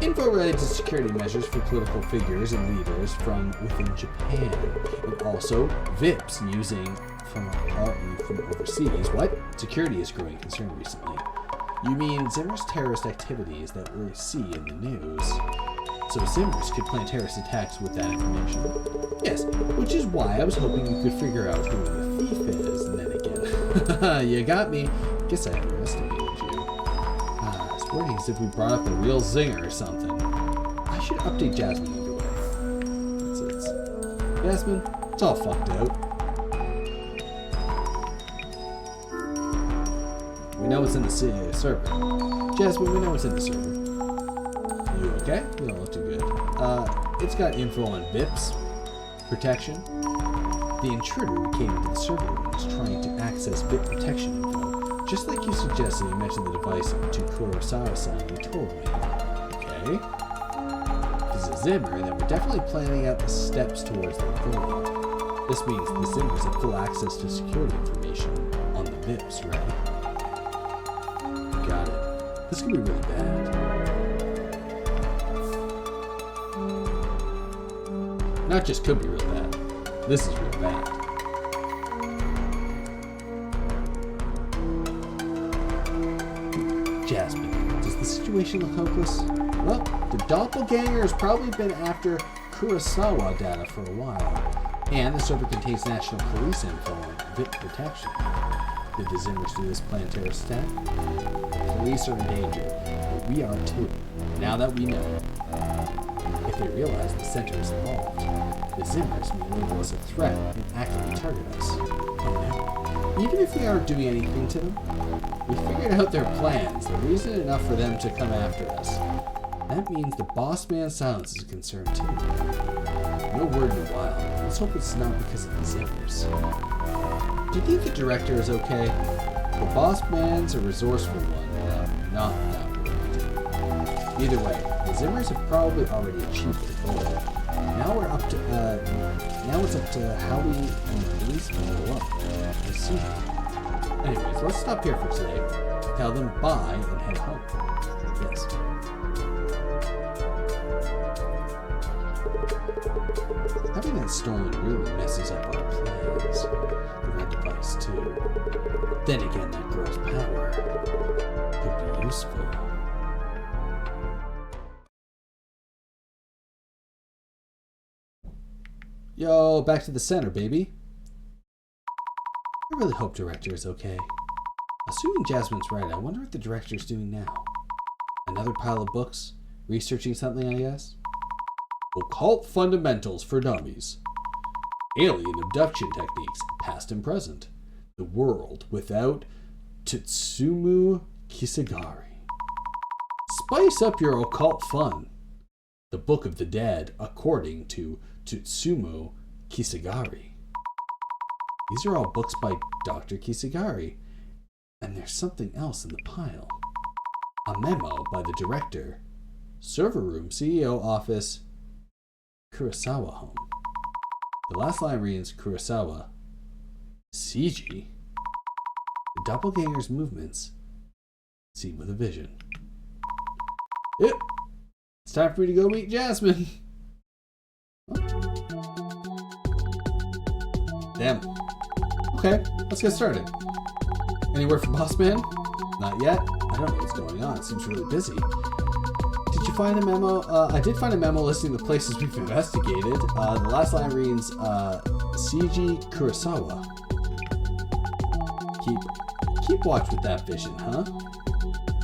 Info related to security measures for political figures and leaders from within Japan. And also VIPs using from overseas. What? Security is growing concern recently. You mean Zimmer's terrorist activities that we see in the news? So Zimmers could plan terrorist attacks with that information? Yes, which is why I was hoping you could figure out who the thief is, and then again. You got me. Guess I underestimated you. It's wording as if we brought up a real zinger or something. I should update Jasmine either way. That's it. Jasmine, it's all fucked out. We know what's in the server. Jasmine, we know what's in the server. You okay? You don't look too good. It's got info on VIPs, protection. The intruder who came into the server room was trying to access VIP protection info. Just like you suggested, you mentioned the device to Kurosawa-san, you told me. Okay. This is Zimmer, then we're definitely planning out the steps towards their goal. This means the Zimmers have full access to security information on the VIPs, right? Got it. This could be really bad. Not just could be real bad. This is real bad. Jasmine, does the situation look hopeless? Well, the doppelganger has probably been after Kurosawa data for a while, and the server contains national police info on VIP protection. Did the Zimmers do this planned terrorist attack? The police are in danger, but we are too, now that we know. If they realize the center is involved, the Zimmers may label us a threat and actively target us. Oh no. Even if we aren't doing anything to them, we figured out their plans. The reason enough for them to come after us. That means the boss man's silence is a concern too. No word in a while. Let's hope it's not because of the Zimmers. Do you think the director is okay? The boss man's a resourceful one, and I'm not that worried. Either way, the Zimmers have probably already achieved their goal. Now it's up to how we and the police follow up. I see. Anyways, let's stop here for today. Tell them bye and head home. Yes. Having that stolen really messes up our plans. The red device too. Then again, that girl's power could be useful. Yo, back to the center, baby. I really hope director is okay. Assuming Jasmine's right, I wonder what the director's doing now. Another pile of books? Researching something, I guess? Occult Fundamentals for Dummies. Alien Abduction Techniques, Past and Present. The World Without Tsutomu Kisagari. Spice up your occult fun. The Book of the Dead, according to Tsutomu Kisagari. These are all books by Dr. Kisagari. And there's something else in the pile. A memo by the director. Server room, CEO office, Kurosawa home. The last line reads Kurosawa. CG. The doppelganger's movements seen with a vision. Yep. It's time for me to go meet Jasmine. Damn. Okay, let's get started. Any word from Boss Man? Not yet. I don't know what's going on. It seems really busy. Did you find a memo? I did find a memo listing the places we've investigated. The last line reads, CG Kurosawa. Keep watch with that vision, huh?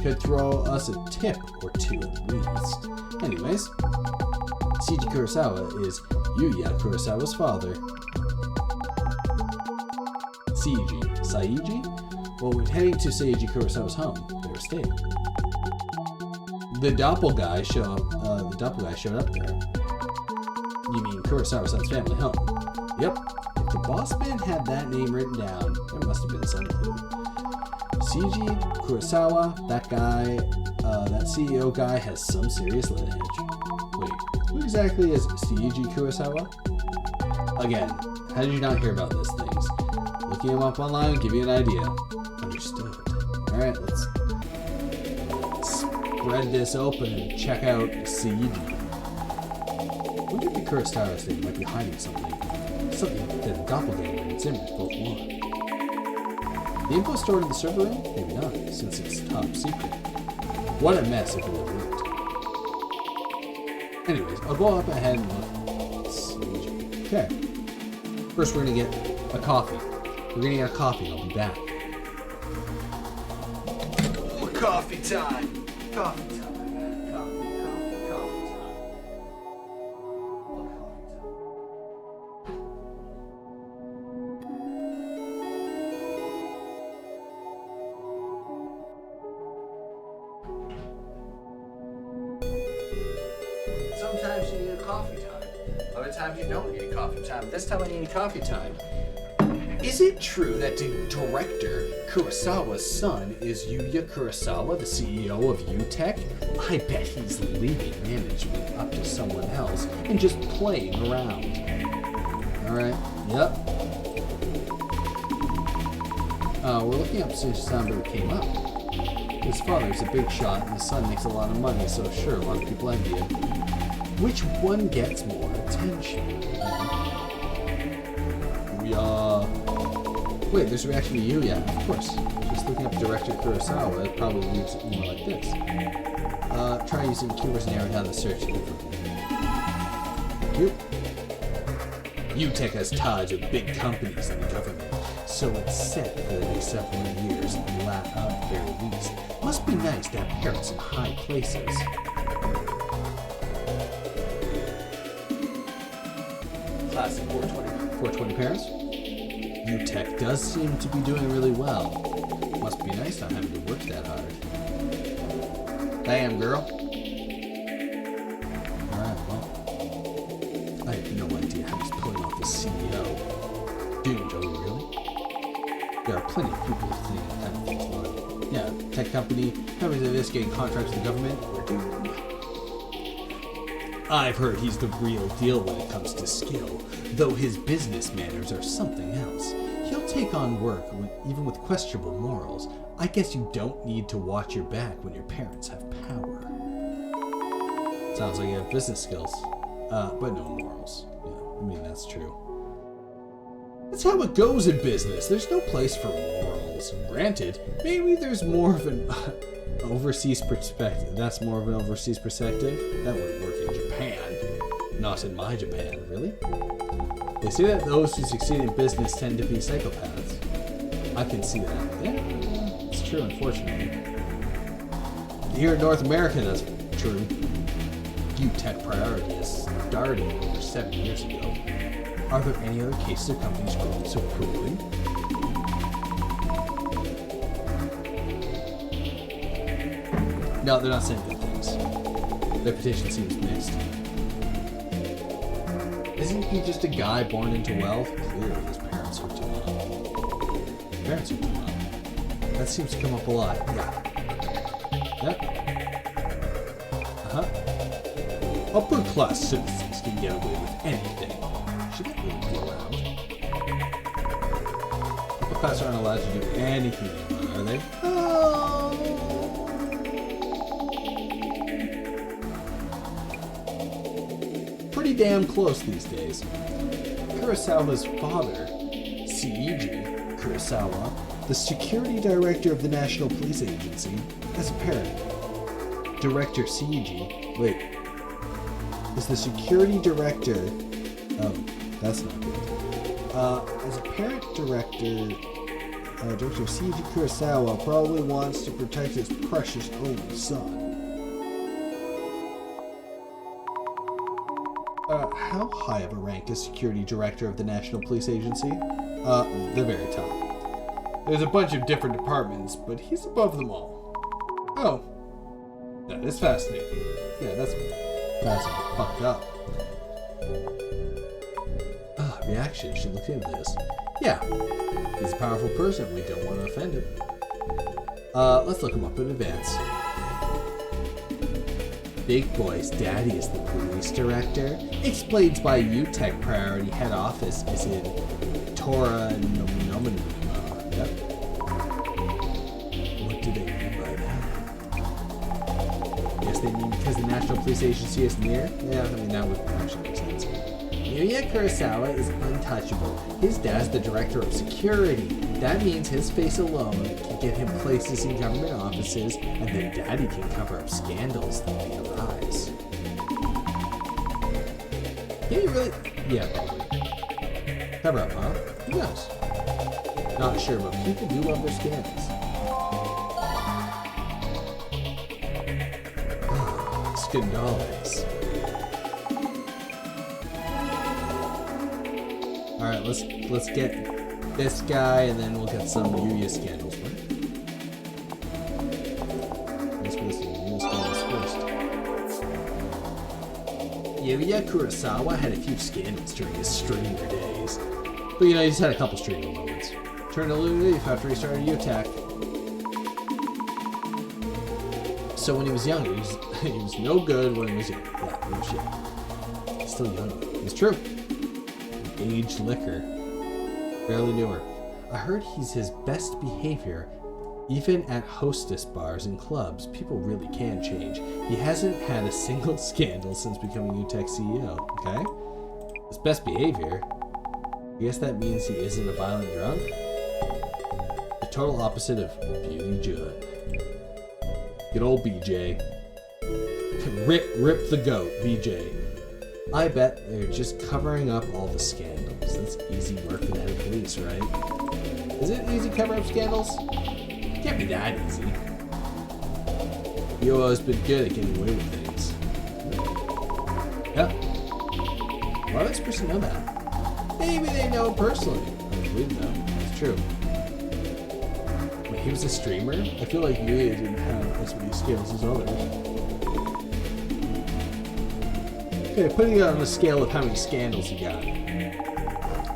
Could throw us a tip or two at least. Anyways, CG Kurosawa is Yuya Kurosawa's father. Saiji? Well, we're heading to Seiji Kurosawa's home, their estate. The doppelganger showed up there. You mean Kurosawa-san's family home? Yep. If the boss man had that name written down, there must have been some clue. Seiji Kurosawa, that guy, that CEO guy has some serious lineage. Wait, who exactly is Seiji Kurosawa? Again, how did you not hear about these things? Looking him up online will give you an idea. Understood. Alright, let's spread this open and check out Seiji. What if the Kurosawa thing might be hiding something? Something that the doppelganger and Zimmers both want. The info stored in the server room? Maybe not, since it's top secret. What a mess if it were leaked. Anyways, I'll go up ahead and look. Seiji. Okay. First, we're gonna get a coffee. We're gonna get a coffee and I'll be back. Oh, coffee time! Coffee time. Coffee time. Sometimes you need a coffee time. Other times you don't need a coffee time. This time I need a coffee time. Is it true that the director Kurosawa's son is Yuya Kurosawa, the CEO of UTech? I bet he's leaving management up to someone else and just playing around. Alright, yep. We're looking up since somebody came up. His father's a big shot and his son makes a lot of money, so sure, a lot of people envy him. Which one gets more attention? Wait, there's a reaction to you? Yeah, of course. Just looking up director Kurosawa, it probably leaves it more like this. Try using keywords to narrow down the search. UTech has ties with big companies in the government, so it's set for the next several years at the very least. Must be nice to have parents in high places. Class of 420. 420 parents? UTech does seem to be doing really well. Must be nice not having to work that hard. Damn, girl. Alright, well. I have no idea how he's pulling off the CEO. Dude, are we really? There are plenty of people who think that kind of thing's money. Yeah, tech company, having to this getting contracts with the government, we're doomed. I've heard he's the real deal when it comes to skill, though his business manners are something else. He'll take on work even with questionable morals. I guess you don't need to watch your back when your parents have power. Sounds like you have business skills, but no morals. Yeah, I mean, that's true. That's how it goes in business. There's no place for morals. Granted, maybe there's more of an overseas perspective. That's more of an overseas perspective. That wouldn't work in Japan. Not in my Japan, really. They say that those who succeed in business tend to be psychopaths. I can see that. Yeah, it's true, unfortunately. Here in North America, that's true. UTech priority is starting over 7 years ago. Are there any other cases of companies growing so quickly? No, they're not saying good things. Their reputation seems mixed. Isn't he just a guy born into wealth? Clearly his parents are doing well. Parents are doing well. That seems to come up a lot. Yeah. Yep. Uh-huh. Upper class citizens can get away with anything. Should that really be allowed? Upper class aren't allowed to do anything they want, are they? Pretty damn close these days. Kurosawa's father, Seiji Kurosawa, the security director of the National Police Agency, as a parent. Director Seiji, wait, is the security director, oh, that's not good. As a parent director, Director Seiji Kurosawa probably wants to protect his precious only son. How high of a rank is security director of the National Police Agency? The very top. There's a bunch of different departments, but he's above them all. Oh. That is fascinating. Yeah, that's fascinating. Fucked up. Reaction. She looked into this. Yeah. He's a powerful person. We don't want to offend him. Let's look him up in advance. Big Boy's daddy is the police director. Explains why UTech priority head office is in Tora Nominum. Yep. What do they mean by that? Yes, they mean because the National Police Agency is near? Yeah, I mean, that would actually make sense. Yuya Kurosawa is untouchable. His dad's the director of security. That means his face alone can get him places in government offices, and then daddy can cover up scandals that may arise. Can you really? Yeah, probably. Cover up, huh? Who knows? Not sure, but people do love their scandals. Scandals. Alright, let's get this guy, and then we'll get some Yuya scandals, right? Let's get some Yuya scandals first. Yuya Kurosawa had a few scandals during his streamer days. But you know, he's had a couple streaming moments. Turned a leaf after he started UTech. So when he was younger, he was no good when he was young. Yeah, no shit. He's still young. It's true. Aged liquor. Barely knew her. I heard he's his best behavior. Even at hostess bars and clubs, people really can change. He hasn't had a single scandal since becoming UTech CEO, okay? His best behavior? I guess that means he isn't a violent drunk? The total opposite of Beauty Judd. Good old BJ. Rip the goat, BJ. I bet they're just covering up all the scandals. That's easy work for the head of police, right? Is it easy to cover up scandals? Can't be that easy. You've always been good at getting away with things. Yeah. Why would this person know that? Maybe they know him personally. I don't believe them. It's true. When he was a streamer, I feel like Yuya didn't have as many skills as others. Okay, putting it on the scale of how many scandals he got.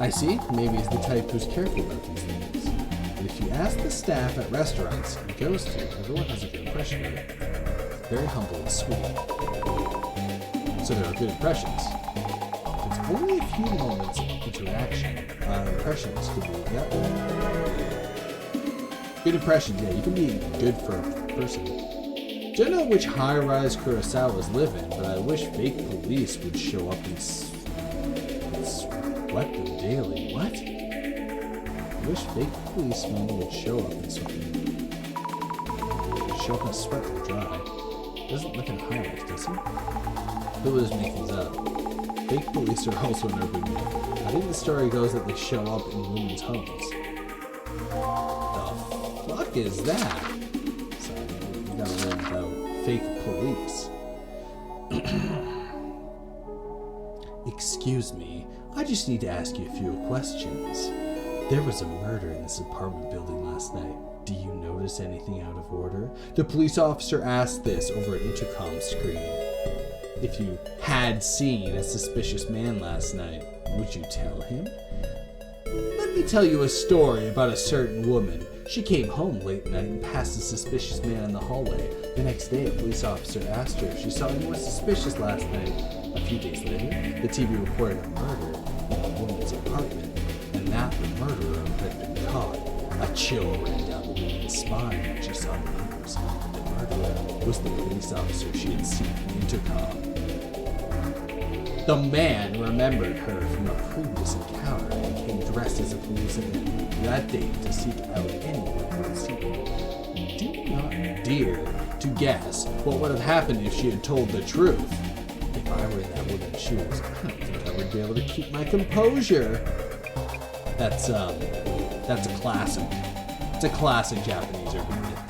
I see. Maybe he's the type who's careful about these things. But if you ask the staff at restaurants he goes to, everyone has a good impression of him. Very humble and sweet. So there are good impressions. If it's only a few moments of interaction, impressions could be, good impressions, yeah, you can be good for a person. Don't know which high-rise Kurosawas live in, but I wish fake police would show up and sweat them daily. What? I wish fake policemen would show up and sweat them dry. Doesn't live in high-rise, does he? He'll just make things up. Fake police are also an urban myth. I think the story goes that they show up in women's homes. The fuck is that? We gotta learn about fake police. Excuse me, I just need to ask you a few questions. There was a murder in this apartment building last night. Do you notice anything out of order? The police officer asked this over an intercom screen. If you had seen a suspicious man last night, would you tell him? Let me tell you a story about a certain woman. She came home late at night and passed a suspicious man in the hallway. The next day, a police officer asked her if she saw anyone suspicious last night. A few days later, the TV reported a murder in the woman's apartment, and that the murderer had been caught. A chill ran down the woman's spine when she saw the news. The murderer was the police officer she had seen in the intercom. The man remembered her from a previous encounter and came dressed as a policeman that day to seek out anyone who had seen him. Do not dare to guess what would have happened if she had told the truth. If I were in that woman's shoes, I don't think I would be able to keep my composure. That's a classic. It's a classic Japanese urban myth.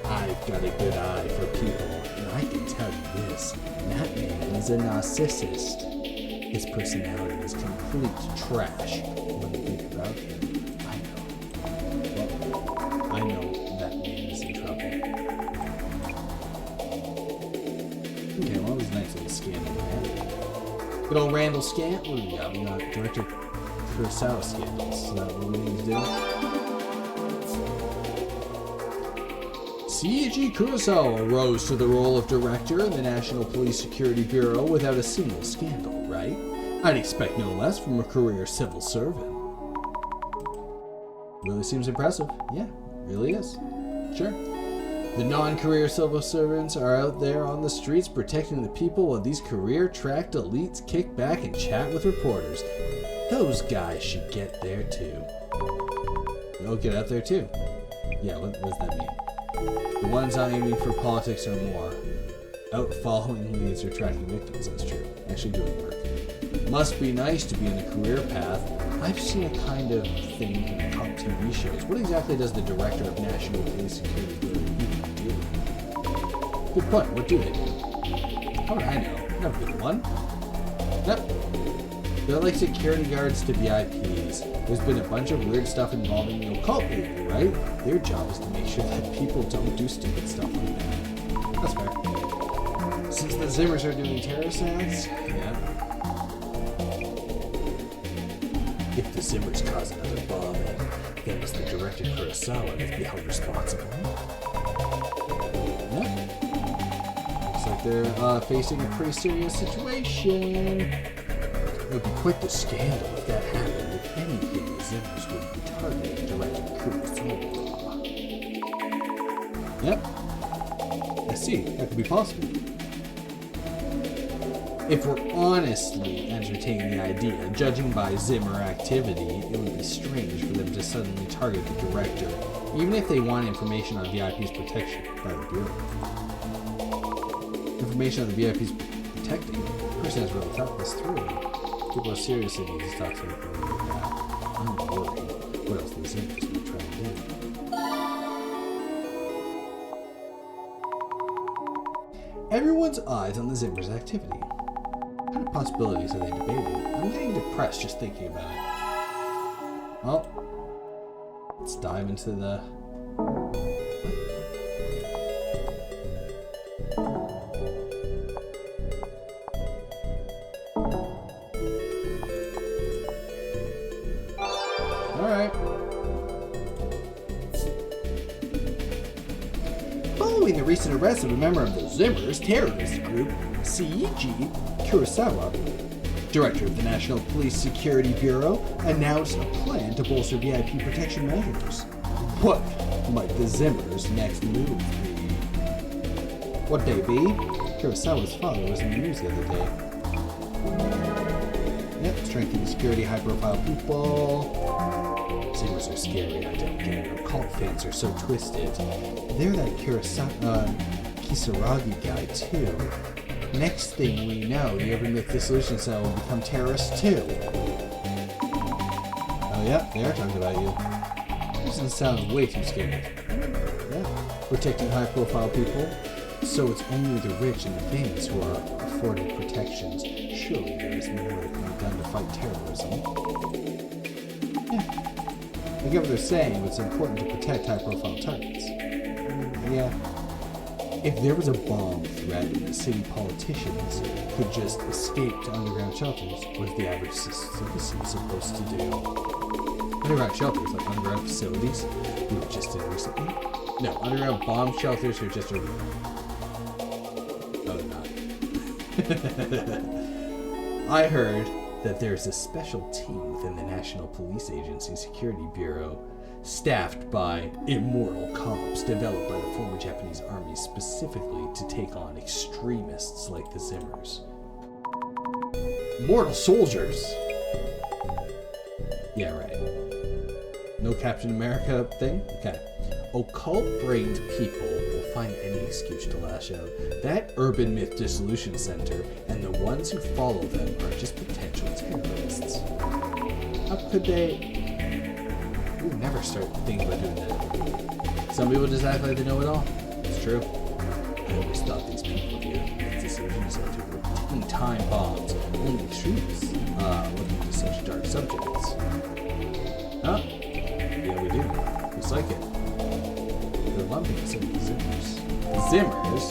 I've got a good eye for people, and I can tell you this. That man is a narcissist. His personality is complete trash. When you think about him, I know that man is in trouble. Okay, well, that was a nice little scandal there. Good old Randall Scant. What do we got? We got Director Kurosawa scandals. Is that what we need to do? Seiji Kurosawa rose to the role of director in the National Police Security Bureau without a single scandal, right? I'd expect no less from a career civil servant. Really seems impressive. Yeah, really is. Sure. The non-career civil servants are out there on the streets protecting the people while these career-tracked elites kick back and chat with reporters. Those guys should get there too. They'll get out there too. Yeah, what does that mean? The ones aiming for politics are more. Out following leads or tracking victims, that's true. Actually doing work. Must be nice to be in a career path. I've seen a kind of thing in top TV shows. What exactly does the Director of National Police Security do? Good point, what do they do? How would I know? Never been one. Yep. They're like security guards to VIPs. There's been a bunch of weird stuff involving the occult lately, right? Their job is to make sure that people don't do stupid stuff like that. That's fair. Since the Zimmers are doing terrorist acts, yeah. Zimmers cause another bombing, then must the director Kurosawa be held responsible? Yeah. Looks like they're facing a pretty serious situation. It would be quite the scandal if that happened. If anything, the Zimmers would be targeting director Kurosawa. Yep. I see. That could be possible. If we're honestly entertaining the idea, judging by Zimmer activity, it would be strange for them to suddenly target the director, even if they want information on VIP's protection by the Bureau. Information on the VIP's protecting? The person has really thought this through. People are seriously need to talk to them like that. I'm worried. What else the Zimmers will try to do? Everyone's eyes on the Zimmers' activity. What kind of possibilities are they debating? I'm getting depressed just thinking about it. Well, let's dive into the... Alright. Following the recent arrest of a member of the Zimmers terrorist group, Seiji Kurosawa, director of the National Police Security Bureau, announced a plan to bolster VIP protection measures. What might the Zimmers' next move be? What they be? Kurosawa's father was in the news the other day. Yep, strengthening security, high-profile people. Zimmers are scary, I don't get it. Cult fans are so twisted. They're that Kisaragi guy, too. Next thing we know, the urban Myth Dissolution cell will become terrorists, too. Oh, yeah, they are talking about you. This sounds way too scary. Yeah, protecting high-profile people. So it's only the rich and the famous who are afforded protections. Surely there is more that can be done to fight terrorism. Yeah. I get what they're saying, but it's important to protect high-profile targets. Yeah. If there was a bomb threat and the city politicians could just escape to underground shelters, what is the average citizen supposed to do? Underground shelters, like underground facilities, we were just in recently? No, underground bomb shelters are just over. No, they're not. I heard that there's a special team within the National Police Agency Security Bureau staffed by immortal cops developed by the former Japanese army specifically to take on extremists like the Zimmers. Mortal soldiers? Yeah, right. No Captain America thing? Okay. Occult-brained people will find any excuse to lash out. That urban Myth Dissolution Center and the ones who follow them are just potential terrorists. How could they... We would never start thinking about doing that. Some people just act like they know it all. It's true. I always thought these people here at the Myth Dissolution Center were ticking-time bombs, only extremists looking into such dark subjects. Huh? Yeah, we do. Looks like it. They're lumping some of the Zimmers. Zimmers?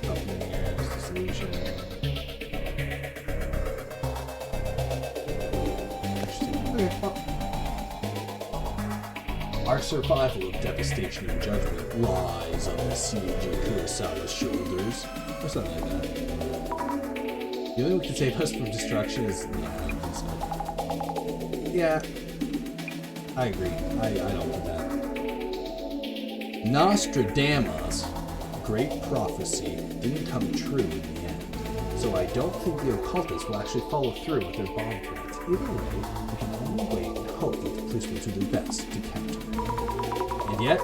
Doppelgangers, Dissolution. Interesting. Okay, well. Our survival of devastation and judgment lies on the Seiji Kurosawa's shoulders. Or something like that. The only one who can save us from destruction is... Yeah, I don't think so. Yeah. I agree. I don't want that. Nostradamus' great prophecy didn't come true in the end. So I don't think the occultists will actually follow through with their bomb threats. Either way, we can only wait and hope that the police will do their best to counter it. And yet,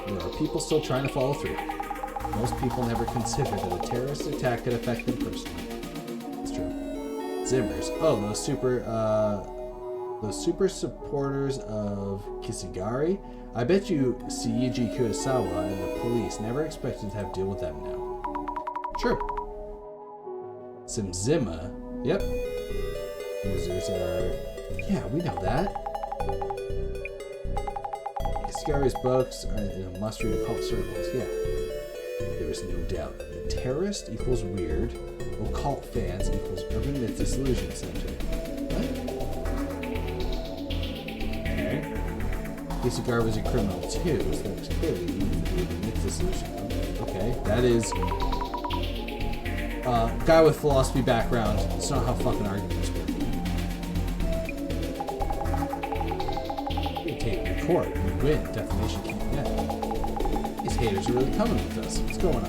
there are people still trying to follow through. Most people never consider that a terrorist attack could affect them personally. It's true. Zimmers. Oh, those super supporters of Kisagari? I bet you Seiji Kurosawa and the police never expected to have to deal with them now. True. Some Zimmer. Yep. Users are... Yeah, we know that. Kisagari's books are must read occult circles. Yeah. There is no doubt. Terrorist equals weird. Occult fans equals urban myth dissolution center. What? Okay. He's a garbage and criminal too, so that's clearly urban myth dissolution. Okay, that is guy with philosophy background. It's not how fucking arguments work. You take it to court, you win. Defamation can't get. These haters are really coming with us. What's going on?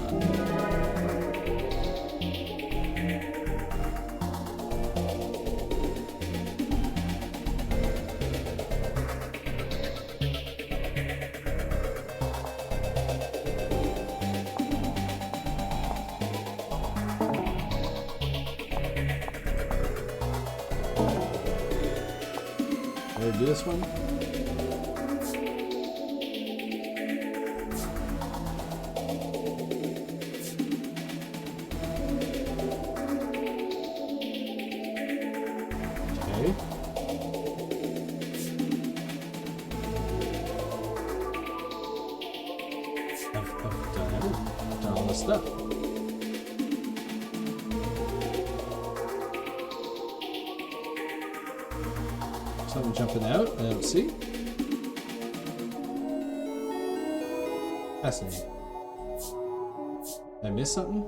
Ready to do this one? Okay. I've done all this stuff. Something jumping out, I don't see. Fascinating. Did I miss something?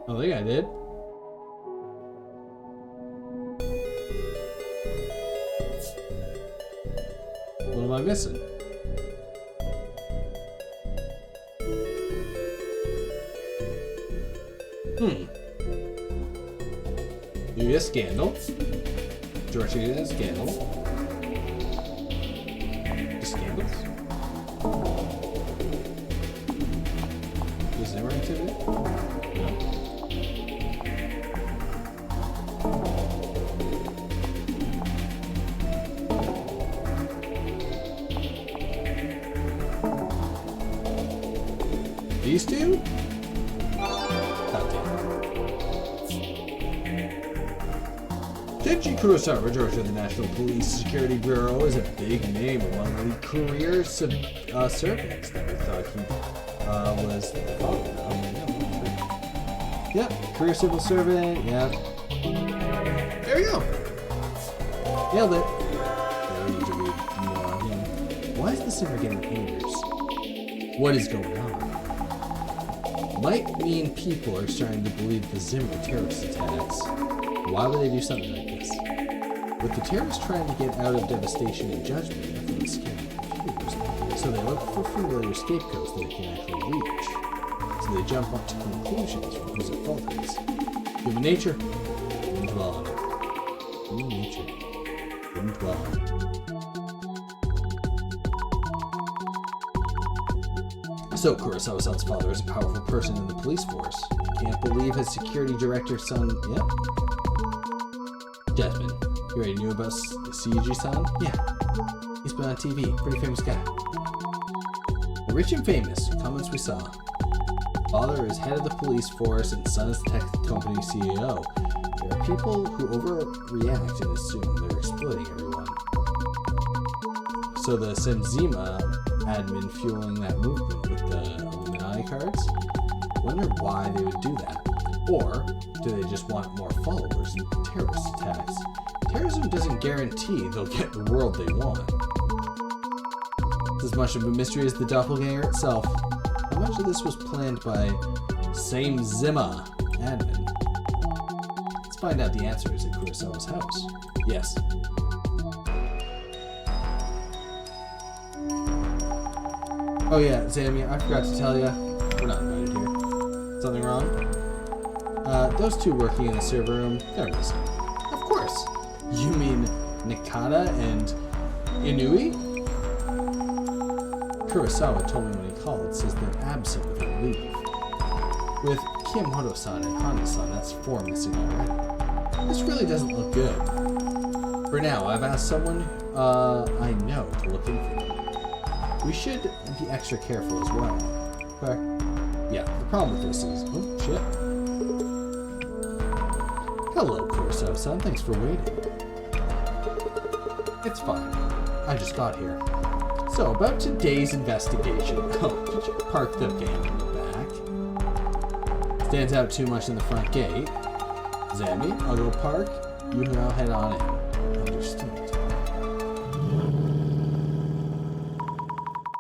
I think I did. What am I missing? Maybe a scandal. Directly to a scandal. The scandals? Is there activity? No. These two? Kenji Kurosawa, director of the National Police Security Bureau, is a big name among the career servants that we thought he was the father of. Yep, career civil servant, yep. There we go. Nailed it. There we need to read more on him. Why is the singer getting haters? What is going on? Might mean people are starting to believe the Zimmer terrorist attacks. Why would they do something like this? With the terrorists trying to get out of devastation and judgment, nothing is scared and confused. So they look for familiar scapegoats that they can actually reach. So they jump up to conclusions from whose at fault it is. Human nature, didn't dwell on it. Human nature, didn't dwell on it. So Kurosawa-san's father is a powerful person in the police force. Can't believe his security director's son. Yep. Desmond, you already knew about Seiji-san? Yeah. He's been on TV. Pretty famous guy. Rich and famous. Comments we saw. Father is head of the police force and son is the tech company CEO. There are people who overreact and assume they're exploiting everyone. So the Senzima admin fueling that movement with the Illuminati cards? Wonder why they would do that. Or do they just want more followers in terrorist attacks? Terrorism doesn't guarantee they'll get the world they want. It's as much of a mystery as the doppelganger itself. How much of this was planned by same Zima admin? Let's find out the answers at Kurosawa's house. Yes. Oh yeah, Zamia, I forgot to tell you, we're not invited here. Something wrong? Those two working in the server room, they're missing. Of course. You mean Nikata and Inui? Kurosawa told me when he called, says they're absent without leave. With Kiyomoto-san and Honda-san, that's 4 missing already. This really doesn't look good. For now, I've asked someone I know to look in for them. We should be extra careful as well. Okay. Yeah, the problem with this is... Oh, shit. Hello, Kurosawa-san. Thanks for waiting. It's fine. I just got here. So, about today's investigation. Oh, did you park the van in the back? Stands out too much in the front gate. Zambi, I'll go park. You now head on in. Understood.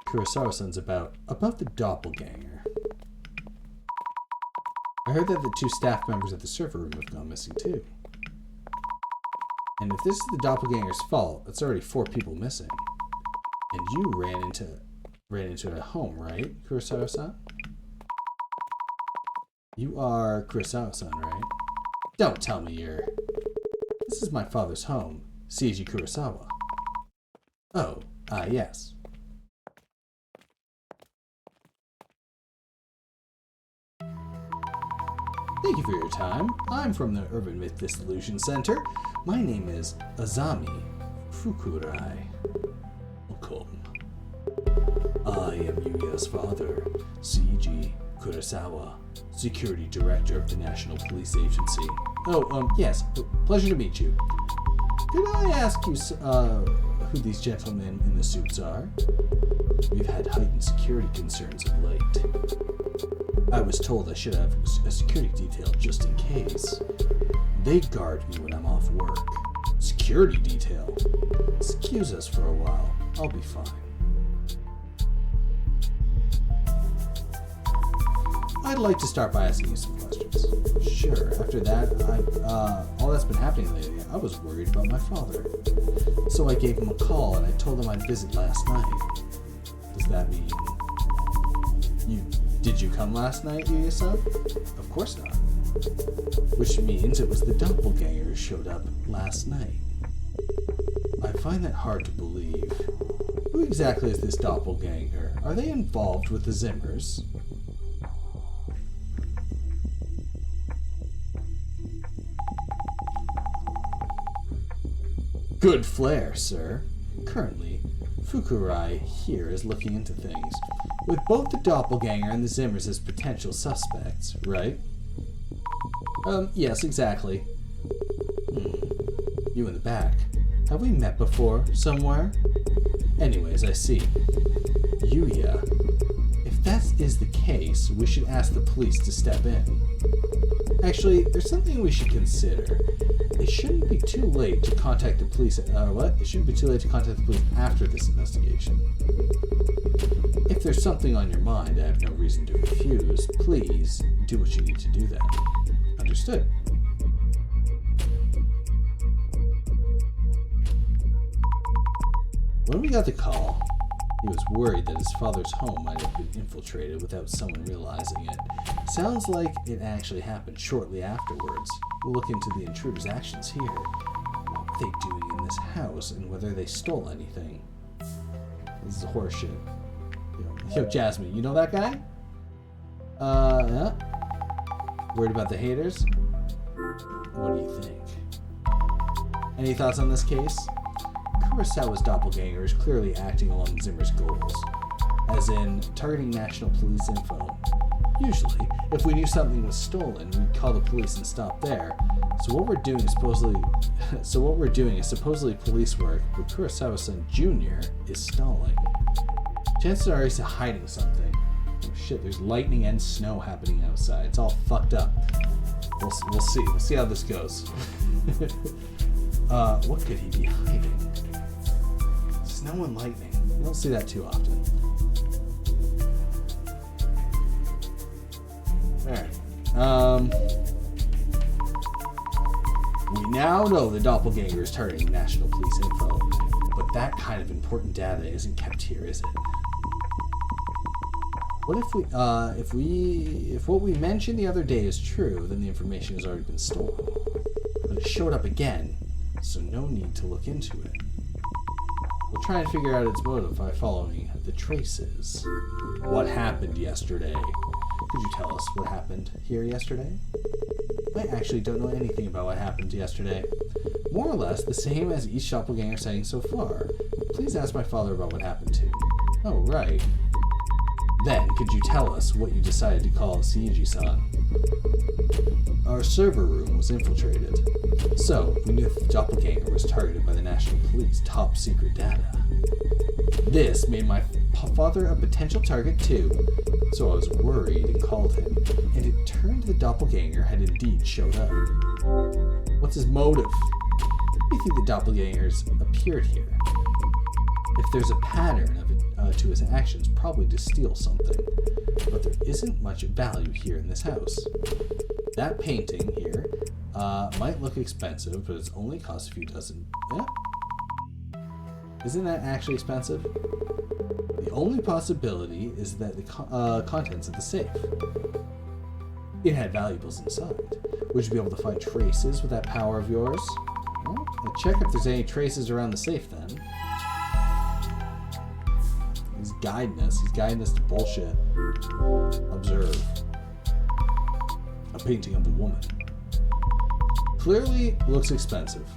Kurosawa-san's about the doppelganger. I heard that the 2 staff members at the server room have gone missing too. And if this is the doppelganger's fault, it's already 4 people missing. And you ran into it at home, right, Kurosawa-san? You are Kurosawa-san, right? Don't tell me you're... This is my father's home, Seiji Kurosawa. Oh, yes. Thank you for your time. I'm from the Urban Myth Dissolution Center. My name is Azami Fukurai. Welcome. I am Yuya's father, Seiji Kurosawa, Security Director of the National Police Agency. Oh, yes. Pleasure to meet you. Could I ask you, who these gentlemen in the suits are? We've had heightened security concerns of late. I was told I should have a security detail just in case. They guard me when I'm off work. Security detail? Excuse us for a while. I'll be fine. I'd like to start by asking you some questions. Sure. After that, all that's been happening lately, I was worried about my father. So I gave him a call and I told him I'd visit last night. Does that mean... Did you come last night, Yuya-san? Of course not. Which means it was the doppelganger who showed up last night. I find that hard to believe. Who exactly is this doppelganger? Are they involved with the Zimmers? Good flair, sir. Currently, Fukurai here is looking into things, with both the doppelganger and the Zimmers as potential suspects, right? Yes, exactly. You in the back. Have we met before, somewhere? Anyways, I see. Yuya. If that is the case, we should ask the police to step in. Actually, there's something we should consider. It shouldn't be too late to contact the police. It shouldn't be too late to contact the police after this investigation. If there's something on your mind I have no reason to refuse, please do what you need to do then. Understood. When we got the call, he was worried that his father's home might have been infiltrated without someone realizing it. Sounds like it actually happened shortly afterwards. We'll look into the intruder's actions here. What were they doing in this house and whether they stole anything? This is horseshit. Yo, Jasmine, you know that guy? Yeah. Worried about the haters? What do you think? Any thoughts on this case? Kurosawa's doppelganger is clearly acting along Zimmer's goals, as in targeting national police info. Usually, if we knew something was stolen, we'd call the police and stop there. So what we're doing is supposedly police work, but Kurosawa-san Jr. is stalling. Chances are he's hiding something. Oh shit, there's lightning and snow happening outside. It's all fucked up. We'll see. We'll see how this goes. What could he be hiding? Snow and lightning. You don't see that too often. Alright. We now know the doppelganger is targeting national police info, but that kind of important data isn't kept here, is it? What if what we mentioned the other day is true, then the information has already been stolen. But it showed up again, so no need to look into it. We'll try and figure out its motive by following the traces. What happened yesterday? Could you tell us what happened here yesterday? I actually don't know anything about what happened yesterday. More or less the same as each doppelganger sighting so far. Please ask my father about what happened too. Oh, right. Then, could you tell us what you decided to call Seiji-san? our server room was infiltrated. So, we knew that the doppelganger was targeted by the National Police top secret data. This made my father a potential target too, so I was worried and called him, and it turned the doppelganger had indeed showed up. What's his motive? We think the doppelgangers appeared here. If there's a pattern of it to his actions, probably to steal something. But there isn't much value here in this house. That painting here might look expensive, but it's only cost a few dozen. Isn't that actually expensive? The only possibility is that the contents of the safe. It had valuables inside. Would you be able to find traces with that power of yours? Well, I'll check if there's any traces around the safe then. He's guiding us. He's guiding us to bullshit. Observe. A painting of a woman. Clearly looks expensive.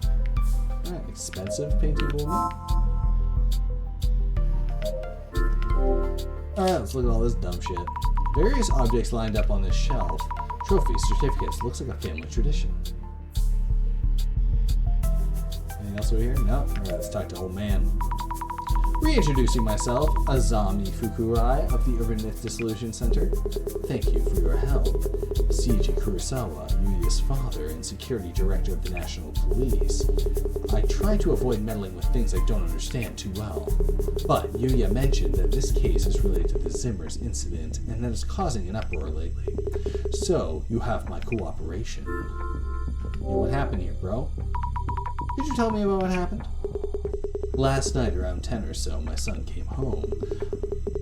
Expensive painting of a woman? Alright, let's look at all this dumb shit. Various objects lined up on this shelf. Trophies, certificates. Looks like a family tradition. Anything else over here? No? Alright, let's talk to old man. Reintroducing myself, Azami Fukurai of the Urban Myth Dissolution Center. Thank you for your help. Seiji Kurosawa, Yuya's father and security director of the National Police. I try to avoid meddling with things I don't understand too well. But Yuya mentioned that this case is related to the Zimmers incident and that it's causing an uproar lately. So, you have my cooperation. What happened here, bro? Could you tell me about what happened? Last night around 10 or so, my son came home.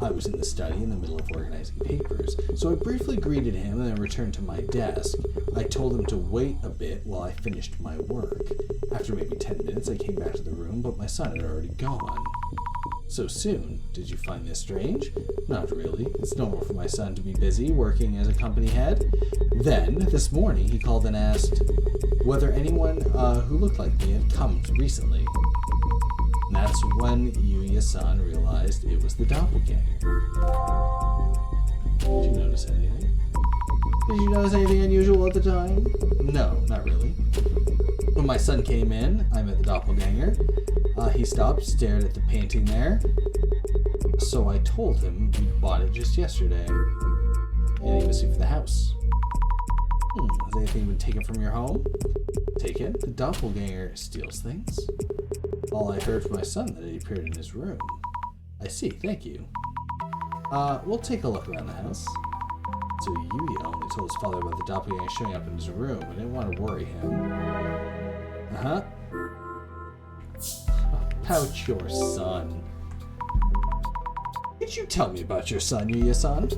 I was in the study in the middle of organizing papers, so I briefly greeted him and then returned to my desk. I told him to wait a bit while I finished my work. After maybe 10 minutes, I came back to the room, but my son had already gone. So soon? Did you find this strange? Not really. It's normal for my son to be busy working as a company head. Then, this morning, he called and asked whether anyone who looked like me had come recently. That's when Yuya-san realized it was the doppelganger. Did you notice anything? Did you notice anything unusual at the time? No, not really. When my son came in, I met the doppelganger. He stopped, stared at the painting there. So I told him we bought it just yesterday. And he was looking for the house. Has anything been taken from your home? Taken? The doppelganger steals things? All I heard from my son that he appeared in his room. I see, thank you. We'll take a look around the house. So Yuya only told his father about the doppelganger showing up in his room. I didn't want to worry him. About your son. Did you tell me about your son, Yuya-san?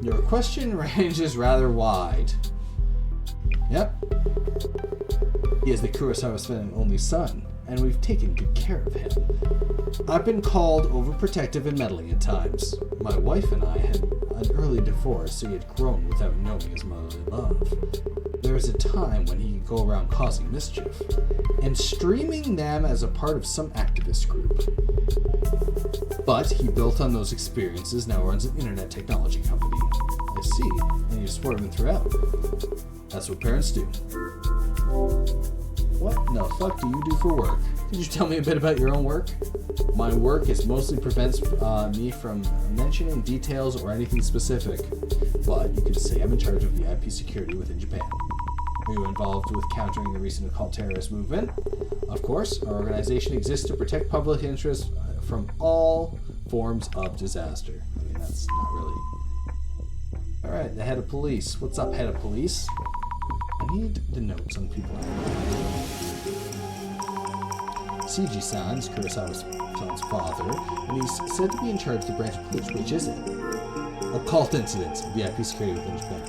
Your question range is rather wide. Yep. He is the Kurosawa's only son, and we've taken good care of him. I've been called overprotective and meddling at times. My wife and I had an early divorce, so he had grown without knowing his motherly love. There was a time when he could go around causing mischief, and streaming them as a part of some activist group. But he built on those experiences, now runs an internet technology company. I see, and you support him throughout. That's what parents do. What in the fuck do you do for work? Could you tell me a bit about your own work? My work mostly prevents me from mentioning details or anything specific, but you could say I'm in charge of VIP security within Japan. Are you involved with countering the recent occult terrorist movement? Of course, our organization exists to protect public interest from all forms of disaster. I mean, that's not really... Alright, the head of police. What's up, head of police? I need the notes on people. Seiji-san is Kurosawa's son's father, and he's said to be in charge of the branch of police. Which is it? Occult incidents, VIP security within Japan.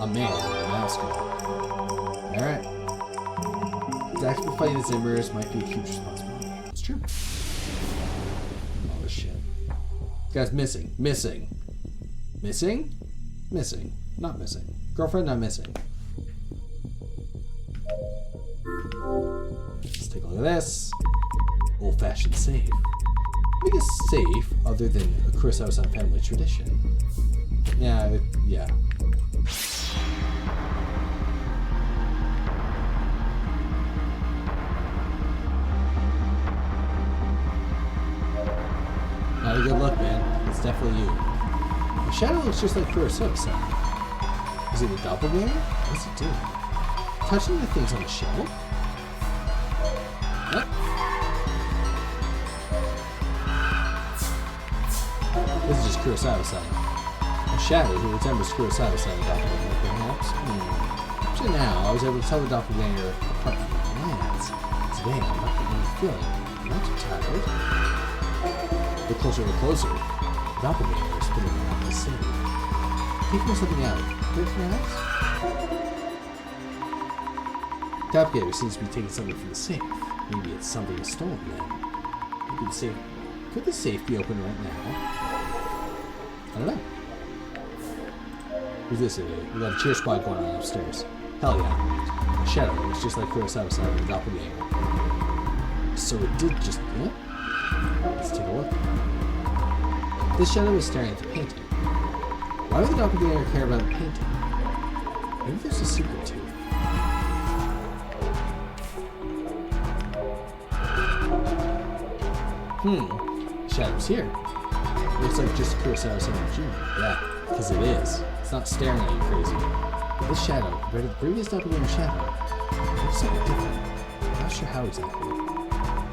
A man in a mask. Alright. His active fighting the Zimmers might be a huge responsibility. It's true. All this shit. This guy's missing. Missing. Missing? Missing. Not missing. Girlfriend not missing. Let's take a look at this. Old-fashioned safe. Make a safe other than a Kurosawa-san family tradition. Yeah. Not a good look, man. It's definitely you. The shadow looks just like Kurosawa's son. Is it a doppelganger? What's he doing? Touching the things on the shelf? What? This is just Kurosawa's son. A shadow who resembles Kurosawa's son, doppelganger, perhaps? Up to now, I was able to tell the doppelganger apart from the glance. Today, I'm not getting any feeling. I'm not too tired. Look closer, look closer. The doppelganger is spinning around the city. Taking something out. Good, perhaps? Doppelganger seems to be taking something from the safe. Maybe it's something stolen then. Maybe the safe. Could the safe be open right now? I don't know. Who's this idiot? We got a cheer squad going on upstairs. Hell yeah. A shadow. It's just like Kurosawa's side of the doppelganger. So it did just. Yeah? Let's take a look. This shadow is staring at the painting. Why would the doppelganger care about the painting? Maybe there's a secret to it. Shadow's here. Looks like just Kurosawa's son Jr. Yeah, because it is. It's not staring at you crazy. This shadow, compared to the previous doppelganger shadow, looks something different. I'm not sure how exactly.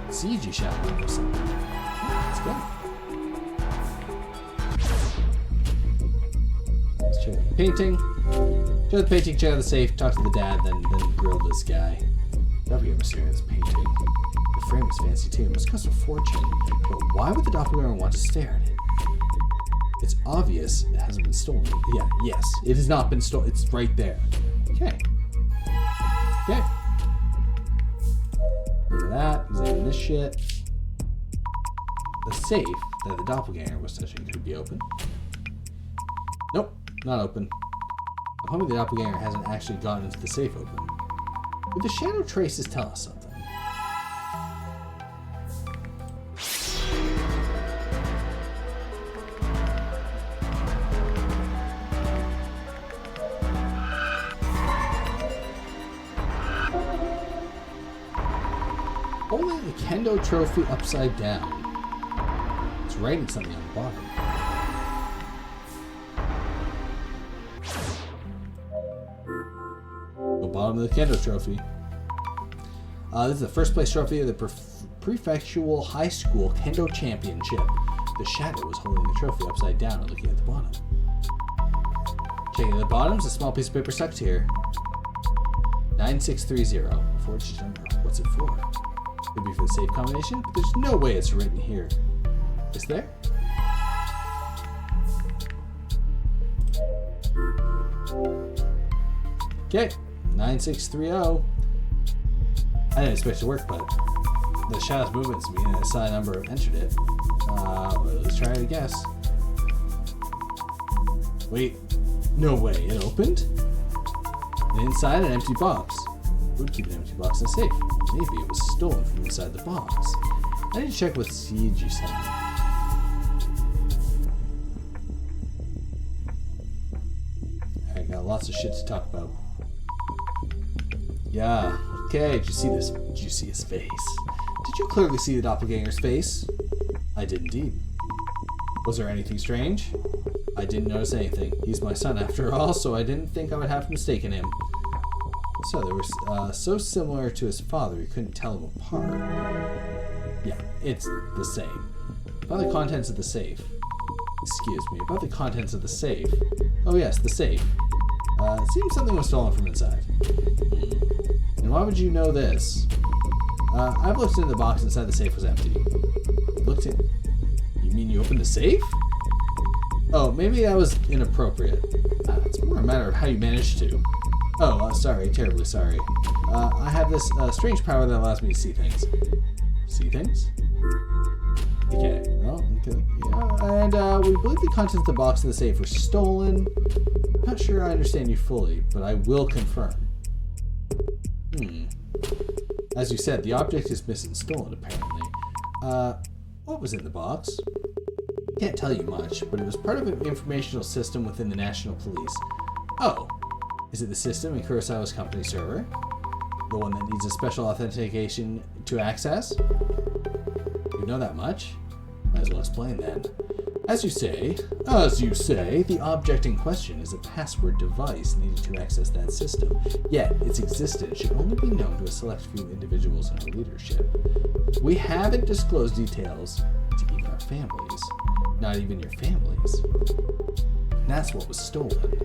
CG shadow or something. Let's go. Let's check the painting. Check the painting, check out the safe, talk to the dad, then grill this guy. Doppelganger staring at this painting. The frame is fancy too. It must cost a fortune. But why would the doppelganger want to stare at it? It's obvious it hasn't been stolen. Yeah, yes. It has not been stolen. It's right there. Okay. Okay. Look at that. Examine this shit. The safe that the doppelganger was touching could be open. Nope, not open. I'm hoping the doppelganger hasn't actually gotten into the safe open. Would the shadow traces tell us something? Holding the kendo trophy upside down. It's writing something on the bottom. The bottom of the kendo trophy. This is the first place trophy of the prefectural high school kendo championship. The shadow is holding the trophy upside down and looking at the bottom. Checking at the bottom is a small piece of paper stuck here. 9630. Forged number. What's it for? Could be for the safe combination, but there's no way it's written here. Is there? Okay, 9630. I didn't expect it to work, but the shadow's movements mean I saw a number entered it. Let's try it, I guess. Wait, no way, it opened? And inside an empty box. Who would keep an empty box in a safe? Maybe it was stolen from inside the box. I need to check what siege you sent me. I got lots of shit to talk about. Yeah, okay, did you see this? Did you see his face? Did you clearly see the doppelganger's face? I did indeed. Was there anything strange? I didn't notice anything. He's my son after all, so I didn't think I would have mistaken him. So they were so similar to his father, you couldn't tell them apart. Yeah, it's the same. About the contents of the safe. Excuse me, about the contents of the safe. Oh yes, the safe. It seems something was stolen from inside. And why would you know this? I've looked into the box inside the safe was empty. Looked in... You mean you opened the safe? Oh, maybe that was inappropriate. It's more a matter of how you managed to. Oh, sorry, terribly sorry. I have this strange power that allows me to see things. See things? Okay, well, okay. Yeah, and we believe the contents of the box in the safe were stolen. Not sure I understand you fully, but I will confirm. As you said, the object is missing stolen, apparently. What was in the box? Can't tell you much, but it was part of an informational system within the National Police. Oh. Is it the system in Kurosawa's company server? The one that needs a special authentication to access? You know that much? Might as well explain then. As you say, the object in question is a password device needed to access that system, yet its existence should only be known to a select few individuals in our leadership. We haven't disclosed details to even our families, not even your families. And that's what was stolen.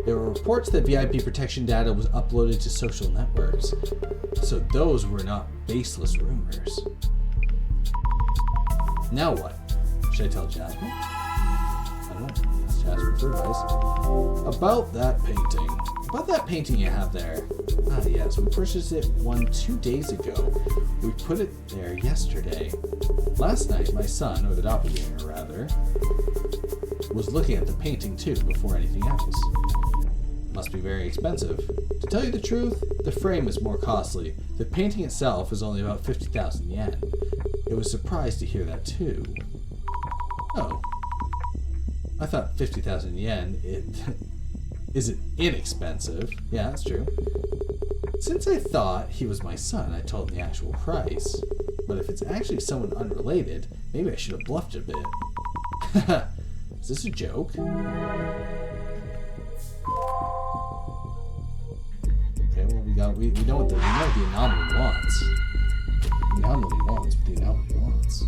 There were reports that VIP protection data was uploaded to social networks, so those were not baseless rumors. Now what? Should I tell Jasmine? I don't know. Ask Jasmine for advice. About that painting you have there. Ah, yes, we purchased it 2 days ago. We put it there yesterday. Last night, my son, or the doppelganger rather, was looking at the painting too before anything else. Must be very expensive. To tell you the truth, the frame is more costly. The painting itself is only about 50,000 yen. I was surprised to hear that too. Oh. I thought 50,000 yen isn't inexpensive. Yeah, that's true. Since I thought he was my son, I told him the actual price. But if it's actually someone unrelated, maybe I should have bluffed a bit. Is this a joke? Okay, well we know what the anomaly wants. The anomaly wants what the anomaly wants.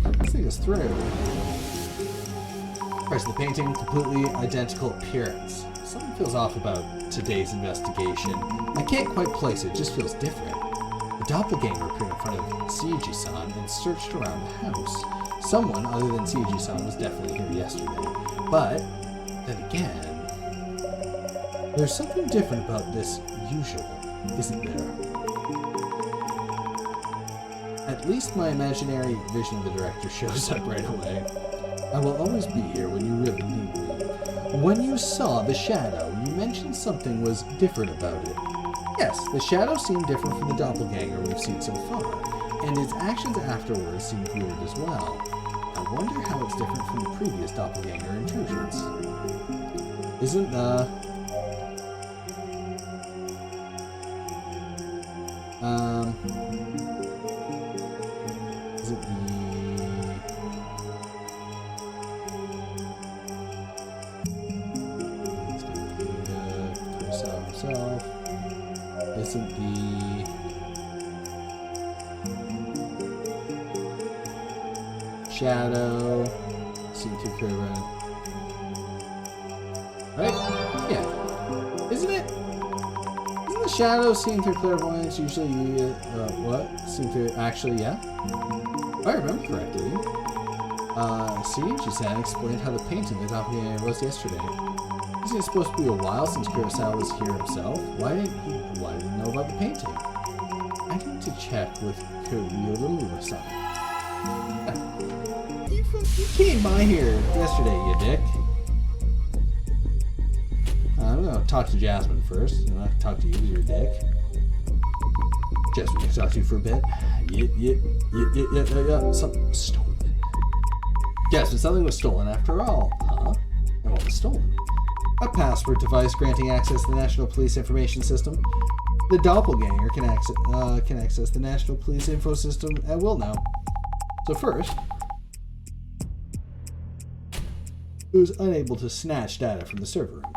Let's think this through. Price of the painting, completely identical appearance. Something feels off about today's investigation. I can't quite place it, just feels different. The doppelganger appeared in front of Seiji-san and searched around the house. Someone other than Seiji-san was definitely here yesterday. But, then again, there's something different about this usual, isn't there? At least my imaginary vision of the director shows up right away. I will always be here when you really need me. When you saw the shadow, you mentioned something was different about it. Yes, the shadow seemed different from the doppelganger we've seen so far, and its actions afterwards seemed weird as well. I wonder how it's different from the previous doppelganger intrusions. Isn't is it Kurosawa himself? Isn't the shadow seen through Kurosawa? Right? Yeah. Isn't it? Isn't the shadow seen through clairvoyance usually what? Seen through actually, yeah? If I remember correctly. Seiji-san explained how the painting the doppelganger was yesterday. Isn't it supposed to be a while since Kurosawa was here himself? Why didn't he know about the painting? I need to check with Kurosawa-san. You came by here yesterday, you dick. I'm gonna talk to Jasmine first. I'm gonna talk to you, you're a dick. Jasmine, can I talk to you for a bit? Yeah. Something stolen. Jasmine, something was stolen after all. Huh? And what was stolen? A password device granting access to the National Police Information System. The doppelganger can access the National Police Info System at will now. So first, it was unable to snatch data from the server room.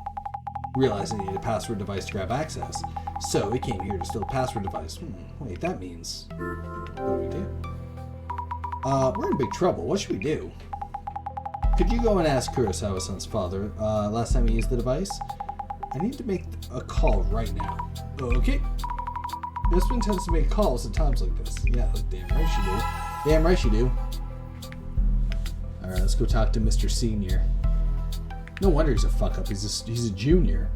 Realizing it needed a password device to grab access, so it came here to steal a password device. Wait, that means... What do we do? We're in big trouble. What should we do? Could you go and ask Kurosawa-san's father last time he used the device? I need to make a call right now. Okay. This one tends to make calls at times like this. Yeah, damn right she do. Damn right she do. Alright, let's go talk to Mr. Senior. No wonder he's a fuck up. He's a junior.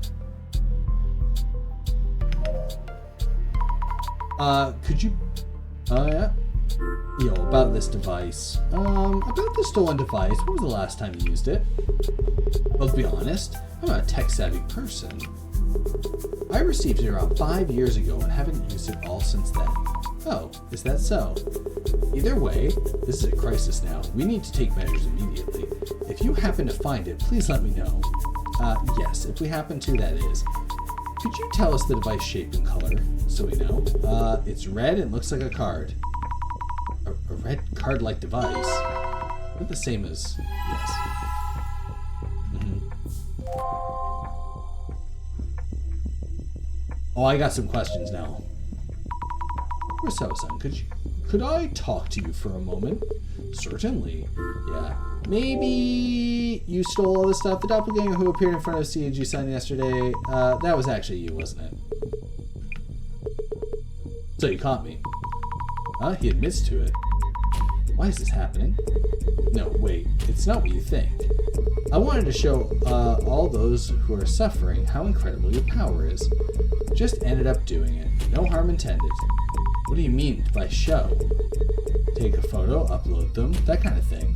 Could you... yeah. Yo, about this device. About the stolen device, when was the last time you used it? Well, to be honest, I'm not a tech-savvy person. I received it around 5 years ago and haven't used it all since then. Oh, is that so? Either way, this is a crisis now. We need to take measures immediately. If you happen to find it, please let me know. Yes, if we happen to, that is. Could you tell us the device shape and color, so we know? It's red and looks like a card. A red card-like device. They're the same as... Yes. Oh, I got some questions now. Kurosawa-san, could I talk to you for a moment? Certainly. Yeah. Maybe you stole all the stuff. The doppelganger who appeared in front of CAG-san yesterday, that was actually you, wasn't it? So you caught me. He admits to it. Why is this happening? No, wait. It's not what you think. I wanted to show all those who are suffering how incredible your power is. Just ended up doing it. No harm intended. What do you mean by show? Take a photo, upload them, that kind of thing.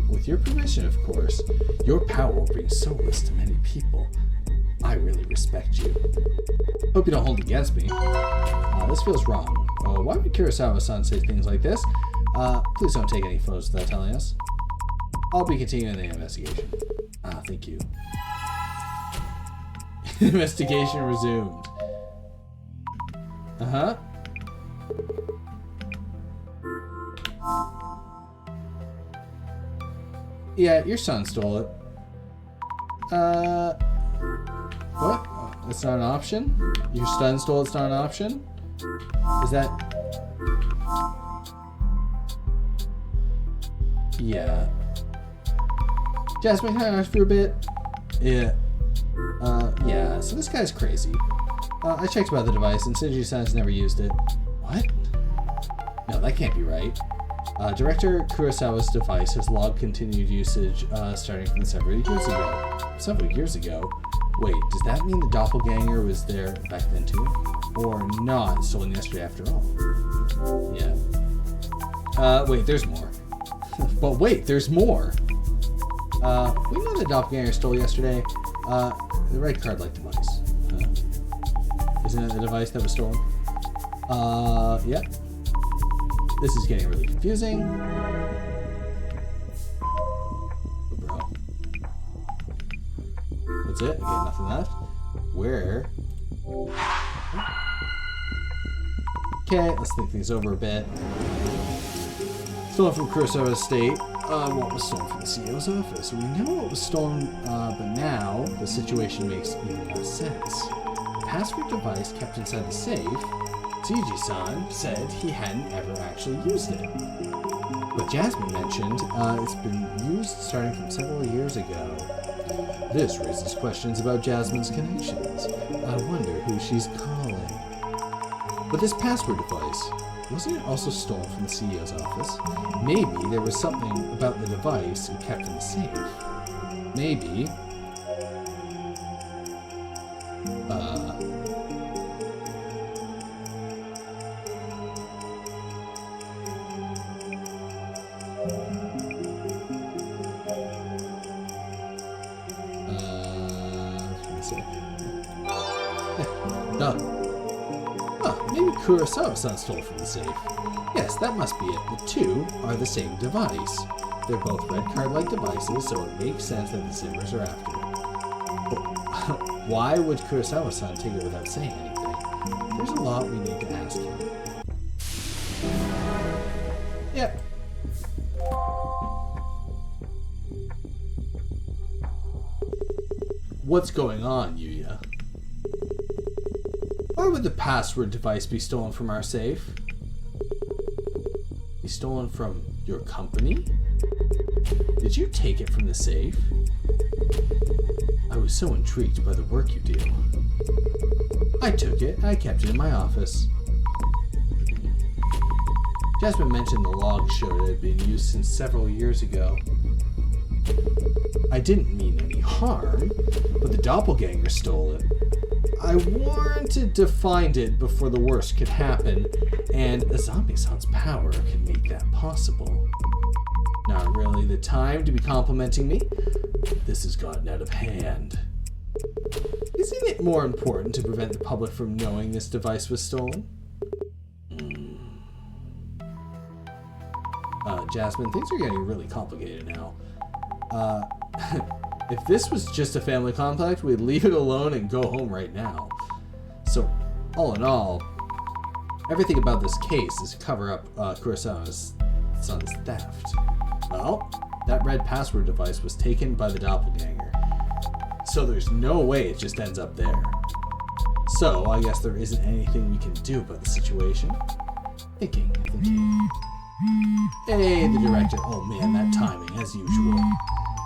With your permission, of course. Your power will bring solace to many people. I really respect you. Hope you don't hold it against me. This feels wrong. Why would Kurosawa-san say things like this? Please don't take any photos without telling us. I'll be continuing the investigation. Thank you. Investigation resumed. Uh-huh. Yeah, your son stole it. What? It's not an option? Your son stole it's not an option? Is that... Yeah. Jasmine, can I ask for a bit? Yeah. Yeah, so this guy's crazy. I checked about the device and Shinji-san's never used it. What? No, that can't be right. Director Kurosawa's device has logged continued usage starting from several years ago. Several years ago? Wait, does that mean the doppelganger was there back then too? Or not, stolen yesterday after all? Yeah. Wait, there's more. But wait, there's more! We know the doppelganger stole yesterday. The red card-like device. Isn't it the device that was stolen? Yep. This is getting really confusing. Bro. That's it? Okay, nothing left. Where? Okay, let's think things over a bit. Stolen from Kurosawa's estate. What was stolen from the CEO's office? We know what was stolen, but now the situation makes even less sense. The password device kept inside the safe. Seiji-san said he hadn't ever actually used it. But Jasmine mentioned it's been used starting from several years ago. This raises questions about Jasmine's connections. I wonder who she's calling. But this password device, wasn't it also stolen from the CEO's office? Maybe there was something about the device and kept in the safe. Maybe... Maybe Kurosawa-san stole from the safe. Yes, that must be it. The two are the same device. They're both red card-like devices, so it makes sense that the Zimmers are after it. Why would Kurosawa-san take it without saying anything? There's a lot we need to ask him. Yep. What's going on, Yuya? Why would the password device be stolen from our safe? Be stolen from your company? Did you take it from the safe? I was so intrigued by the work you do. I took it, I kept it in my office. Jasmine mentioned the log showed it had been used since several years ago. I didn't mean any harm, but the doppelganger stole it. I wanted to find it before the worst could happen, and Azami-san's power can make that possible. Not really the time to be complimenting me. This has gotten out of hand. Isn't it more important to prevent the public from knowing this device was stolen? Jasmine, things are getting really complicated now. If this was just a family conflict, we'd leave it alone and go home right now. So, all in all, everything about this case is to cover up Kurosawa's son's theft. Well, that red password device was taken by the doppelganger. So there's no way it just ends up there. So I guess there isn't anything we can do about the situation. Thinking. Hey, the director. Oh man, that timing, as usual.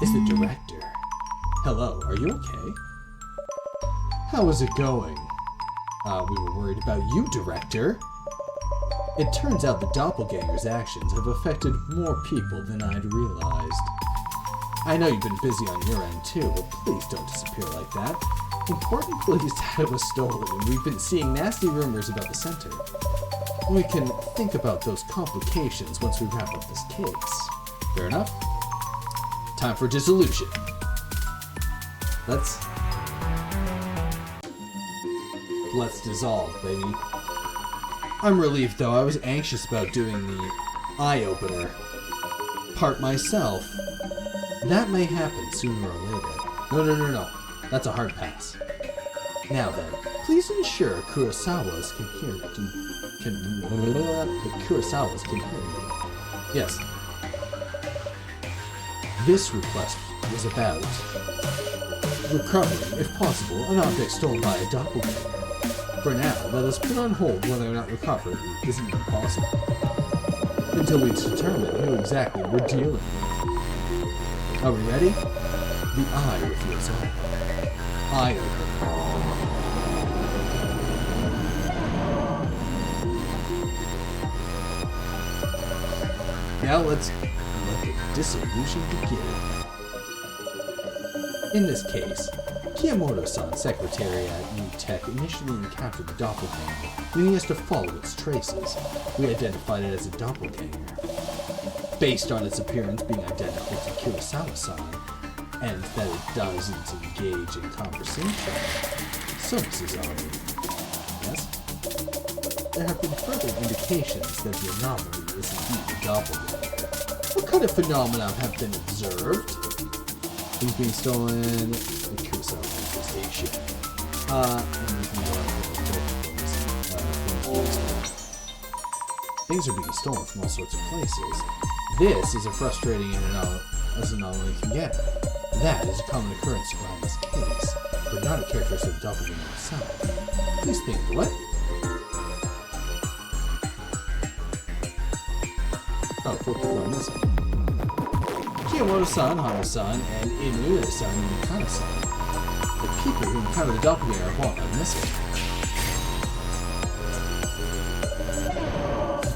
It's the director. Hello, are you okay? How is it going? We were worried about you, director. It turns out the doppelganger's actions have affected more people than I'd realized. I know you've been busy on your end too, but please don't disappear like that. Important police data was stolen, and we've been seeing nasty rumors about the center. We can think about those complications once we wrap up this case. Fair enough? Time for dissolution. Let's dissolve, baby. I'm relieved, though. I was anxious about doing the eye-opener part myself. That may happen sooner or later. No. That's a hard pass. Now then, please ensure Kurosawa's can hear you. Yes. This request was about recovering, if possible, an object stolen by a doppelganger. For now, let us put on hold whether or not recovery isn't even possible, until we determine who exactly we're dealing with. Are we ready? The eye reveals all. Eye open. Now let the dissolution begin. In this case, Kiyamoto-san's secretary at UTech initially encountered the doppelganger, leading us to follow its traces. We identified it as a doppelganger, based on its appearance being identical to Kurosawa-san, and that it doesn't engage in conversation. So, Mrs. Army, yes? There have been further indications that the anomaly is indeed a doppelganger. What kind of phenomena have been observed? Things being stolen, the Kurosawa manifestation. Things are being stolen from all sorts of places. This is as frustrating as an anomaly can get. That is a common occurrence around this case, but not a characteristic of the doppelganger itself. Please think, what? Oh, 4 people are missing. Kiyamoto-san, Hana-san, and Inuya-san and Mikana-san. The people who encounter the doppelganger are all now missing.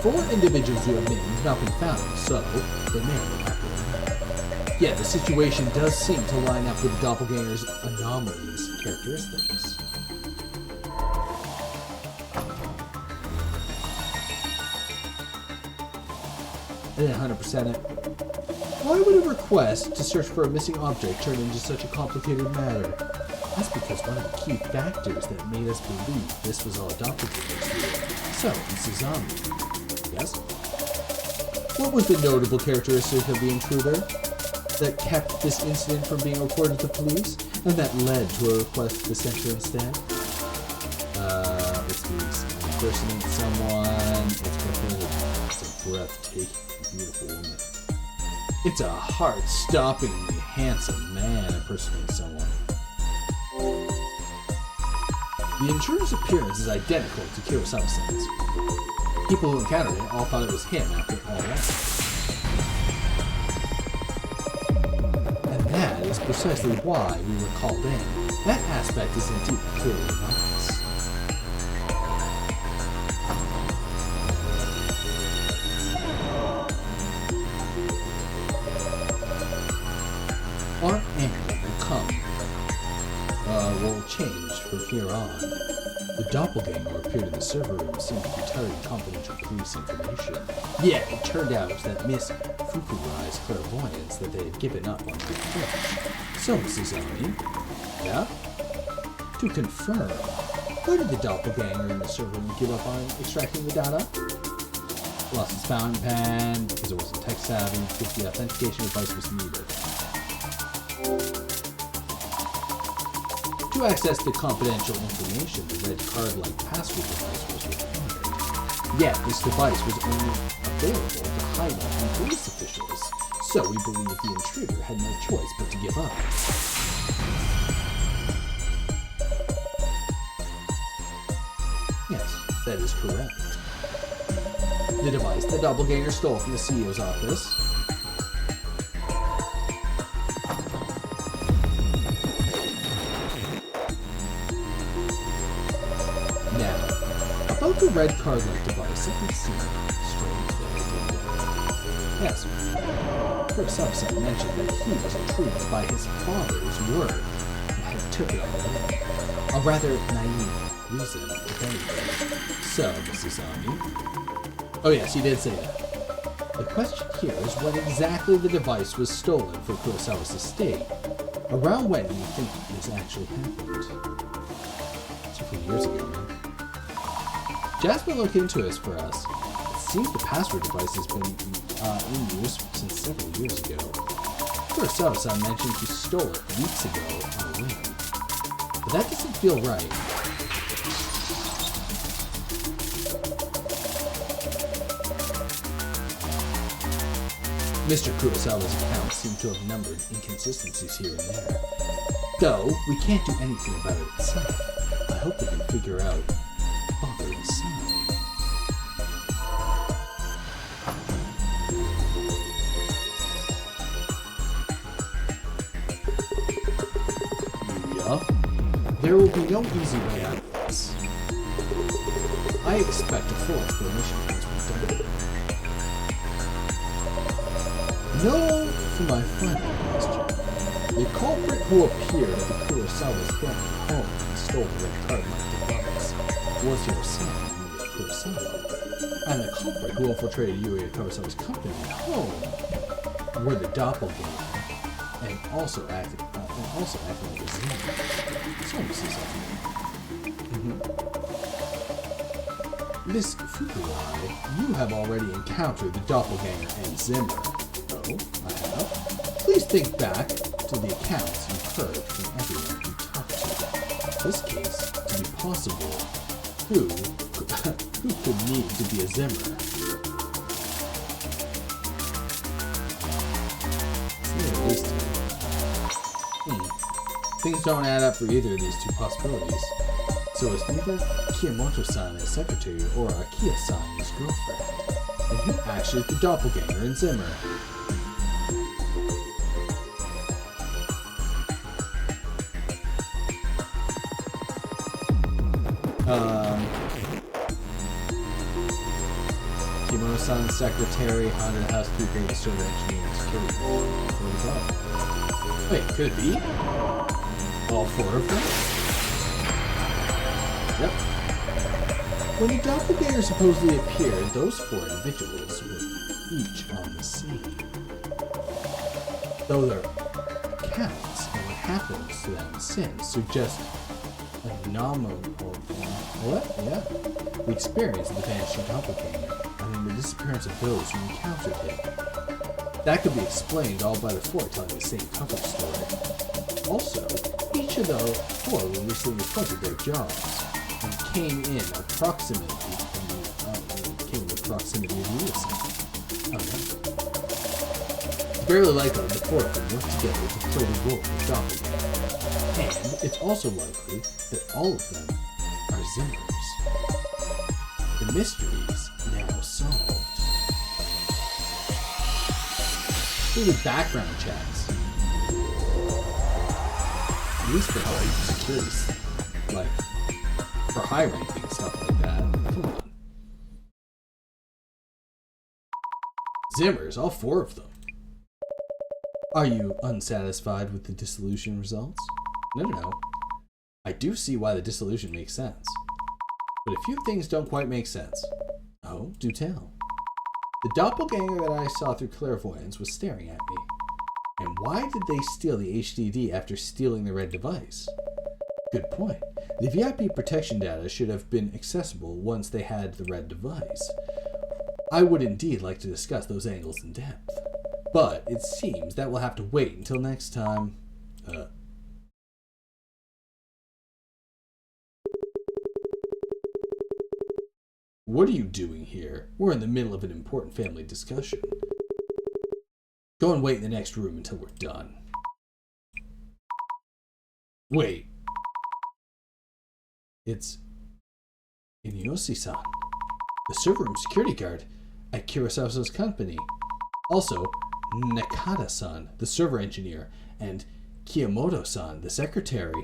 4 individuals who have names have not been found, so they may have been happening. Yet the situation does seem to line up with the doppelganger's anomalous characteristics. I didn't 100% it. Why would a request to search for a missing object turn into such a complicated matter? That's because one of the key factors that made us believe this was all doppelgangers here. So, Mrs. Zombie. Yes? What was the notable characteristic of the intruder that kept this incident from being reported to police, and that led to a request to censure instead? It's the impersonating someone. It's a breathtaking, beautiful woman. It's a heart-stoppingly handsome man impersonating someone. The intruder's appearance is identical to Kurosawa-san's. People who encountered it all thought it was him after all that. And that is precisely why we were called in. That aspect is indeed clearly anomalous. Our angle will change from here on. The doppelganger appeared in the server room and seemed to be telling confidential police information. Yet it turned out that Miss Fukurai's clairvoyance that they had given up on the approach. So, Mrs. Oni, yeah? To confirm, why did the doppelganger in the server room give up on extracting the data? Lost his fountain pen because it wasn't tech savvy, because the authentication device was needed. To access the confidential information, the red card-like password device was required. Yet, this device was only available to high-level police officials, So we believe the intruder had no choice but to give up. Yes, that is correct. The device the doppelganger stole from the CEO's office. Now, about the red card-like device, let me see. Strange that I did that. Yes, Kurosawa mentioned that he was intrigued by his father's word and had took it all away. A rather naive reason, if anything. So, Mrs. Ami. Oh yes, he did say that. The question here is when exactly the device was stolen from Kurosawa's estate. Around when do you think this actually happened? Several years ago, man. Jasmine looked into this for us. It seems the password device has been in use since several years ago. Kurosawa mentioned he stole it weeks ago on a whim. But that doesn't feel right. Mr. Kurosawa's accounts seem to have numbered inconsistencies here and there. Though, we can't do anything about it itself. I hope we can figure out father and son. Yuya, there will be no easy way out of this. I expect a full explanation once we're done. No, for my final question. The culprit who appeared at the Kurosawa's family home and stole the red card-like device was your son, Yuya Kurosawa. And the culprit who infiltrated Yuya Kurosawa's company home were the doppelganger, and also acted like a Zimmer. So Mrs. Miss Fukurai, you have already encountered the doppelganger and Zimmer. I have. Please think back to the accounts you've heard from everyone you talked to. This case, to be possible, who could need to be a Zimmer? At least things don't add up for either of these two possibilities. So it's neither Kiyamoto-san as secretary or Akiya-san as girlfriend. And who actually is the doppelganger and Zimmer? Kimono-san's secretary, haunted housekeeping, disturbed engineer, and security. Wait, could it be? All four of them? Yep. When the doppelganger supposedly appeared, those four individuals were each on the scene. Though their accounts and what happens to them since suggest a nominal the experience of the vanishing doppelganger, and then the disappearance of those who encountered him. That could be explained all by the four telling the same cover story. Also, each of the four were recently appointed their jobs and came in proximity of Lewis. It's barely likely the four of them worked together to play the role of doppelganger. And it's also likely that all of them are Zimmers. The mystery's now solved. Through the background checks. At least for security, like for high ranking stuff like that. Come on. Zimmers, all four of them. Are you unsatisfied with the dissolution results? No. I do see why the dissolution makes sense. But a few things don't quite make sense. Oh, do tell. The doppelganger that I saw through clairvoyance was staring at me. And why did they steal the HDD after stealing the red device? Good point. The VIP protection data should have been accessible once they had the red device. I would indeed like to discuss those angles in depth. But it seems that we'll have to wait until next time. What are you doing here? We're in the middle of an important family discussion. Go and wait in the next room until we're done. Wait. It's Inyoshi-san, the server room security guard at Kurosawa's company. Also, Nakata-san, the server engineer, and Kiyomoto-san, the secretary,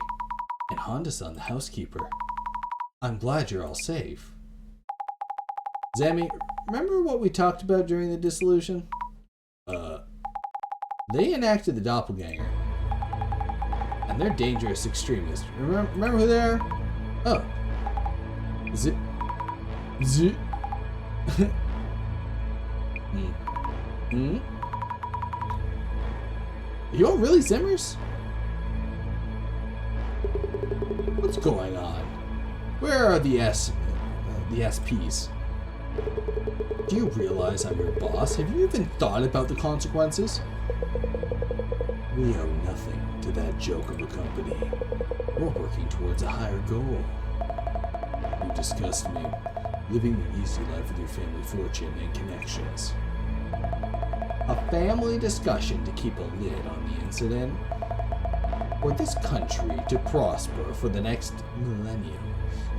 and Honda-san, the housekeeper. I'm glad you're all safe. Zami, remember what we talked about during the dissolution? They enacted the doppelganger. And they're dangerous extremists. Remember who they are? Oh. Is it? Are you all really Zimmers? What's going on? Where are the SPs? Do you realize I'm your boss? Have you even thought about the consequences? We owe nothing to that joke of a company. We're working towards a higher goal. You disgust me, living the easy life with your family fortune and connections. A family discussion to keep a lid on the incident? For this country to prosper for the next millennium,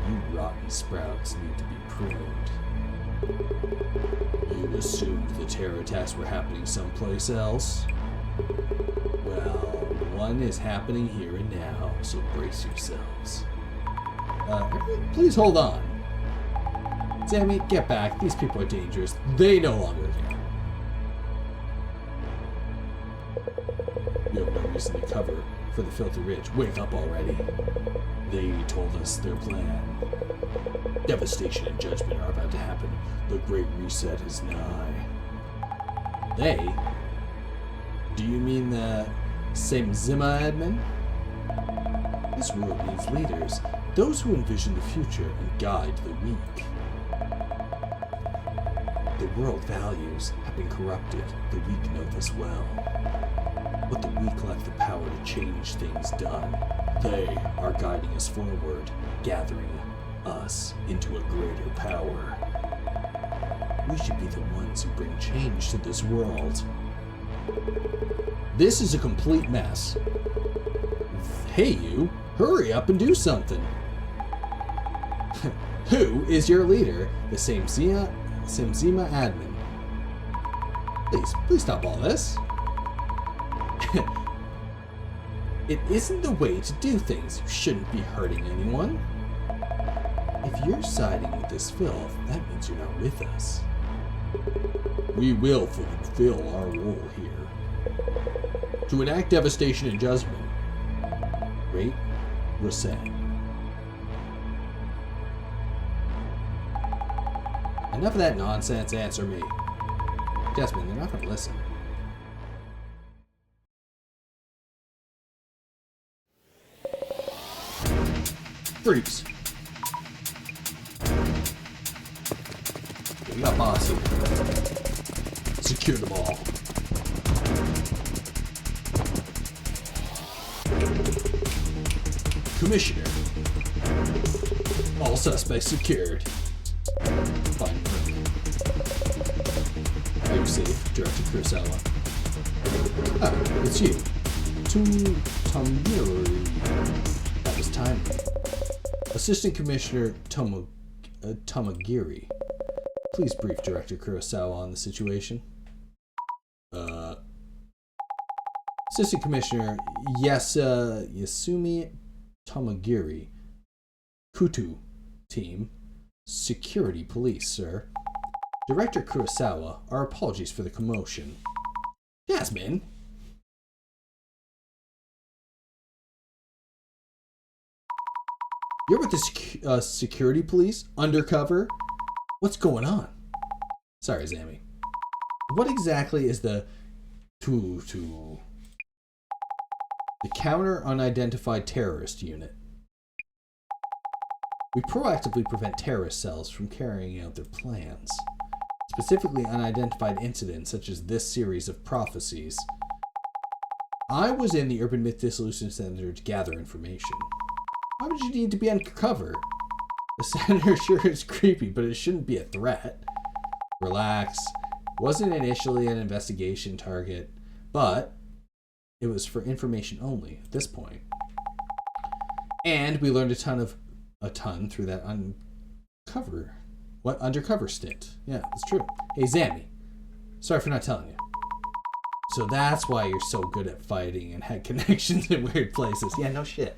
you rotten sprouts need to be pruned. You assumed the terror attacks were happening someplace else? Well, one is happening here and now, so brace yourselves. Please hold on. Sammy, get back. These people are dangerous. They no longer care. You have no reason to cover for the filthy rich. Wake up already. They told us their plan. Devastation and judgment are about to happen. The Great Reset is nigh. They? Do you mean the same Zimma admin? This world needs leaders, those who envision the future and guide the weak. The world values have been corrupted. The weak know this well. But the weak lack the power to change things done. They are guiding us forward, gathering us into a greater power. We should be the ones who bring change to this world. This is a complete mess. Hey you, hurry up and do something. Who is your leader? The same Zima admin. Please stop all this. It isn't the way to do things. You shouldn't be hurting anyone. If you're siding with this filth, that means you're not with us. We will fulfill our role here. To enact devastation and judgment. Great Reset. Enough of that nonsense, answer me. Desmond, they're not going to listen. Freeze. We got boss here. Secure them all. Commissioner. All suspects secured. Fine. Are you safe, Director Kurosawa? Ah, it's you. Tomiri. That was timely. Assistant Commissioner Tamagiri. Please brief Director Kurosawa on the situation. Assistant Commissioner Yasumi Tamagiri. Kutu Team. Security Police, sir. Director Kurosawa, our apologies for the commotion. Jasmine? You're with the security police? Undercover? What's going on? Sorry, Zami. What exactly is the Counter Unidentified Terrorist Unit? We proactively prevent terrorist cells from carrying out their plans. Specifically unidentified incidents such as this series of prophecies. I was in the Urban Myth Dissolution Center to gather information. Why would you need to be undercover? The center sure is creepy, but it shouldn't be a threat. Relax. Wasn't initially an investigation target. But it was for information only at this point. And we learned a ton through that undercover stint. Yeah, that's true. Hey, Zammy, sorry for not telling you. So that's why you're so good at fighting and had connections in weird places. Yeah, no shit.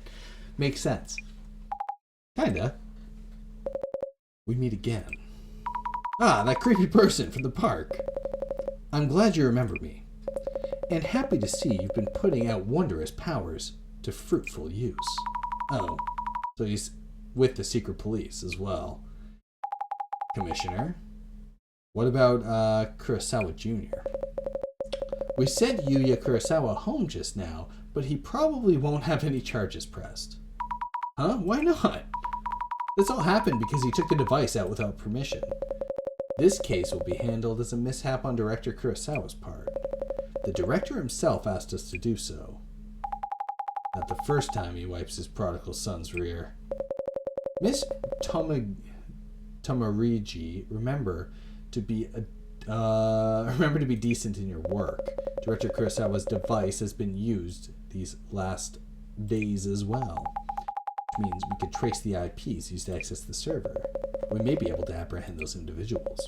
Makes sense. Kinda. We meet again. Ah, that creepy person from the park. I'm glad you remember me. And happy to see you've been putting out wondrous powers to fruitful use. Oh, so he's with the secret police as well. Commissioner, what about Kurosawa Jr.? We sent Yuya Kurosawa home just now, but he probably won't have any charges pressed. Huh? Why not? This all happened because he took the device out without permission. This case will be handled as a mishap on Director Kurosawa's part. The director himself asked us to do so. Not the first time he wipes his prodigal son's rear. Miss Tomarigi, remember to be decent in your work. Director Kurosawa's device has been used these last days as well. Which means we could trace the IPs used to access the server. We may be able to apprehend those individuals.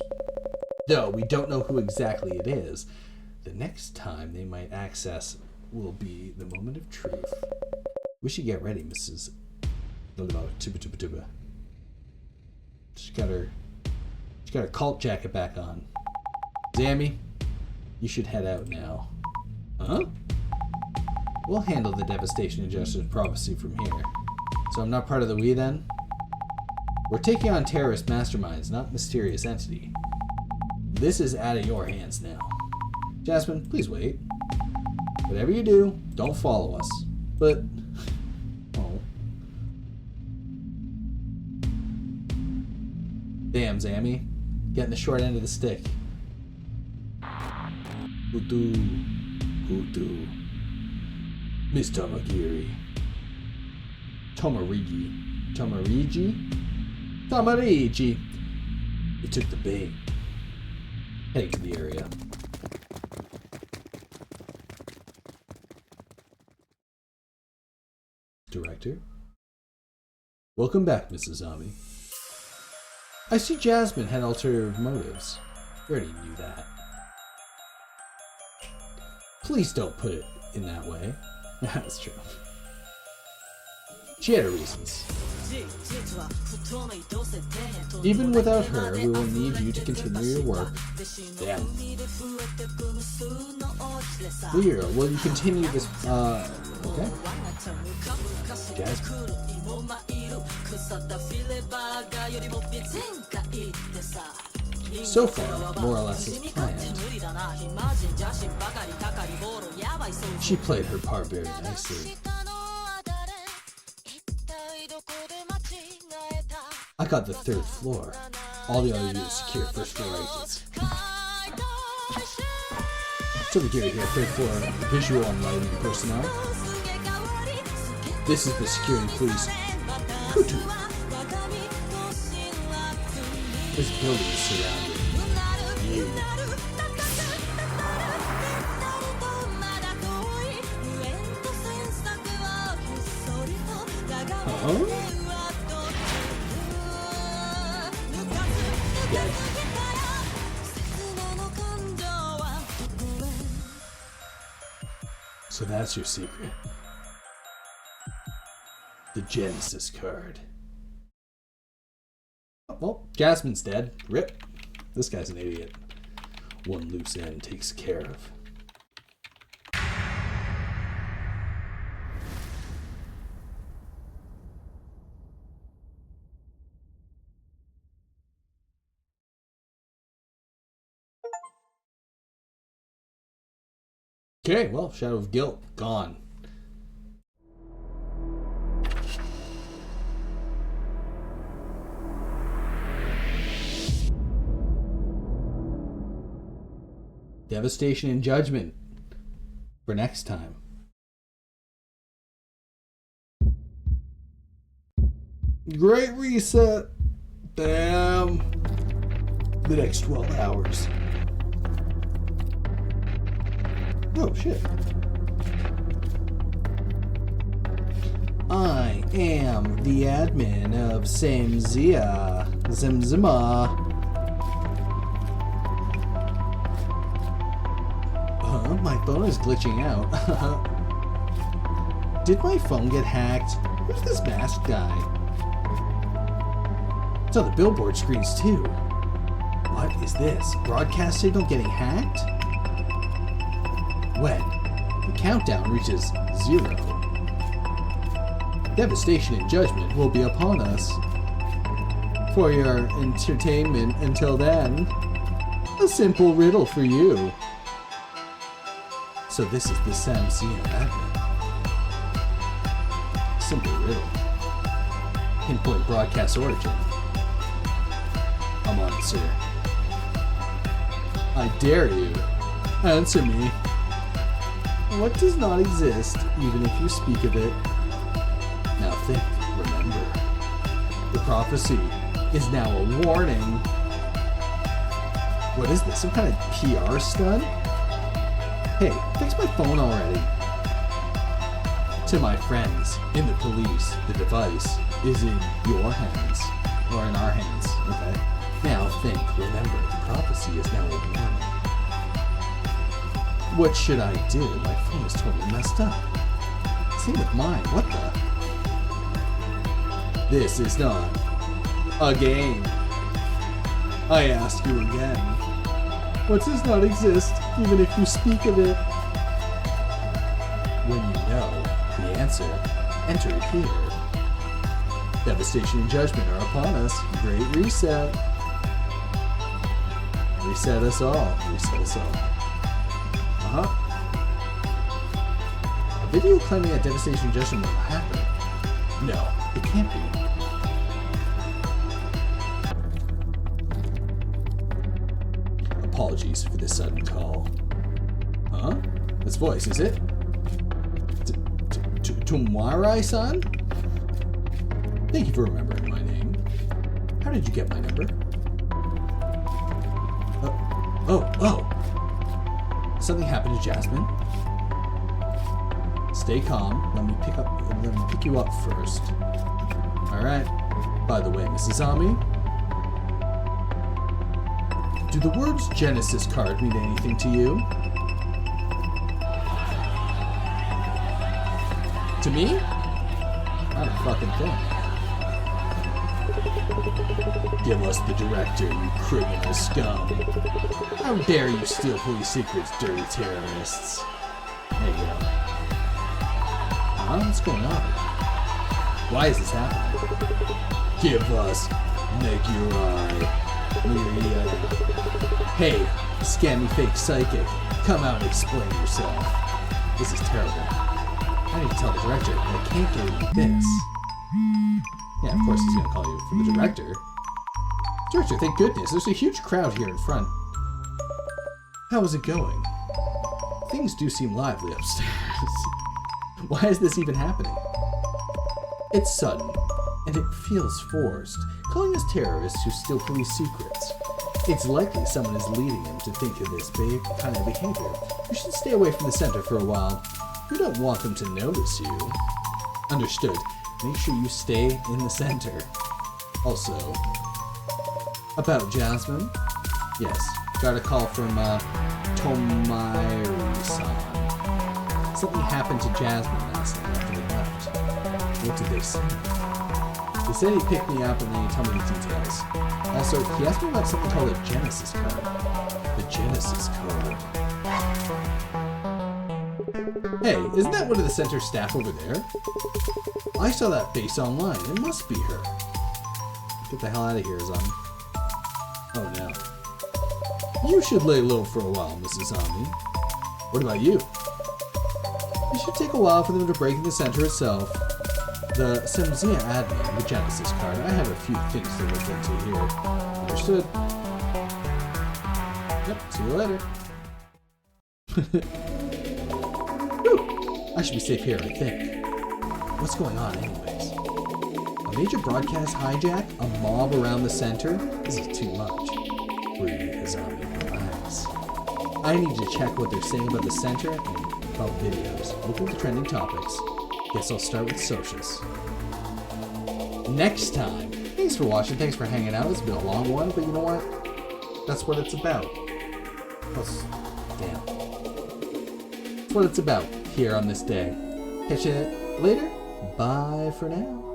Though we don't know who exactly it is, the next time they might access will be the moment of truth. We should get ready, Mrs. Tuba. She's got her cult jacket back on. Zammy, you should head out now. Huh? We'll handle the devastation and justice prophecy from here. So I'm not part of the we then? We're taking on terrorist masterminds, not mysterious entity. This is out of your hands now. Jasmine, please wait. Whatever you do, don't follow us. But... oh. Damn, Zammy. Getting the short end of the stick. Kutu. Miss Tomarigi. Tomarigi. We took the bait. Heading to the area. Director? Welcome back, Mrs. Ami. I see Jasmine had ulterior motives. You already knew that. Please don't put it in that way. That's true. She had her reasons. Even without her, we will need you to continue your work. Damn. Will you continue this, okay? Jasmine. So far, more or less as planned. She played her part very nicely. I got the 3rd floor. All the other units secure 1st floor exits. So we get here, 3rd floor visual and lighting personnel. This is the security police. Kutu. This building is surrounded. You. Uh-huh. So that's your secret. The Genesis card. Oh, well, Jasmine's dead. Rip. This guy's an idiot. One loose end takes care of. Okay, well, Shadow of Guilt, gone. Devastation and Judgment for next time. Great Reset. Damn. The next 12 hours. Oh, shit. I am the admin of Samzia. Zimzima. My phone is glitching out. Did my phone get hacked? Who's this masked guy? It's on the billboard screens too. What is this? Broadcast signal getting hacked? When the countdown reaches 0, devastation and judgment will be upon us. For your entertainment until then, a simple riddle for you. So this is the Samzia admin. Simple riddle. Pinpoint broadcast origin. I'm on it, sir. I dare you. Answer me. What does not exist, even if you speak of it? Now think, remember. The prophecy is now a warning. What is this, some kind of PR stunt? Hey, fix my phone already. To my friends in the police, the device is in your hands. Or in our hands, okay? Now think, remember, the prophecy is now a warning. What should I do? My phone is totally messed up. Same with mine, what the? This is not a game. I ask you again. What does not exist, even if you speak of it? When you know the answer, enter it here. Devastation and judgment are upon us. Great reset. Reset us all. Reset us all. A video claiming that devastation and judgment will happen. No, it can't be. Apologies for this sudden call. Huh? This voice, is it? Tumarai-san? Thank you for remembering my name. How did you get my number? Oh. Something happened to Jasmine? Stay calm. Let me pick you up first. Alright. By the way, Mrs. Ami, do the words Genesis card mean anything to you? To me? Not a fucking thing. Give us the director, you criminal scum. How dare you steal police secrets, dirty terrorists? There you go. What's going on? Why is this happening? Give us Negurai. Hey, scammy fake psychic. Come out and explain yourself. This is terrible. I need to tell the director that I can't get you this. Yeah, of course he's gonna call you for the director. Director, thank goodness. There's a huge crowd here in front. How is it going? Things do seem lively upstairs. Why is this even happening? It's sudden, and it feels forced. Calling us terrorists who steal police secrets. It's likely someone is leading him to think of this kind of behavior. You should stay away from the center for a while. We don't want them to notice you. Understood. Make sure you stay in the center. Also, about Jasmine? Yes, got a call from Tomairi-san. Something happened to Jasmine last night after they left. What did they say? He said he picked me up and then he told me the details. Also, he asked me about something called a Genesis card. The Genesis code. Hey, isn't that one of the center staff over there? I saw that face online. It must be her. Get the hell out of here, Zami. Oh no. You should lay low for a while, Mrs. Ami. What about you? It should take a while for them to break in the center itself. The Samzia admin, the Genesis card, I have a few things to look into here. Understood. Yep, see you later. Whew. I should be safe here, I think. What's going on anyways? A major broadcast hijack? A mob around the center? This is too much. Breathe, Azami, relax. I need to check what they're saying about the center and about videos. Look at the trending topics. Guess I'll start with socials. Next time. Thanks for watching. Thanks for hanging out. It's been a long one, but you know what? That's what it's about. Damn. That's what it's about here on this day. Catch you later. Bye for now.